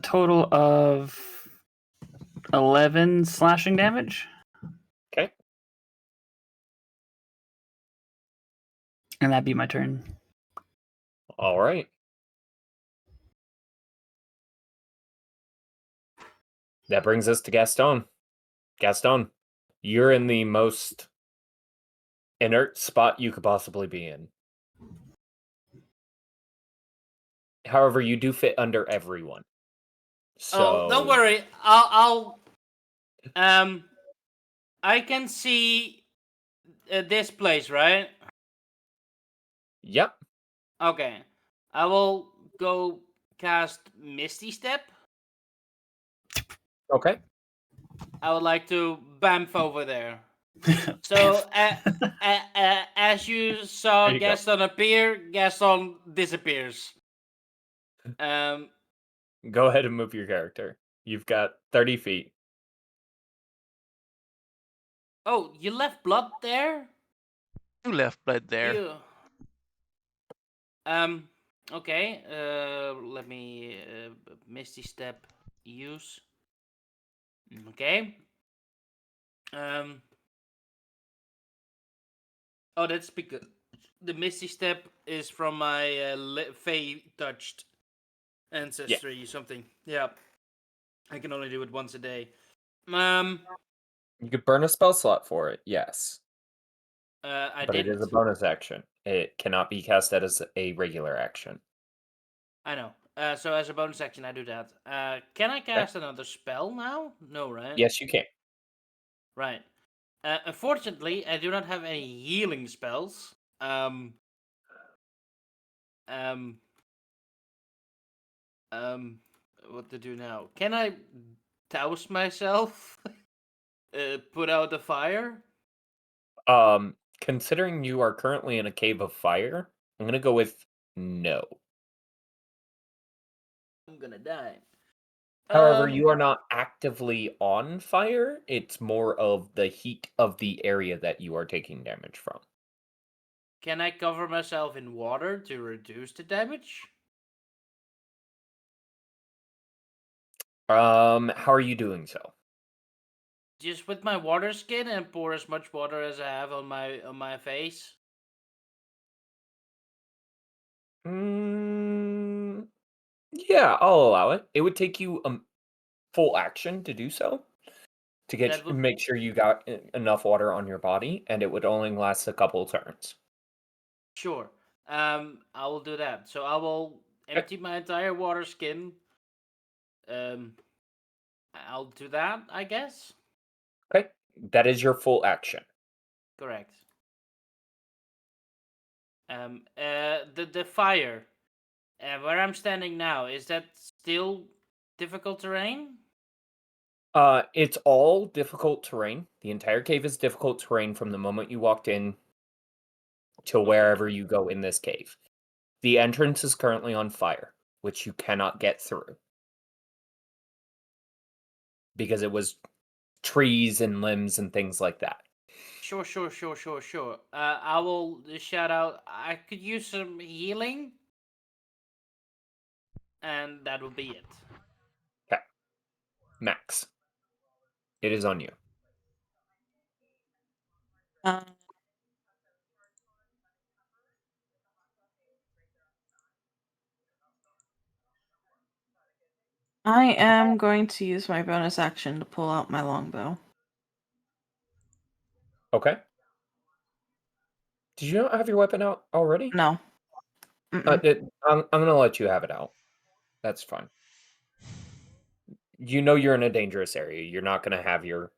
total of 11 slashing damage. Okay. And that'd be my turn. All right. That brings us to Gaston. Gaston, you're in the most inert spot you could possibly be in. However, you do fit under everyone. So Oh, don't worry. I'll I can see this place, right? Yep. Okay. I will go cast Misty Step. Okay. I would like to bamf over there. So, as you saw There you go. Gaston appear, Gaston disappears. Go ahead and move your character. You've got 30 feet. Oh, you left blood there? You left blood there. You. Okay. Let me Misty Step use. Okay. Oh, that's because the Misty Step is from my Fey touched ancestry something. Yeah. I can only do it once a day. You could burn a spell slot for it, yes. I But it didn't. is a bonus action. It cannot be casted as a regular action. I know. So as a bonus action, I do that. Can I cast another spell now? No, right? Yes, you can. Right. Unfortunately, I do not have any healing spells. What to do now? Can I douse myself? Put out the fire? Considering you are currently in a cave of fire, I'm gonna go with no. I'm gonna die. However, you are not actively on fire. It's more of the heat of the area that you are taking damage from. Can I cover myself in water to reduce the damage? How are you doing so? Just with my water skin and pour as much water as I have on my face. Yeah, I'll allow it. It would take you full action to do so, to That would make sure you got enough water on your body, and it would only last a couple turns. sure. I will do that. So I will empty my entire water skin. I'll do that, I guess. Okay, that is your full action. Correct. The fire. Where I'm standing now, is that still difficult terrain? It's all difficult terrain. The entire cave is difficult terrain from the moment you walked in to wherever you go in this cave. The entrance is currently on fire, which you cannot get through. Because it was trees and limbs and things like that. Sure. I will shout out, I could use some healing. And that will be it. Okay. Max. It is on you. I am going to use my bonus action to pull out my longbow. Okay. Did you not have your weapon out already? No. I'm going to let you have it out. That's fine. You know you're in a dangerous area. You're not going to have your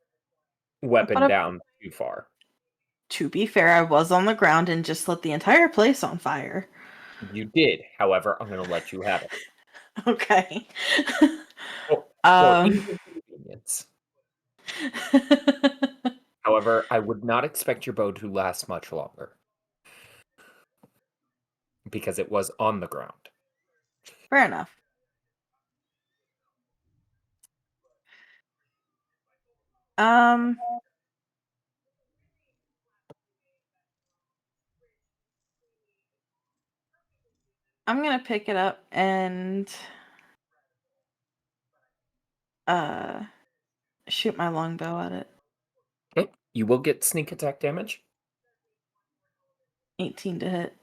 weapon down too far. To be fair, I was on the ground and just lit the entire place on fire. You did. However, I'm going to let you have it. Okay. For Um. inconvenience. However, I would not expect your bow to last much longer. Because it was on the ground. Fair enough. Um. I'm gonna pick it up and shoot my longbow at it. Okay. You will get sneak attack damage. 18 to hit.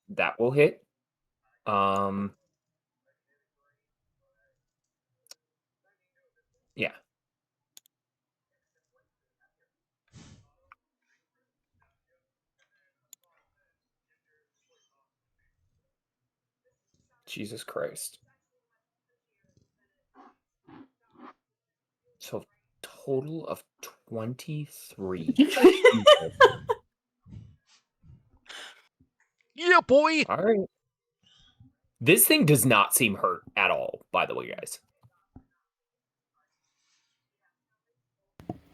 That will hit. Yeah. Jesus Christ. So total of 23. Jesus. Yeah, boy. All right. This thing does not seem hurt at all, by the way, guys.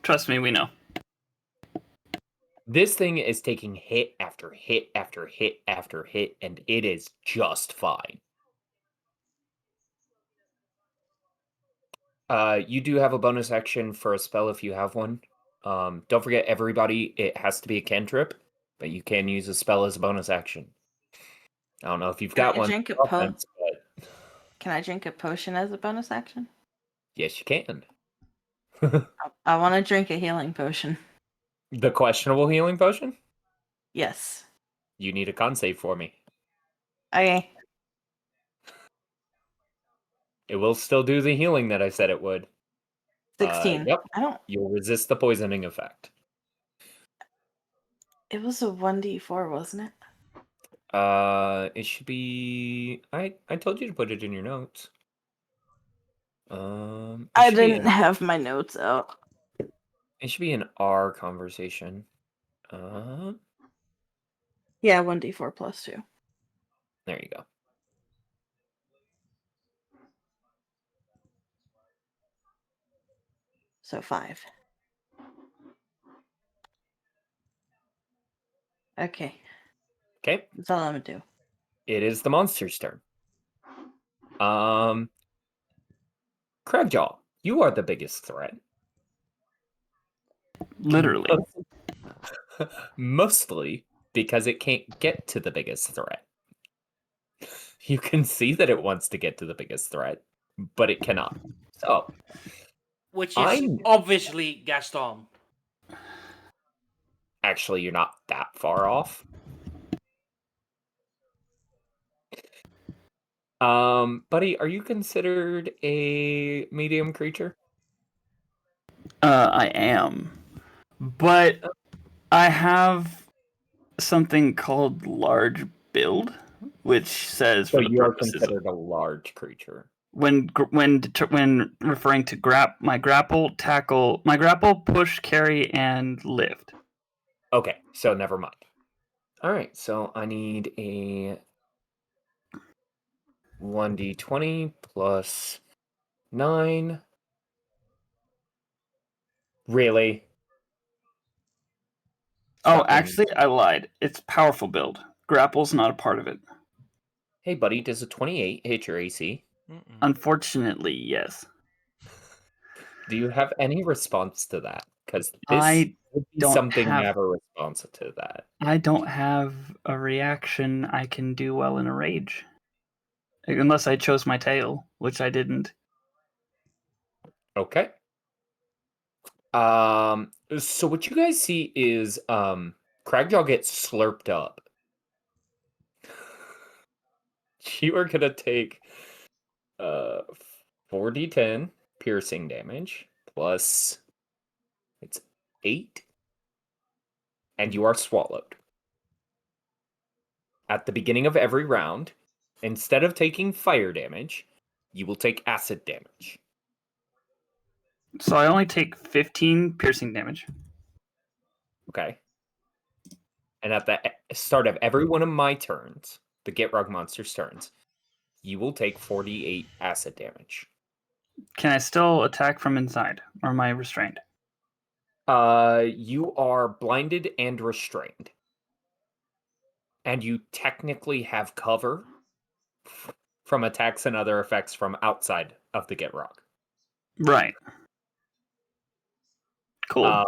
Trust me, we know. This thing is taking hit after hit after hit after hit, and it is just fine. You do have a bonus action for a spell if you have one. Don't forget, everybody, it has to be a cantrip, but you can use a spell as a bonus action. I don't know if you've got Can I one. drink a Offense, but Can I drink a potion as a bonus action? yes, you can. I want to drink a healing potion. The questionable healing potion? Yes. You need a con save for me. Okay. It will still do the healing that I said it would. 16. Yep. I don't. You'll resist the poisoning effect. It was a 1d4, wasn't it? It should be. I told you to put it in your notes. I didn't have my notes out. It should be an R conversation. Yeah, 1d4 plus 2. There you go. So 5. Okay. Okay. That's all I'm gonna do. It is the monster's turn. Cragjaw, you are the biggest threat. Literally. Mostly because it can't get to the biggest threat. You can see that it wants to get to the biggest threat, but it cannot. So, Which is I'm obviously Gaston. actually, you're not that far off. Buddy, are you considered a medium creature? I am. But I have something called large build, which says So for the you are purposes of considered a large creature. when referring to my grapple, push, carry, and lift. Okay, so never mind. All right, so I need a 1d20 plus 9. Really? Oh, Stop being- actually, I lied. It's powerful build. Grapple's not a part of it. Hey, buddy, does a 28 hit your AC? Unfortunately, yes. Do you have any response to that? Because this I would be don't something have- have a response to that. I don't have a reaction I can do well in a rage. Unless I chose my tail, which I didn't. Okay. So what you guys see is Cragjaw gets slurped up. You are gonna take 4d10 piercing damage plus it's 8, and you are swallowed. At the beginning of every round, instead of taking fire damage, you will take acid damage. So I only take 15 piercing damage. Okay. And at the start of every one of my turns, the Gitrog monster's turns, you will take 48 acid damage. Can I still attack from inside, or am I restrained? You are blinded and restrained. And you technically have cover from attacks and other effects from outside of the Gitrog. Right. Cool.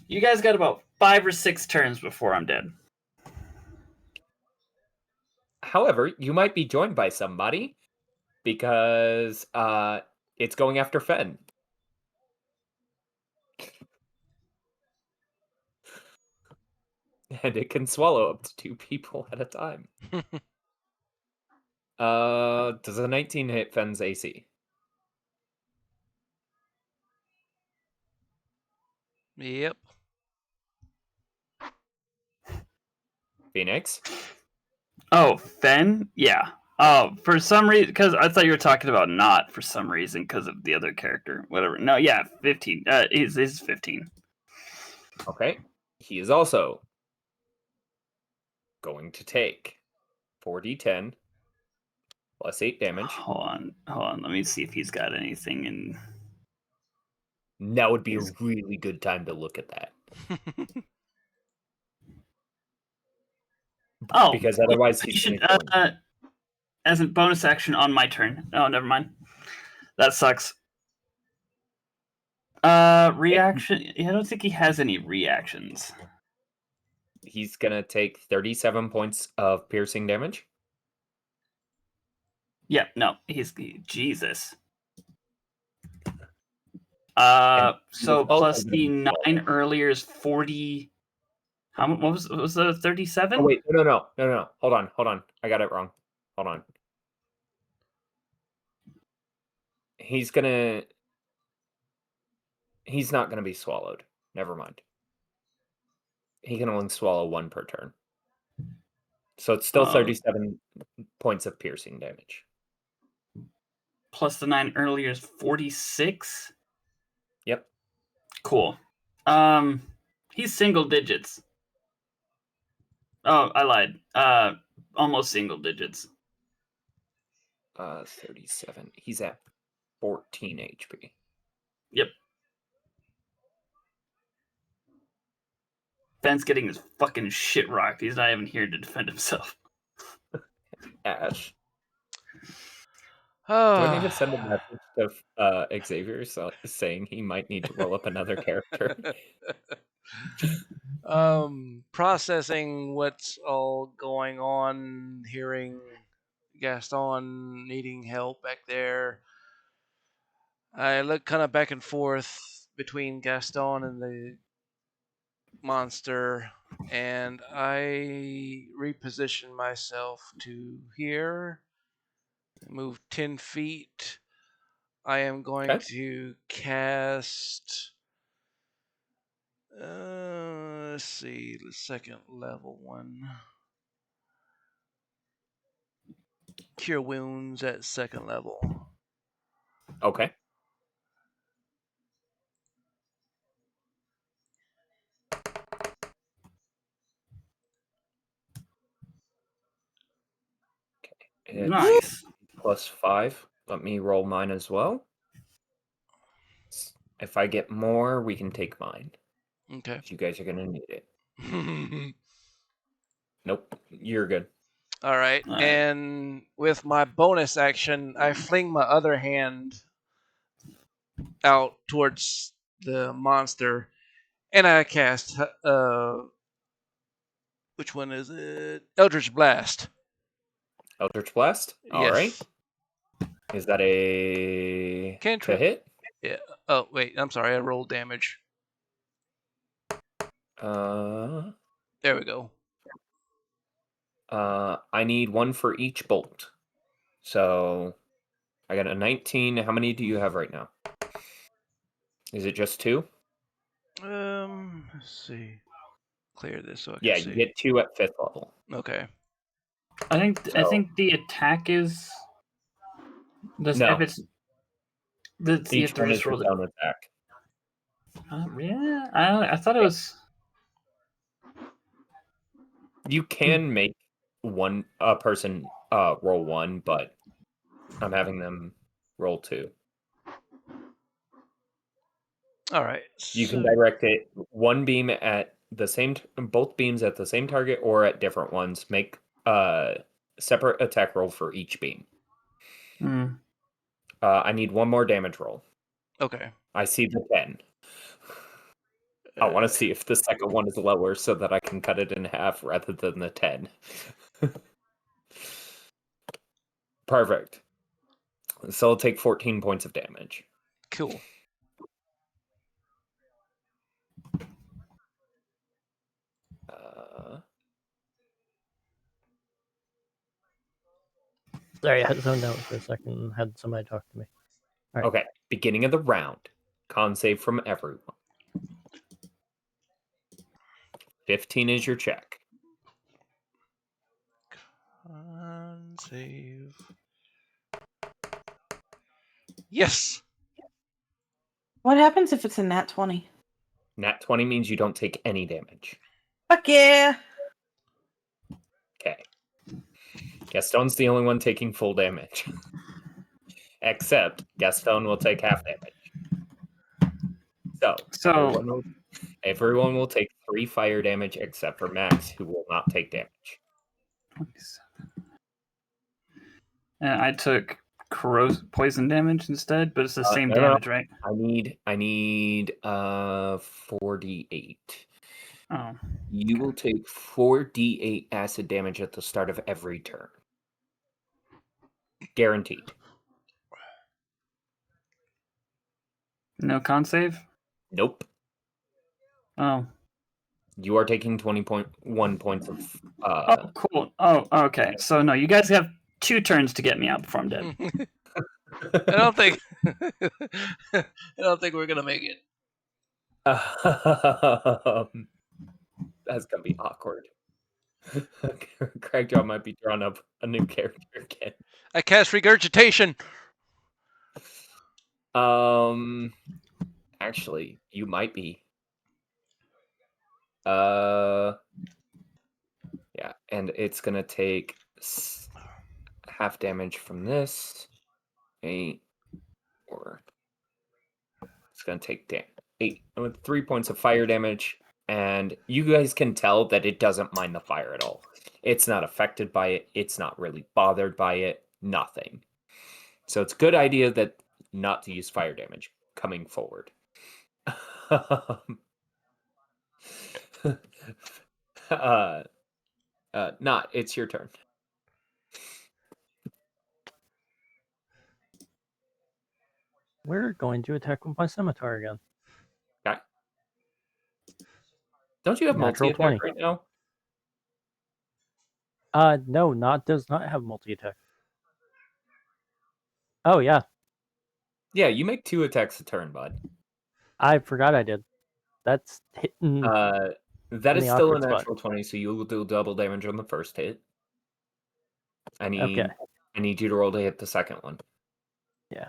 You guys got about 5 or 6 turns before I'm dead. However, you might be joined by somebody because it's going after Fen. And it can swallow up to 2 people at a time. Does a 19 hit Fen's AC? Yep. Phoenix? Oh, Fen? Yeah. Oh, for some reason, because I thought you were talking about not for some reason because of the other character. Whatever. No, yeah, 15. He's 15. Okay. He is also going to take 4d10 plus 8 damage. Hold on. Let me see if he's got anything in. That would be a really good time to look at that. Oh, because otherwise you he's should, going to as a bonus action on my turn. Oh, never mind. That sucks. Reaction. I don't think he has any reactions. He's going to take 37 points of piercing damage. Yeah, no, Jesus. So plus the 9 earlier is 40. What was the 37? Oh wait, no. Hold on. I got it wrong. Hold on. He's not gonna be swallowed. Never mind. He can only swallow 1 per turn. So it's still 37 points of piercing damage. Plus the 9 earlier is 46. Yep. Cool. He's single digits. Oh, I lied. Almost single digits. 37. He's at 14 HP. Yep. Ben's getting his fucking shit rocked. He's not even here to defend himself. Ash. Do I need to send a message to Xavier saying he might need to roll up another character? Processing what's all going on, hearing Gaston needing help back there. I look kind of back and forth between Gaston and the monster, and I reposition myself to here, move 10 feet. I am going to cast. Let's see, the second level one. Cure wounds at second level. Okay. It's nice. +5. Let me roll mine as well. If I get more, we can take mine. Okay. You guys are gonna need it. Nope, you're good. All right. And with my bonus action, I fling my other hand out towards the monster, and I cast which one is it? Eldritch Blast. Eldritch Blast? All right. Is that a cantrip to hit? Yeah. Oh, wait. I'm sorry. I rolled damage. There we go. I need 1 for each bolt. So I got a 19. How many do you have right now? Is it just 2? Let's see. Clear this so I can see. Yeah, you get 2 at 5th level. Okay. I think the attack is. No. If it's. Each one is its own attack. Yeah, I thought it was. You can make a person roll 1, but I'm having them roll 2. All right. You can so- direct it one beam at the same, both beams at the same target or at different ones. Make separate attack roll for each beam. Mm. I need one more damage roll. Okay. I see the 10. I want to see if the second one is lower so that I can cut it in half rather than the 10. Perfect. So I'll take 14 points of damage. Cool. Sorry, I had zoned out for a second and had somebody talk to me. All right. Okay, beginning of the round. Con save from everyone. 15 is your check. Save. Yes. What happens if it's a nat 20? Nat 20 means you don't take any damage. Fuck yeah! Okay. Gaston's the only one taking full damage. Except Gaston will take half damage. So everyone will take 3 fire damage except for Max, who will not take damage. 27. And I took poison damage instead, but it's the same no. damage, right? I need 4d8. Oh. You will take 4d8 acid damage at the start of every turn. Guaranteed. No con save? Nope. Oh. You are taking 20.1 points of Oh, cool. Oh, okay. So no, you guys have 2 turns to get me out before I'm dead. I don't think. I don't think we're gonna make it. That's gonna be awkward. Craigjaw might be drawing up a new character again. I cast regurgitation. Actually, you might be. Yeah, and it's gonna take half damage from this. 8, or it's gonna take 8 with 3 points of fire damage, and you guys can tell that it doesn't mind the fire at all. It's not affected by it. It's not really bothered by it. Nothing. So it's a good idea that not to use fire damage coming forward. Not. It's your turn. We're going to attack with my scimitar again. Okay. Don't you have Natural multi-attack 20. right now? No, does not have multi-attack. Oh, yeah. Yeah, you make 2 attacks a turn, bud. I forgot I did. That's hitting. That in is the still a awkward spot. natural 20, so you will do double damage on the first hit. I need you to roll to hit the second one. Yeah.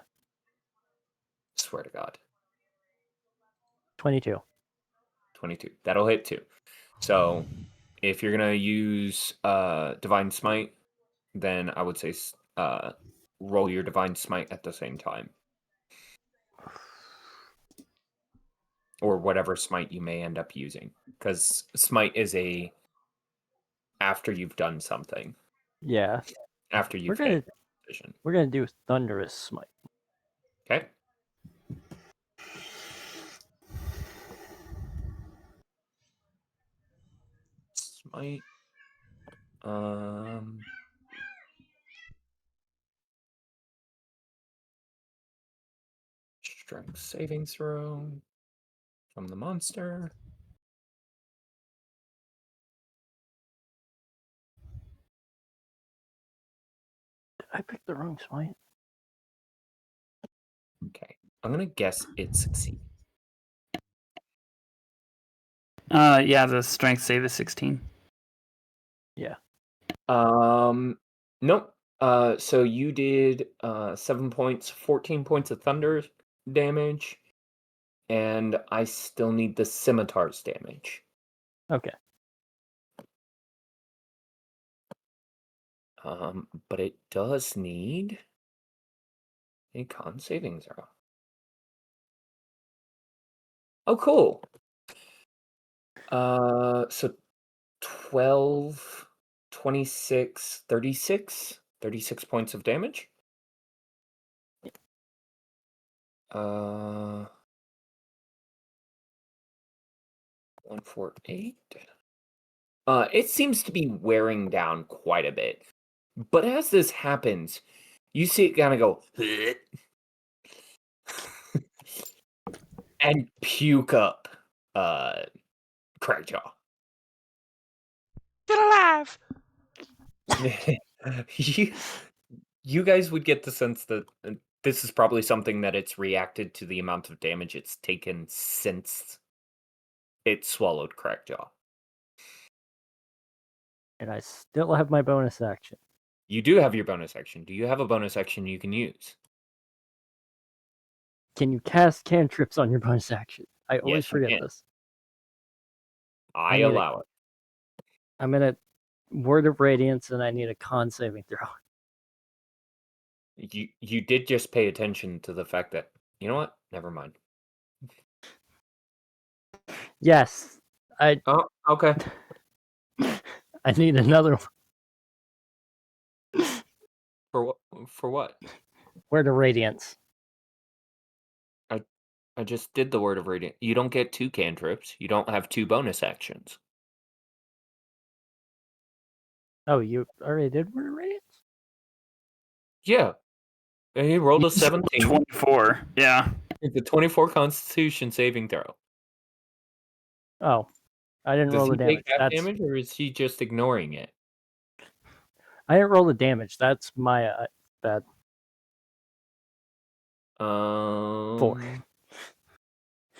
Swear to God. 22. 22. That'll hit too. So if you're gonna use Divine Smite, then I would say roll your Divine Smite at the same time. Or whatever smite you may end up using. Because smite is after you've done something. Yeah. After you've We're hit position. We're gonna do Thunderous Smite. Okay. Smite. Strength saving throw from the monster. Did I pick the wrong smite? Okay. I'm gonna guess it succeeds. Yeah, the strength save is 16. Yeah. Nope. So you did 7 points, 14 points of thunder damage, and I still need the scimitar's damage. Okay. But it does need a con saving throw. Oh, cool. So 12, 26, 36, 36 points of damage. 148. It seems to be wearing down quite a bit. But as this happens, you see it kind of go and puke up Crackjaw. Get alive! you guys would get the sense that this is probably something that it's reacted to the amount of damage it's taken since it swallowed Crackjaw. And I still have my bonus action. You do have your bonus action. Do you have a bonus action you can use? Can you cast cantrips on your bonus action? I always Yes, you forget can. this. I need allow it. I'm gonna Word of Radiance, and I need a con saving throw. You did just pay attention to the fact that, you know what? Never mind. Yes, Oh, okay. I need another one. For what? Word of Radiance. I just did the Word of Radiance. You don't get 2 cantrips. You don't have 2 bonus actions. Oh, you already did Word of Radiance? Yeah. And he rolled a 17. 24. Yeah. It's a 24 Constitution saving throw. Oh, I didn't Does roll he the damage. take half damage, or is he just ignoring it? I didn't roll the damage. That's my bad. 4.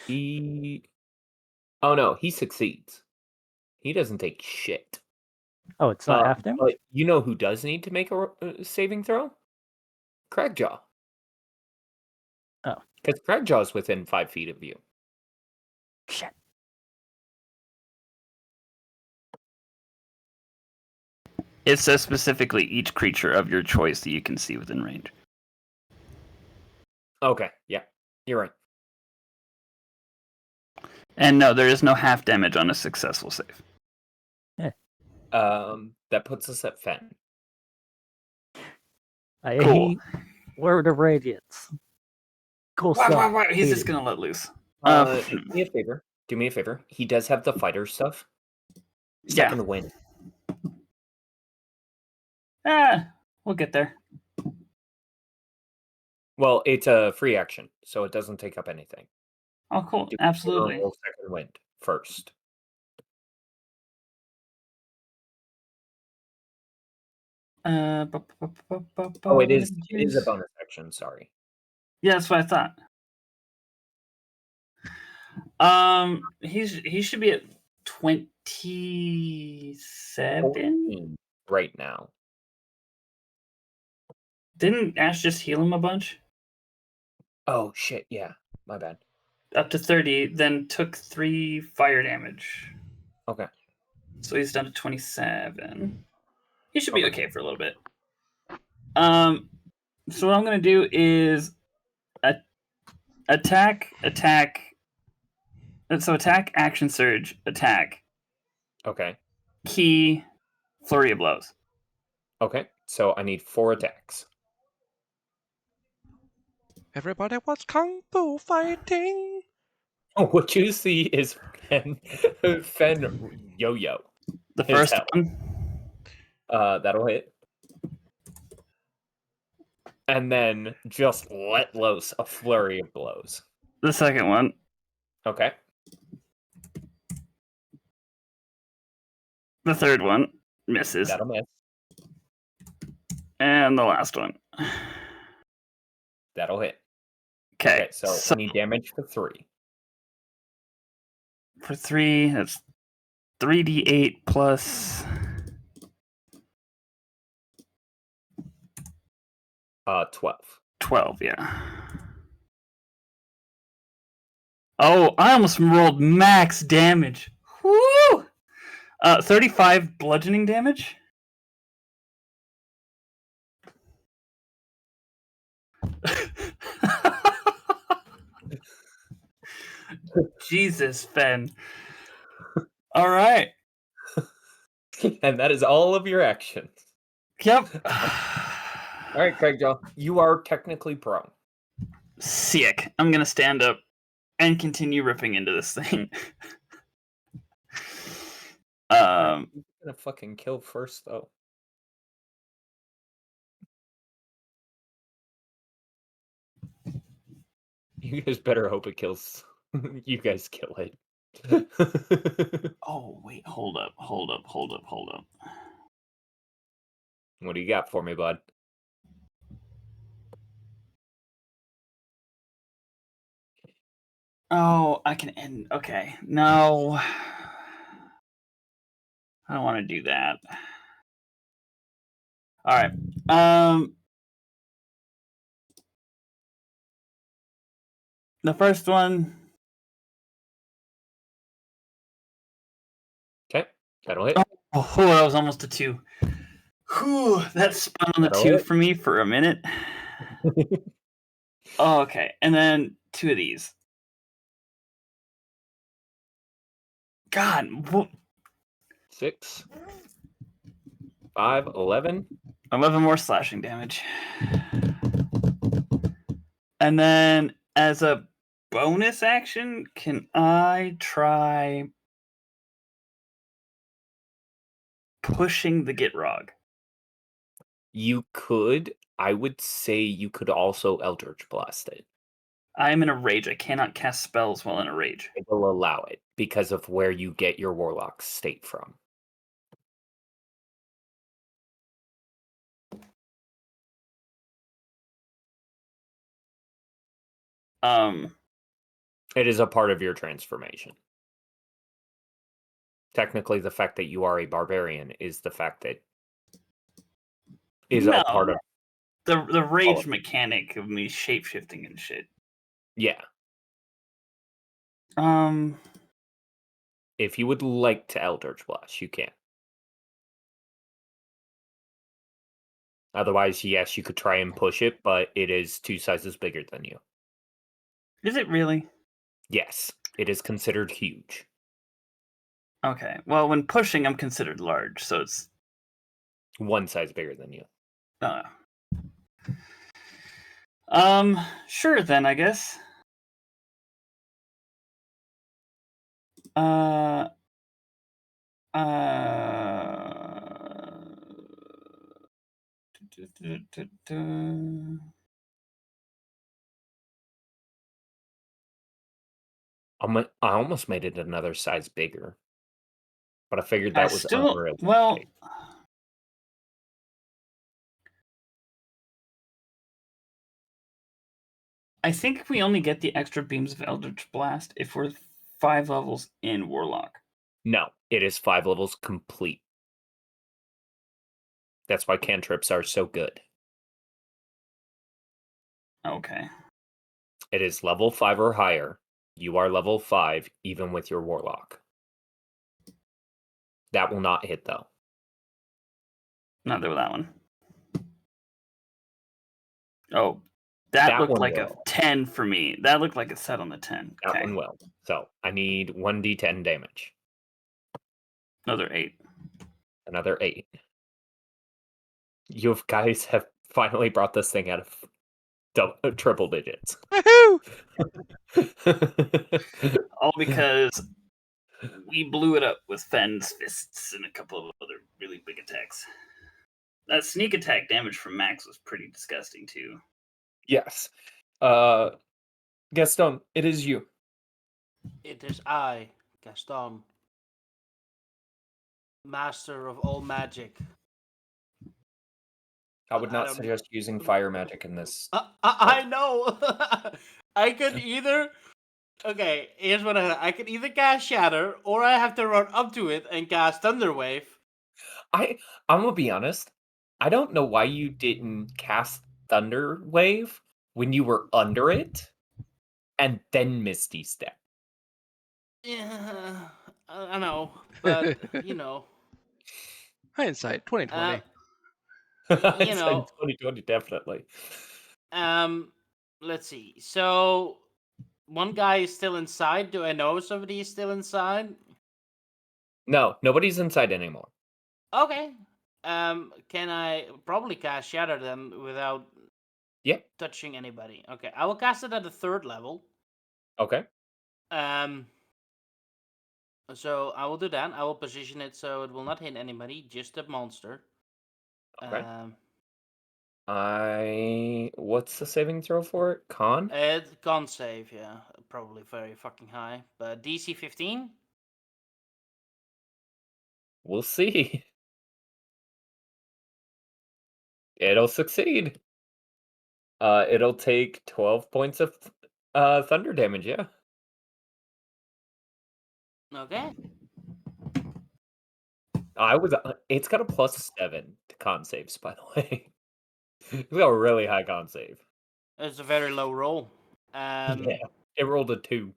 He. Oh no, he succeeds. He doesn't take shit. Oh, it's not half damage? But you know who does need to make a saving throw? Crackjaw. Oh. Because Crackjaw's within 5 feet of you. Shit. It says specifically each creature of your choice that you can see within range. Okay, yeah. You're right. And no, there is no half damage on a successful save. That puts us at Fen. I Cool. hate Word of Radiance. Cool stuff. Wow. He's Hate just it. gonna let loose. Do me a favor. Do me a favor. He does have the fighter stuff. Second win. We'll get there. Well, it's a free action, so it doesn't take up anything. Oh, cool. Do Absolutely. roll second wind first. Oh, Oh, it is a bonus action, sorry. Yeah, that's what I thought. He should be at 27 14 right now. Didn't Ash just heal him a bunch? Oh shit, yeah. My bad. Up to 30, then took 3 fire damage. Okay. So he's down to 27. He should be okay for a little bit. So what I'm gonna do is attack. So attack, action surge, attack, Okay. key, flurry of blows. Okay. So I need 4 attacks. Everybody wants kung fu fighting. Oh, what you see is Fen yo-yo. The His first hell. one. That'll hit. And then just let loose a flurry of blows. The second one. Okay. The third one misses. That'll miss. And the last one. That'll hit. Okay, So I need damage for 3. For 3, that's 3d8 plus 12. 12, yeah. Oh, I almost rolled max damage. Woo! 35 bludgeoning damage. Jesus, Fen. All right. And that is all of your actions. Yep. All right, Craig Joe, you are technically prone. Sick. I'm gonna stand up and continue ripping into this thing. Who's gonna fucking kill first, though? You guys better hope it kills. You guys kill it. Oh wait, hold up. What do you got for me, bud? Oh, I can end. Okay, no, I don't want to do that. All right. The first one. Okay, that'll hit. Oh, that was almost a 2. Whew, that spun on the That'll 2 hit. for me for a minute. Oh, okay, and then 2 of these. God, 6, 5, 11. 11 more slashing damage. And then, as a bonus action, can I try pushing the Gitrog? You could. I would say you could also Eldritch Blast it. I'm in a rage. I cannot cast spells while in a rage. It will allow it because of where you get your Warlock state from. It is a part of your transformation. Technically, the fact that you are a barbarian is the fact that is a part of the rage mechanic of me shapeshifting and shit. Yeah. If you would like to Eldritch Blast, you can. Otherwise, yes, you could try and push it, but it is 2 sizes bigger than you. Is it really? Yes, it is considered huge. Okay. Well, when pushing, I'm considered large, so it's 1 size bigger than you. Sure then, I guess. I almost made it another size bigger, but I figured I that was still unrealistic. well. I think we only get the extra beams of Eldritch Blast if we're 5 levels in Warlock. No, it is 5 levels complete. That's why cantrips are so good. Okay. It is level 5 or higher. You are level 5, even with your Warlock. That will not hit, though. Neither with that one. Oh, that looked like will. a 10 for me. That looked like a set on the 10. That Okay. one will. So I need 1d10 damage. Another 8. Another 8. You guys have finally brought this thing out of triple digits. Woohoo! All because we blew it up with Fen's fists and a couple of other really big attacks. That sneak attack damage from Max was pretty disgusting too. Yes. Gaston, it is you. It is I, Gaston, master of all magic. I would not suggest using fire magic in this. I know. I could either. Okay, here's what I could either cast Shatter, or I have to run up to it and cast Thunderwave. I'm gonna be honest. I don't know why you didn't cast Thunder Wave when you were under it, and then Misty Step. Yeah, I know, but you know, Hindsight, 2020. you know, 2020 definitely. Let's see. So one guy is still inside. Do I know somebody is still inside? No, nobody's inside anymore. Okay. Can I probably cast Shatter then without Yep. touching anybody? Okay, I will cast it at the 3rd level. Okay. So I will do that. I will position it so it will not hit anybody, just a monster. Okay. What's the saving throw for it? Con? It can't save, yeah. Probably very fucking high. But DC 15? We'll see. It'll succeed. It'll take 12 points of thunder damage, yeah. Okay. It's got a +7 to con saves, by the way. It's got a really high con save. It's a very low roll. Yeah. It rolled a 2.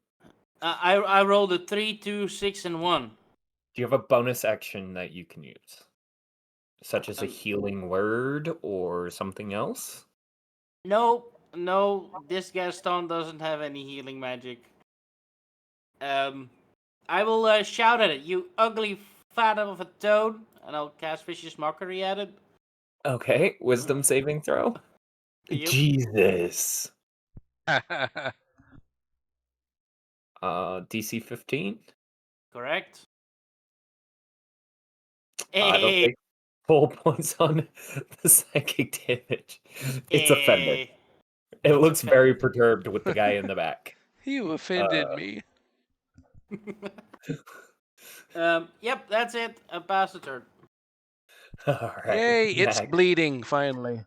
I rolled a 3, 2, 6, and 1. Do you have a bonus action that you can use? Such as a healing word or something else? No, this Gaston doesn't have any healing magic. I will shout at it, you ugly fat of a toad, and I'll cast Vicious Mockery at it. Okay, wisdom saving throw? Yep. Jesus. DC 15? Correct. It'll Hey, take full points on the psychic damage. It's offended. It It's looks very offended. perturbed with the guy in the back. You offended me. Yep, that's it. I passed the turn. All right, Yay, it's Max. bleeding finally.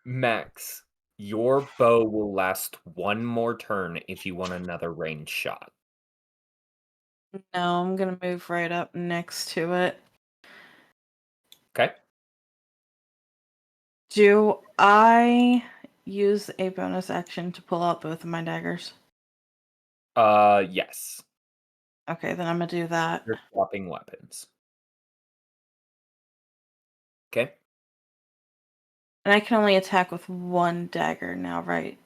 Max, your bow will last one more turn if you want another range shot. No, I'm gonna move right up next to it. Okay? Do I use a bonus action to pull out both of my daggers? Yes. Okay, then I'm gonna do that. You're swapping weapons. Okay? And I can only attack with one dagger now, right?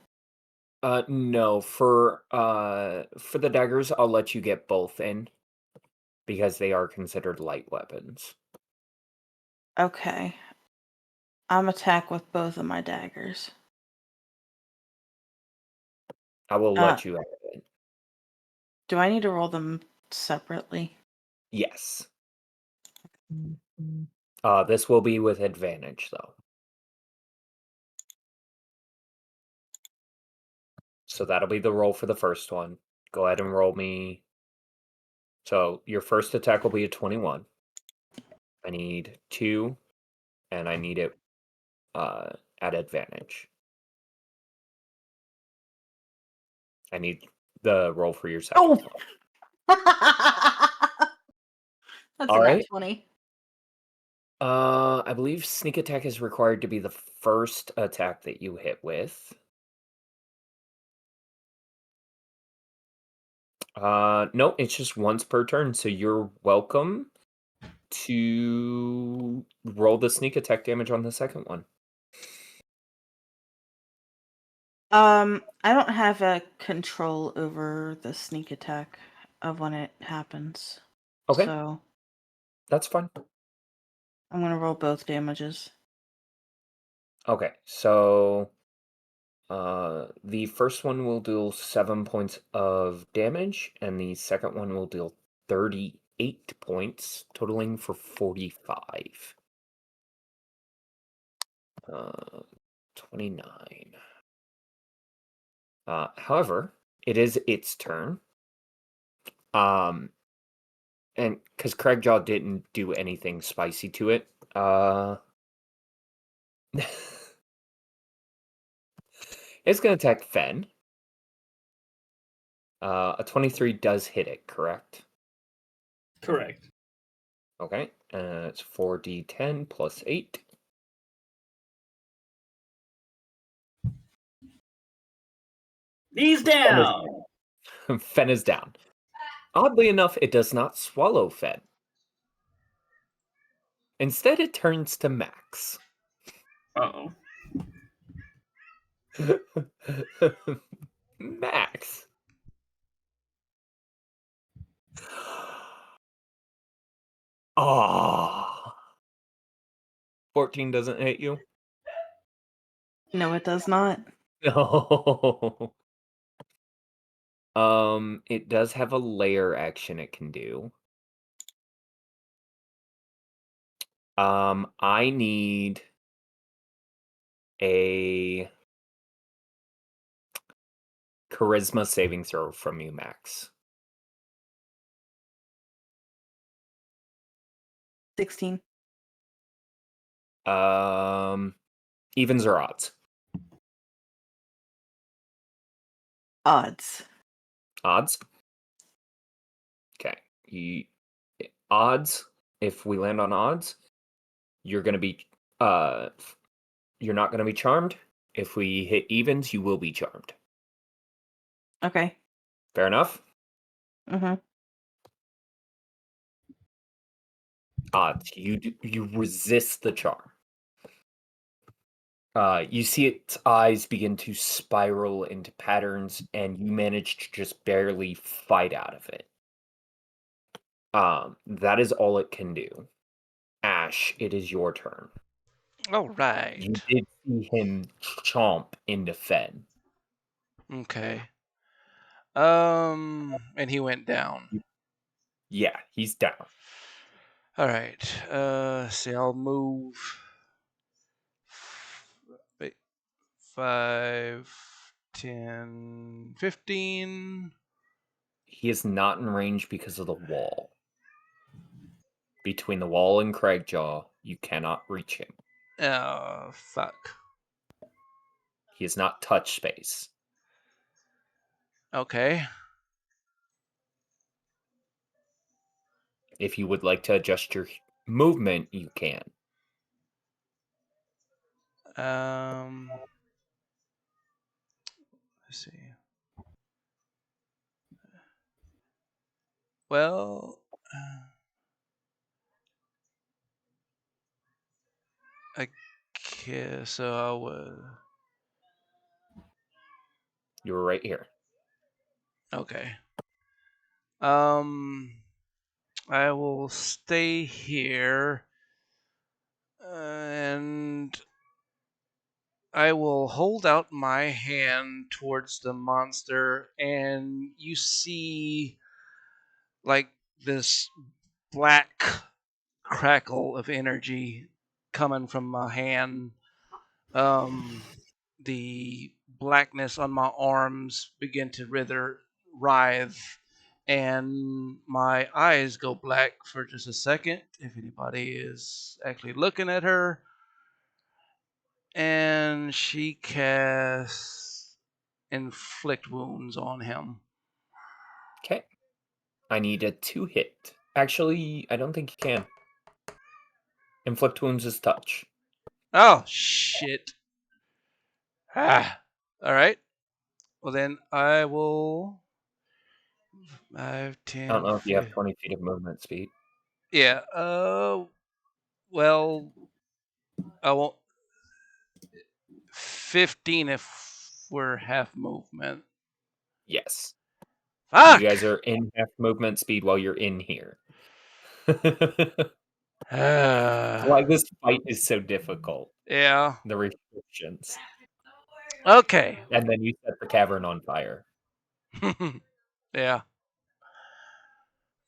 No, for the daggers, I'll let you get both in because they are considered light weapons. Okay. I'm attack with both of my daggers. I will let you have it. Do I need to roll them separately? Yes. This will be with advantage, though. So that'll be the roll for the first one. Go ahead and roll me. So your first attack will be a 21. I need 2, and I need it at advantage. I need the roll for your second one. That's All a nat right. 20. I believe sneak attack is required to be the first attack that you hit with. No, it's just once per turn, so you're welcome to roll the sneak attack damage on the second one. I don't have a control over the sneak attack of when it happens. Okay. So That's fine. I'm gonna roll both damages. Okay, so the first one will deal 7 points of damage, and the second one will deal 38 points, totaling for 45. 29. However, it is its turn. And because Craigjaw didn't do anything spicy to it, it's gonna attack Fen. A 23 does hit it, correct? Correct. Okay, it's 4d10 plus 8. He's down. Fen is down. Oddly enough, it does not swallow Fen. Instead, it turns to Max. Uh-oh. Max. Ah. 14 doesn't hit you? No, it does not. No. It does have a layer action it can do. I need a charisma saving throw from you, Max. 16. Evens or odds? Odds. Odds? Okay. Odds, if we land on odds, you're gonna be you're not gonna be charmed. If we hit evens, you will be charmed. Okay. Fair enough? Mm-hmm. Odds. You resist the charm. You see its eyes begin to spiral into patterns, and you manage to just barely fight out of it. That is all it can do. Ash, it is your turn. All right. You did see him chomp into Fen. Okay. And he went down. Yeah, he's down. All right. See, I'll move. Wait, 5, 10, 15. He is not in range because of the wall. Between the wall and Cragjaw, you cannot reach him. Oh, fuck. He is not touch space. Okay. If you would like to adjust your movement, you can. Let's see. Well, I guess so. I would. You were right here. Okay. I will stay here, and I will hold out my hand towards the monster, and you see like this black crackle of energy coming from my hand. The blackness on my arms begin to writhe, and my eyes go black for just a second. If anybody is actually looking at her, and she casts inflict wounds on him. Okay. I need a 2-hit. Actually, I don't think you can. Inflict wounds is touch. Oh shit! Ah. All right. Well then, I will. 5, I don't 10, know if you have 15. 20 feet of movement speed. Yeah. Well, I won't. 15 if we're half movement. Yes. Fuck! You guys are in half movement speed while you're in here. Why this fight is so difficult. Yeah. The restrictions. Okay. And then you set the cavern on fire. Yeah.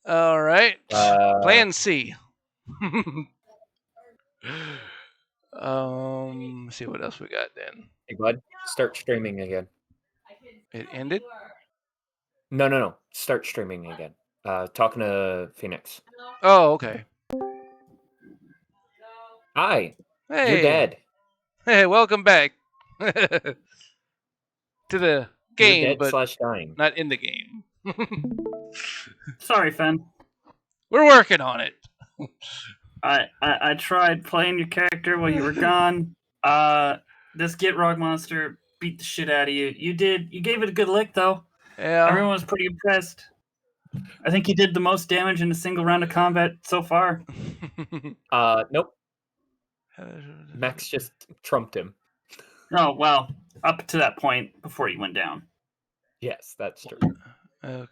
All right. Plan C. See what else we got then. Hey, bud, start streaming again. It ended? No. Start streaming again. Talking to Phoenix. Oh, okay. Hi. Hey. You're dead. Hey, welcome back to the game, You're dead but / dying. not in the game. Sorry, Fen. We're working on it. I tried playing your character while you were gone. This Gitrog monster beat the shit out of you. You gave it a good lick though. Yeah. Everyone was pretty impressed. I think you did the most damage in a single round of combat so far. Nope. Max just trumped him. Oh well. up to that point before you went down. Yes, that's true. I did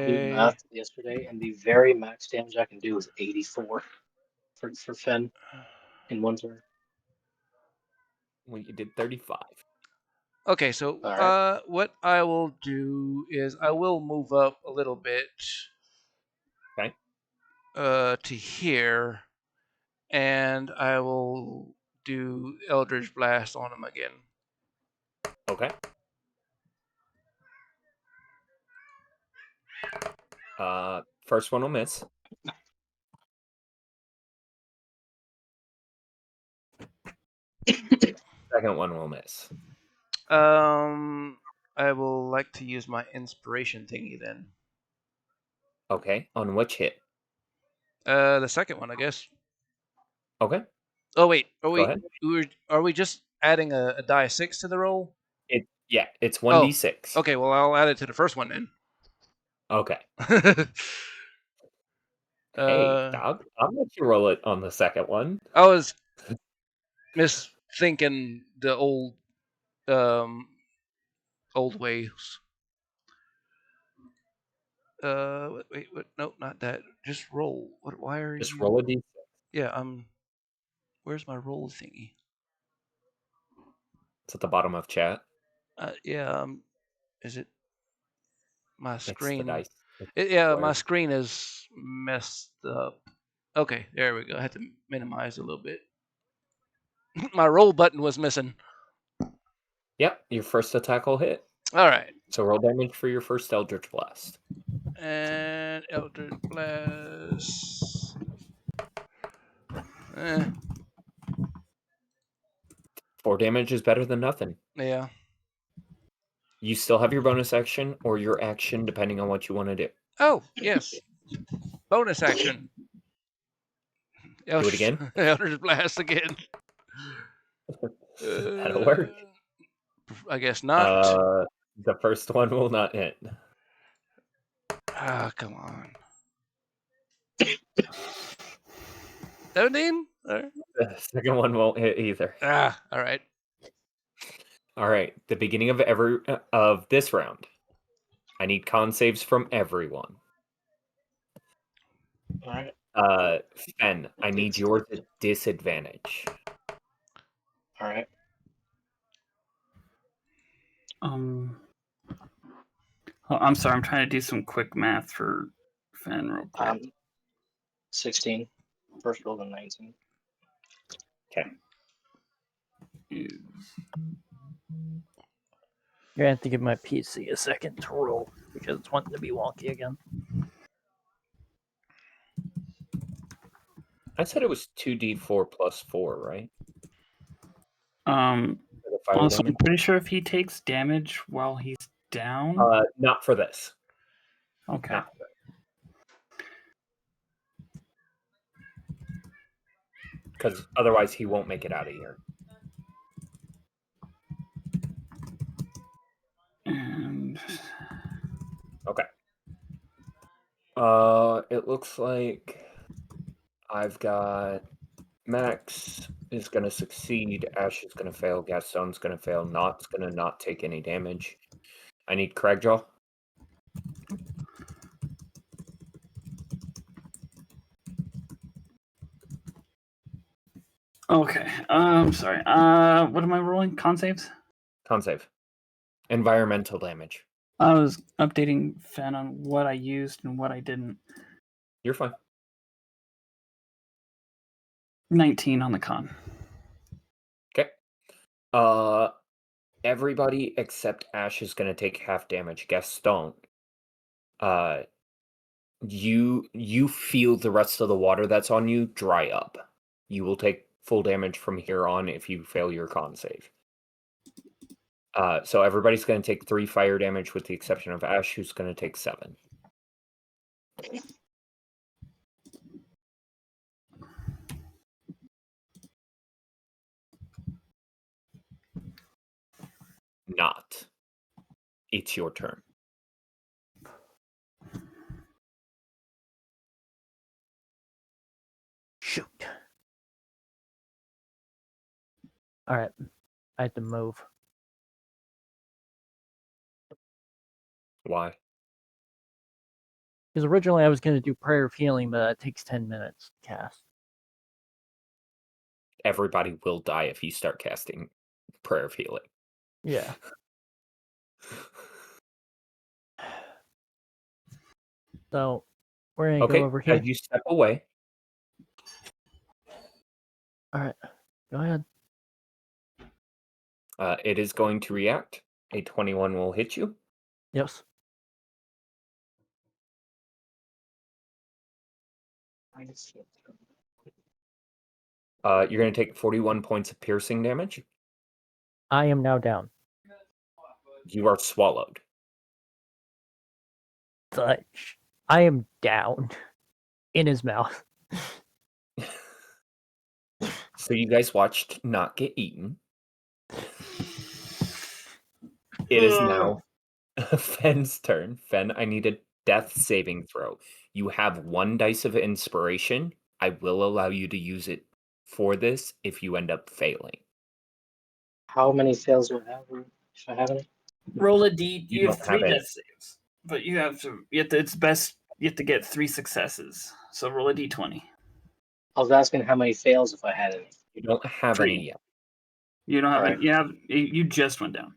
do Okay. math yesterday, and the very max damage I can do is 84 for Fen in one turn. Well, you did 35. Okay, so All right. what I will do is I will move up a little bit Okay. to here, and I will do Eldritch Blast on him again. Okay. First one will miss. Second one will miss. I will like to use my inspiration thingy then. Okay. On which hit? The second one, I guess. Okay. Oh wait, Go ahead. are we just adding a die 6 to the roll? It's 1d6. Okay, well I'll add it to the first one then. Okay. Hey, uh, I'll let you roll it on the second one. I was thinking the old ways. Wait, what? No, not that. Just roll. What? Why are Just you? roll a d6. Yeah, where's my roll thingy? It's at the bottom of chat. Yeah. Is it my It's the screen? dice. Yeah, my Word. screen is messed up. Okay, there we go. I had to minimize a little bit. My roll button was missing. Yep, your first attack will hit. All right. So roll damage for your first Eldritch Blast. And Eldritch Blast. 4 damage is better than nothing. Yeah. You still have your bonus action or your action, depending on what you want to do. Oh, yes. Bonus action. Do it again. Eldritch Blast again. That'll work. I guess not. The first one will not hit. Ah, come on. 17? The second one won't hit either. Ah, all right. All right, the beginning of this round. I need con saves from everyone. All right. Fen, I need yours at disadvantage. All right. Oh, I'm sorry. I'm trying to do some quick math for Fen real quick. 16. First roll to 19. Okay. You're gonna have to give my PC a second to roll because it's wanting to be wonky again. I said it was 2d4 plus 4, right? Also, For the fire I'm damage? pretty sure if he takes damage while he's down. Not for this. Okay. Not for this. Because otherwise he won't make it out of here. And Okay. It looks like I've got Max is going to succeed, Ash is going to fail, Gaston's going to fail, Not's going to not take any damage. I need Cragjaw. okay. Sorry. What am I rolling? Con saves? Con save. Environmental damage. I was updating Fen on what I used and what I didn't. You're fine. 19 on the con. Okay. Everybody except Ash is going to take half damage. Gaston, you feel the rest of the water that's on you dry up. You will take full damage from here on if you fail your con save. So everybody's going to take 3 fire damage with the exception of Ash, who's going to take 7. Not. It's your turn. Shoot. All right, I have to move. Why? Because originally I was going to do Prayer of Healing, but that takes 10 minutes to cast. Everybody will die if you start casting Prayer of Healing. Yeah. So we're going to Okay, go over here. as you step away, All right. Go ahead. it is going to react. A 21 will hit you. Yes. You're going to take 41 points of piercing damage. I am now down. You are swallowed. Touch. I am down. In his mouth. So you guys watched not get eaten. It is now Fen's turn. Fen, I need a death saving throw. You have 1 dice of inspiration. I will allow you to use it for this if you end up failing. How many fails do I have? If I have any? Roll a d. You You have don't 3 have any. death saves, but you have to. It's best. You have to get 3 successes. So roll a d20. I was asking how many fails if I had any. You don't have 3. any yet. You don't have Alright. any. You just went down.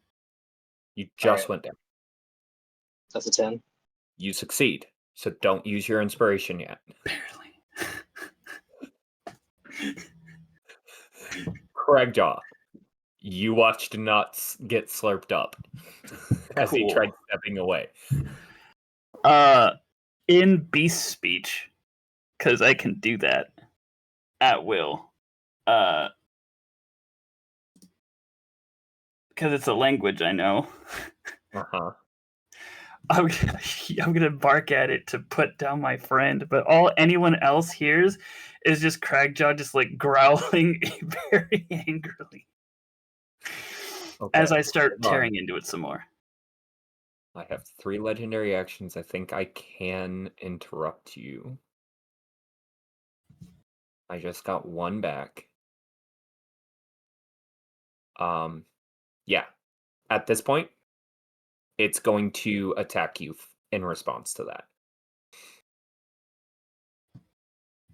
You just Alright. went down. That's a 10. You succeed. So don't use your inspiration yet. Barely. Cragjaw, you watched Nuts get slurped up as he Cool. tried stepping away. In beast speech, because I can do that at will. Because it's a language I know. Uh-huh. I'm gonna bark at it to put down my friend, but all anyone else hears is just Cragjaw just like growling very angrily as Okay, I start hold on. tearing into it some more. I have 3 legendary actions. I think I can interrupt you. I just got 1 back. Yeah. At this point, it's going to attack you in response to that.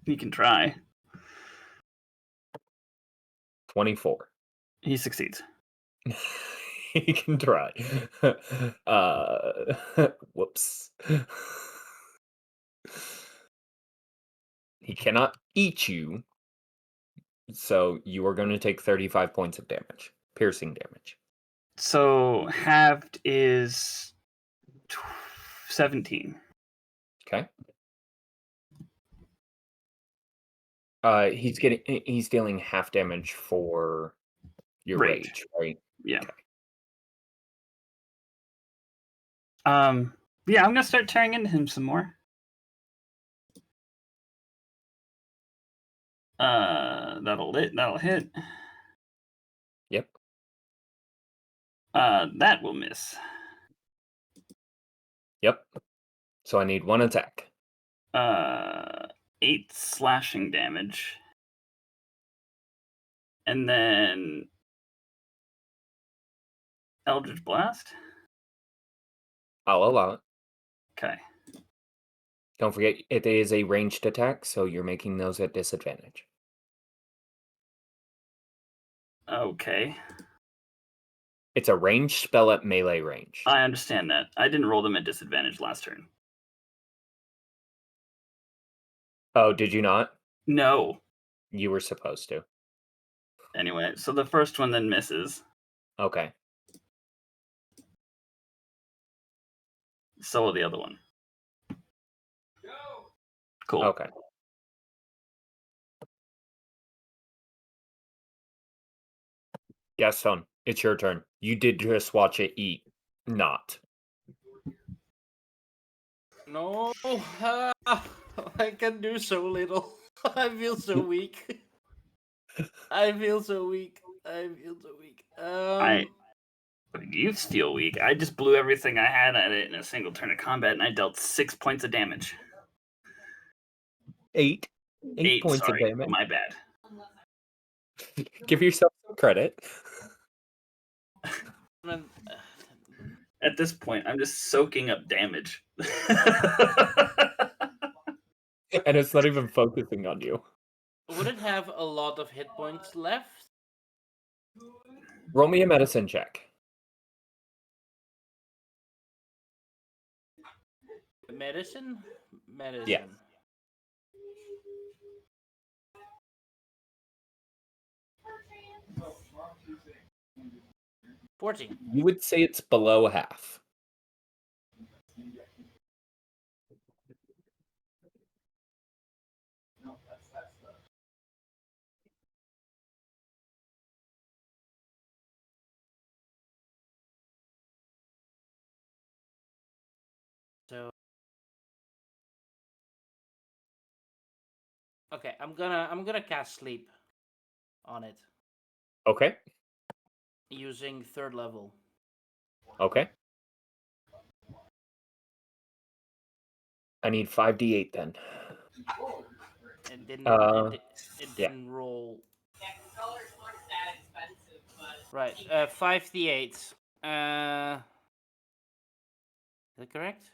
He can try. 24. He succeeds. He can try. Whoops. He cannot eat you, so you are going to take 35 points of damage, piercing damage. So halved is 17. Okay. He's dealing half damage for your Rage. rage, right? Yeah. Okay. Yeah, I'm gonna start tearing into him some more. That'll hit. Yep. That will miss. Yep. So I need 1 attack. 8 slashing damage. And then Eldritch Blast. I'll allow it. Okay. Don't forget, it is a ranged attack, so you're making those at disadvantage. Okay. It's a ranged spell at melee range. I understand that. I didn't roll them at disadvantage last turn. Oh, did you not? No. You were supposed to. Anyway, so the first one then misses. Okay. So will the other one. Cool. Okay. Gaston, it's your turn. You did just watch it eat. Not. No, I can do so little. I feel so weak. I feel so weak. You feel weak. I just blew everything I had at it in a single turn of combat, and I dealt 6 points of damage. 8 points sorry, of damage. my bad. Give yourself some credit. At at this point, I'm just soaking up damage. And it's not even focusing on you. Would it have a lot of hit points left? Roll me a medicine check. Medicine? Medicine. Yeah. 14. You would say it's below half. So okay, I'm gonna cast sleep on it Okay. using 3rd level. Okay. I need 5d8 then. It didn't. It Yeah. didn't roll. Right. 5d8. Is that correct?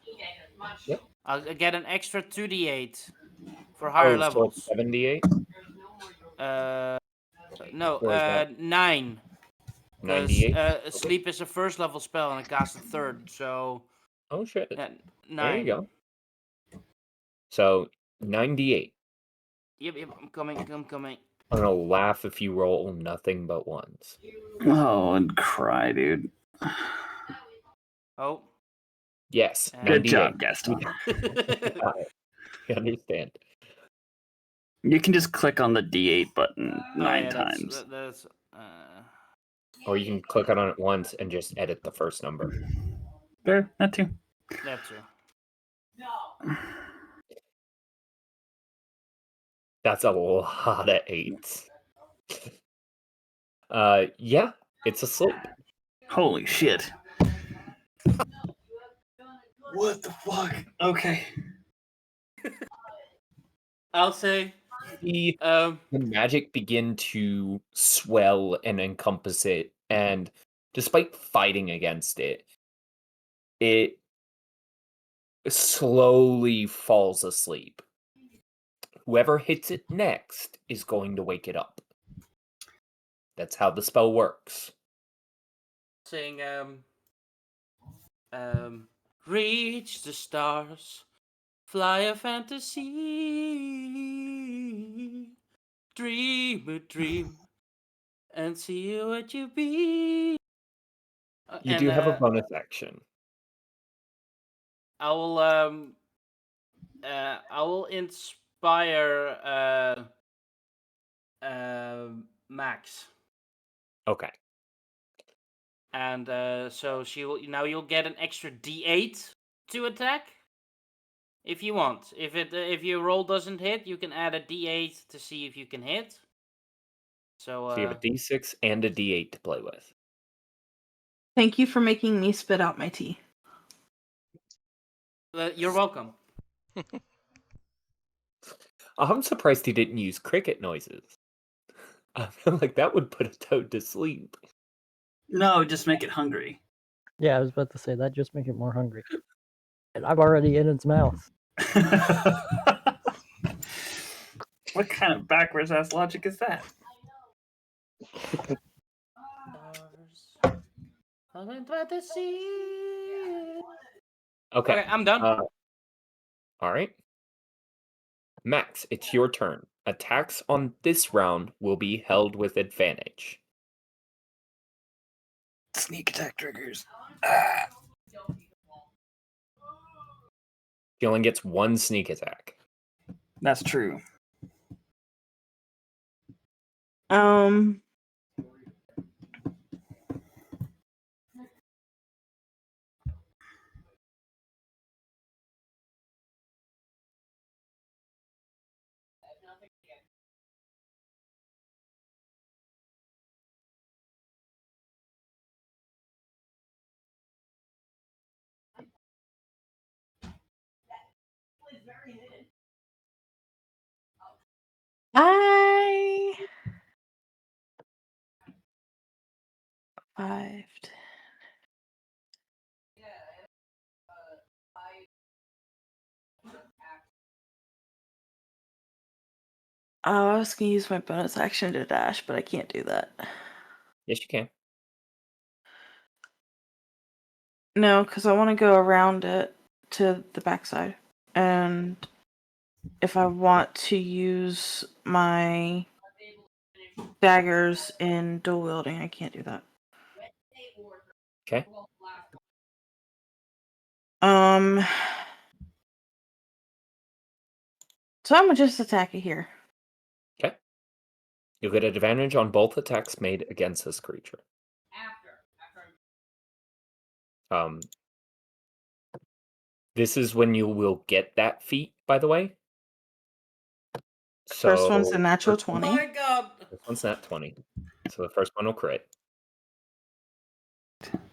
Yep. I'll get an extra 2d8 for So higher it's levels. 78? No. Or is that 9. Because 98? sleep is a 1st level spell and I cast a 3rd. So Oh shit. 9. There you go. So 98. Yep. I'm coming. I'm coming. I'm gonna laugh if you roll nothing but ones. Oh, and cry, dude. Oh. Yes. Good 98. job, Gaston. I understand. You can just click on the D8 button Oh, 9 yeah, times. That's Or you can click on it once and just edit the first number. Fair, that too. that too. That's a lot of 8s. Yeah, it's asleep. Holy shit. What the fuck? Okay. I'll say. The magic begin to swell and encompass it, and despite fighting against it, it slowly falls asleep. Whoever hits it next is going to wake it up. That's how the spell works. Saying reach the stars, fly a fantasy, dream a dream, and see what you be. You do have a bonus action. I will inspire Max. Okay. And so you'll get an extra D8 to attack. If you want. If your roll doesn't hit, you can add a D8 to see if you can hit. So you have a D6 and a D8 to play with. Thank you for making me spit out my tea. You're welcome. I'm surprised he didn't use cricket noises. I feel like that would put a toad to sleep. No, just make it hungry. Yeah, I was about to say that just make it more hungry. And I'm already in its mouth. What kind of backwards ass logic is that? Okay, I'm done. All right. Max, it's your turn. Attacks on this round will be held with advantage. Sneak attack triggers. He only gets one sneak attack. That's true. I 5. Oh, I was gonna use my bonus action to dash, but I can't do that. Yes, you can. No, because I want to go around it to the backside. And if I want to use my daggers in dual wielding, I can't do that. Okay. So I'm gonna just attack it here. Okay. You'll get advantage on both attacks made against this creature. This is when you will get that feat, by the way. So First one's a natural first one- 20. My God. This one's nat 20. So the first one will crit.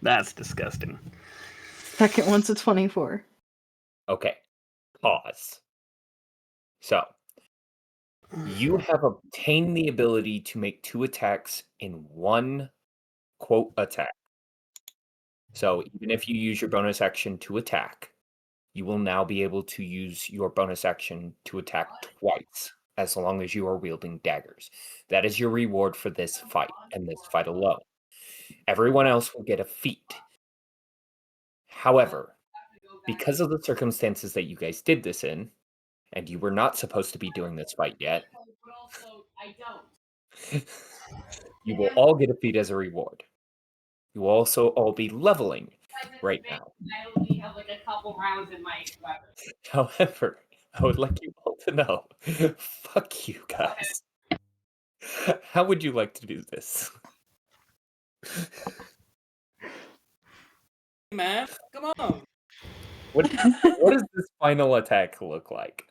That's disgusting. Second one's a 24. Okay. Pause. So you have obtained the ability to make 2 attacks in one quote attack. So even if you use your bonus action to attack, you will now be able to use your bonus action to attack twice, as long as you are wielding daggers. That is your reward for this fight, and this fight alone. Everyone else will get a feat. However, because of the circumstances that you guys did this in, and you were not supposed to be doing this fight yet, you will all get a feat as a reward. You will also all be leveling right now. I only have like a couple rounds in my weapon. However, I would like you all to know, fuck you guys. How would you like to do this? Man, come on. What does this final attack look like?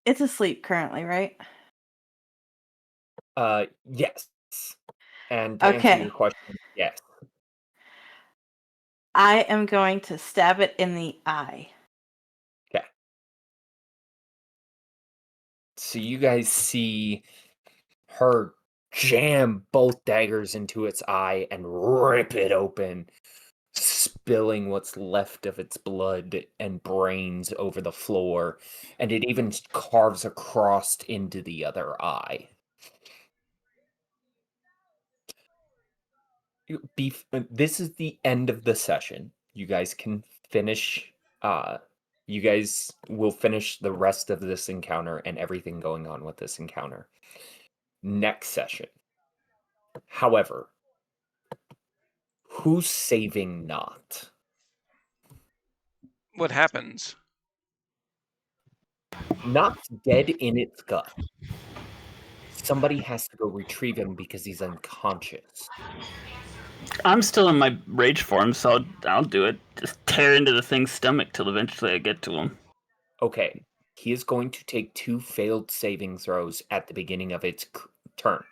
It's asleep currently, right? Yes. And to answer Okay. your question, yes. I am going to stab it in the eye. Okay. So you guys see her jam both daggers into its eye and rip it open, spilling what's left of its blood and brains over the floor, and it even carves across into the other eye. This is the end of the session. You guys can finish. You guys will finish the rest of this encounter and everything going on with this encounter next session. However, who's saving not? What happens? Not's dead in its gut. Somebody has to go retrieve him because he's unconscious. I'm still in my rage form, so I'll do it. Just tear into the thing's stomach till eventually I get to him. Okay, he is going to take 2 failed saving throws at the beginning of its turn.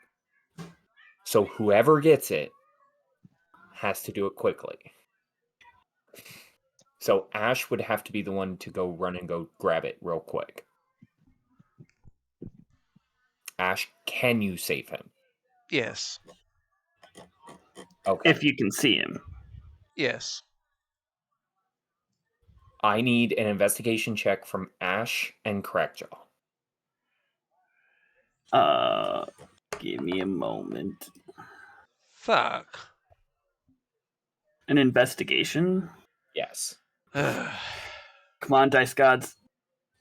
So whoever gets it has to do it quickly. So Ash would have to be the one to go run and go grab it real quick. Ash, can you save him? Yes. Okay. If you can see him. Yes. I need an investigation check from Ash and Crackjaw. Give me a moment. Fuck. An investigation? Yes. Come on, dice gods.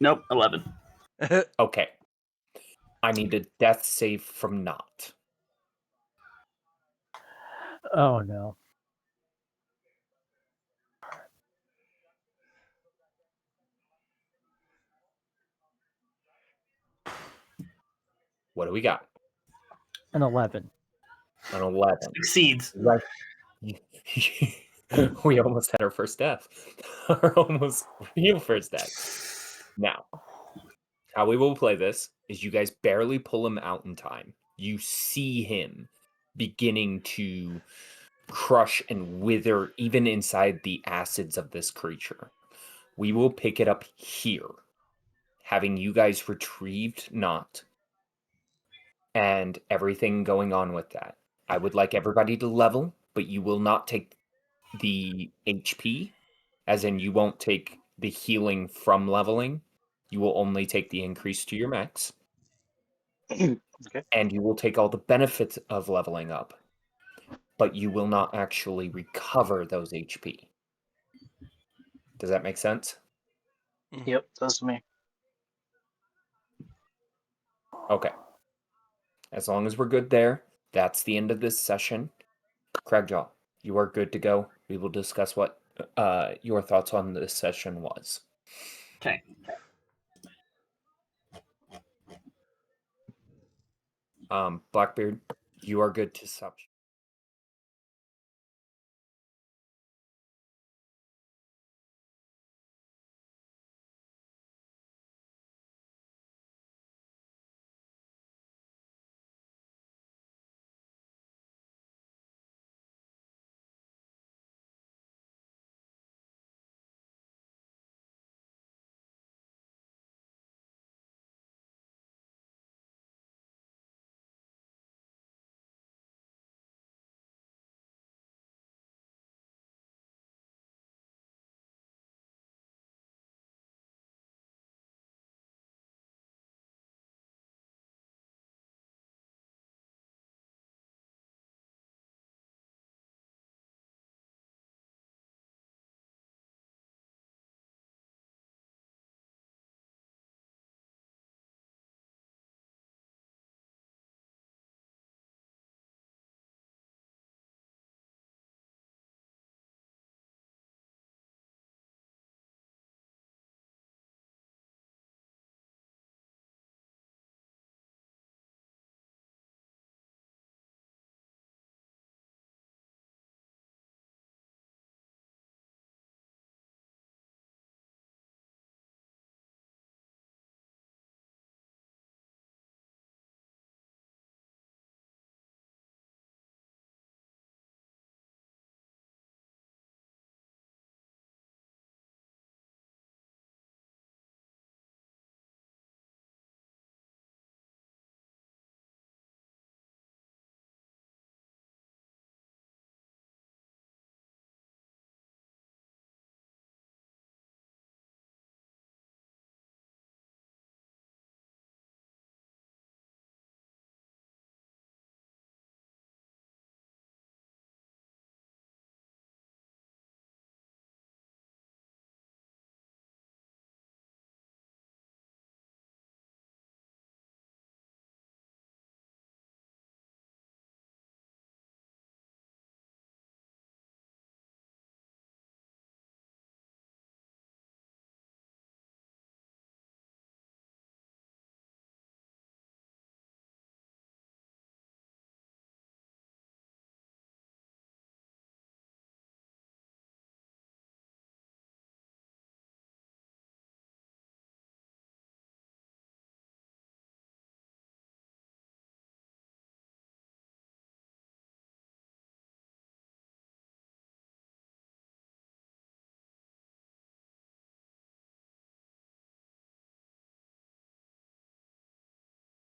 Nope, 11. Okay. I need a death save from Not. Oh no. What do we got? An 11. An 11. Succeeds. Right. We almost had our first death. Our almost real first death. Now, how we will play this is you guys barely pull him out in time. You see him beginning to crush and wither even inside the acids of this creature. We will pick it up here, having you guys retrieved Not and everything going on with that. I would like everybody to level, but you will not take the HP, as in you won't take the healing from leveling. You will only take the increase to your max. Okay. And you will take all the benefits of leveling up, but you will not actually recover those HP. Does that make sense? Yep, does to me. Okay. As long as we're good there, that's the end of this session. Cragjaw, you are good to go. We will discuss what your thoughts on this session was. Okay. Blackbeard, you are good to stop.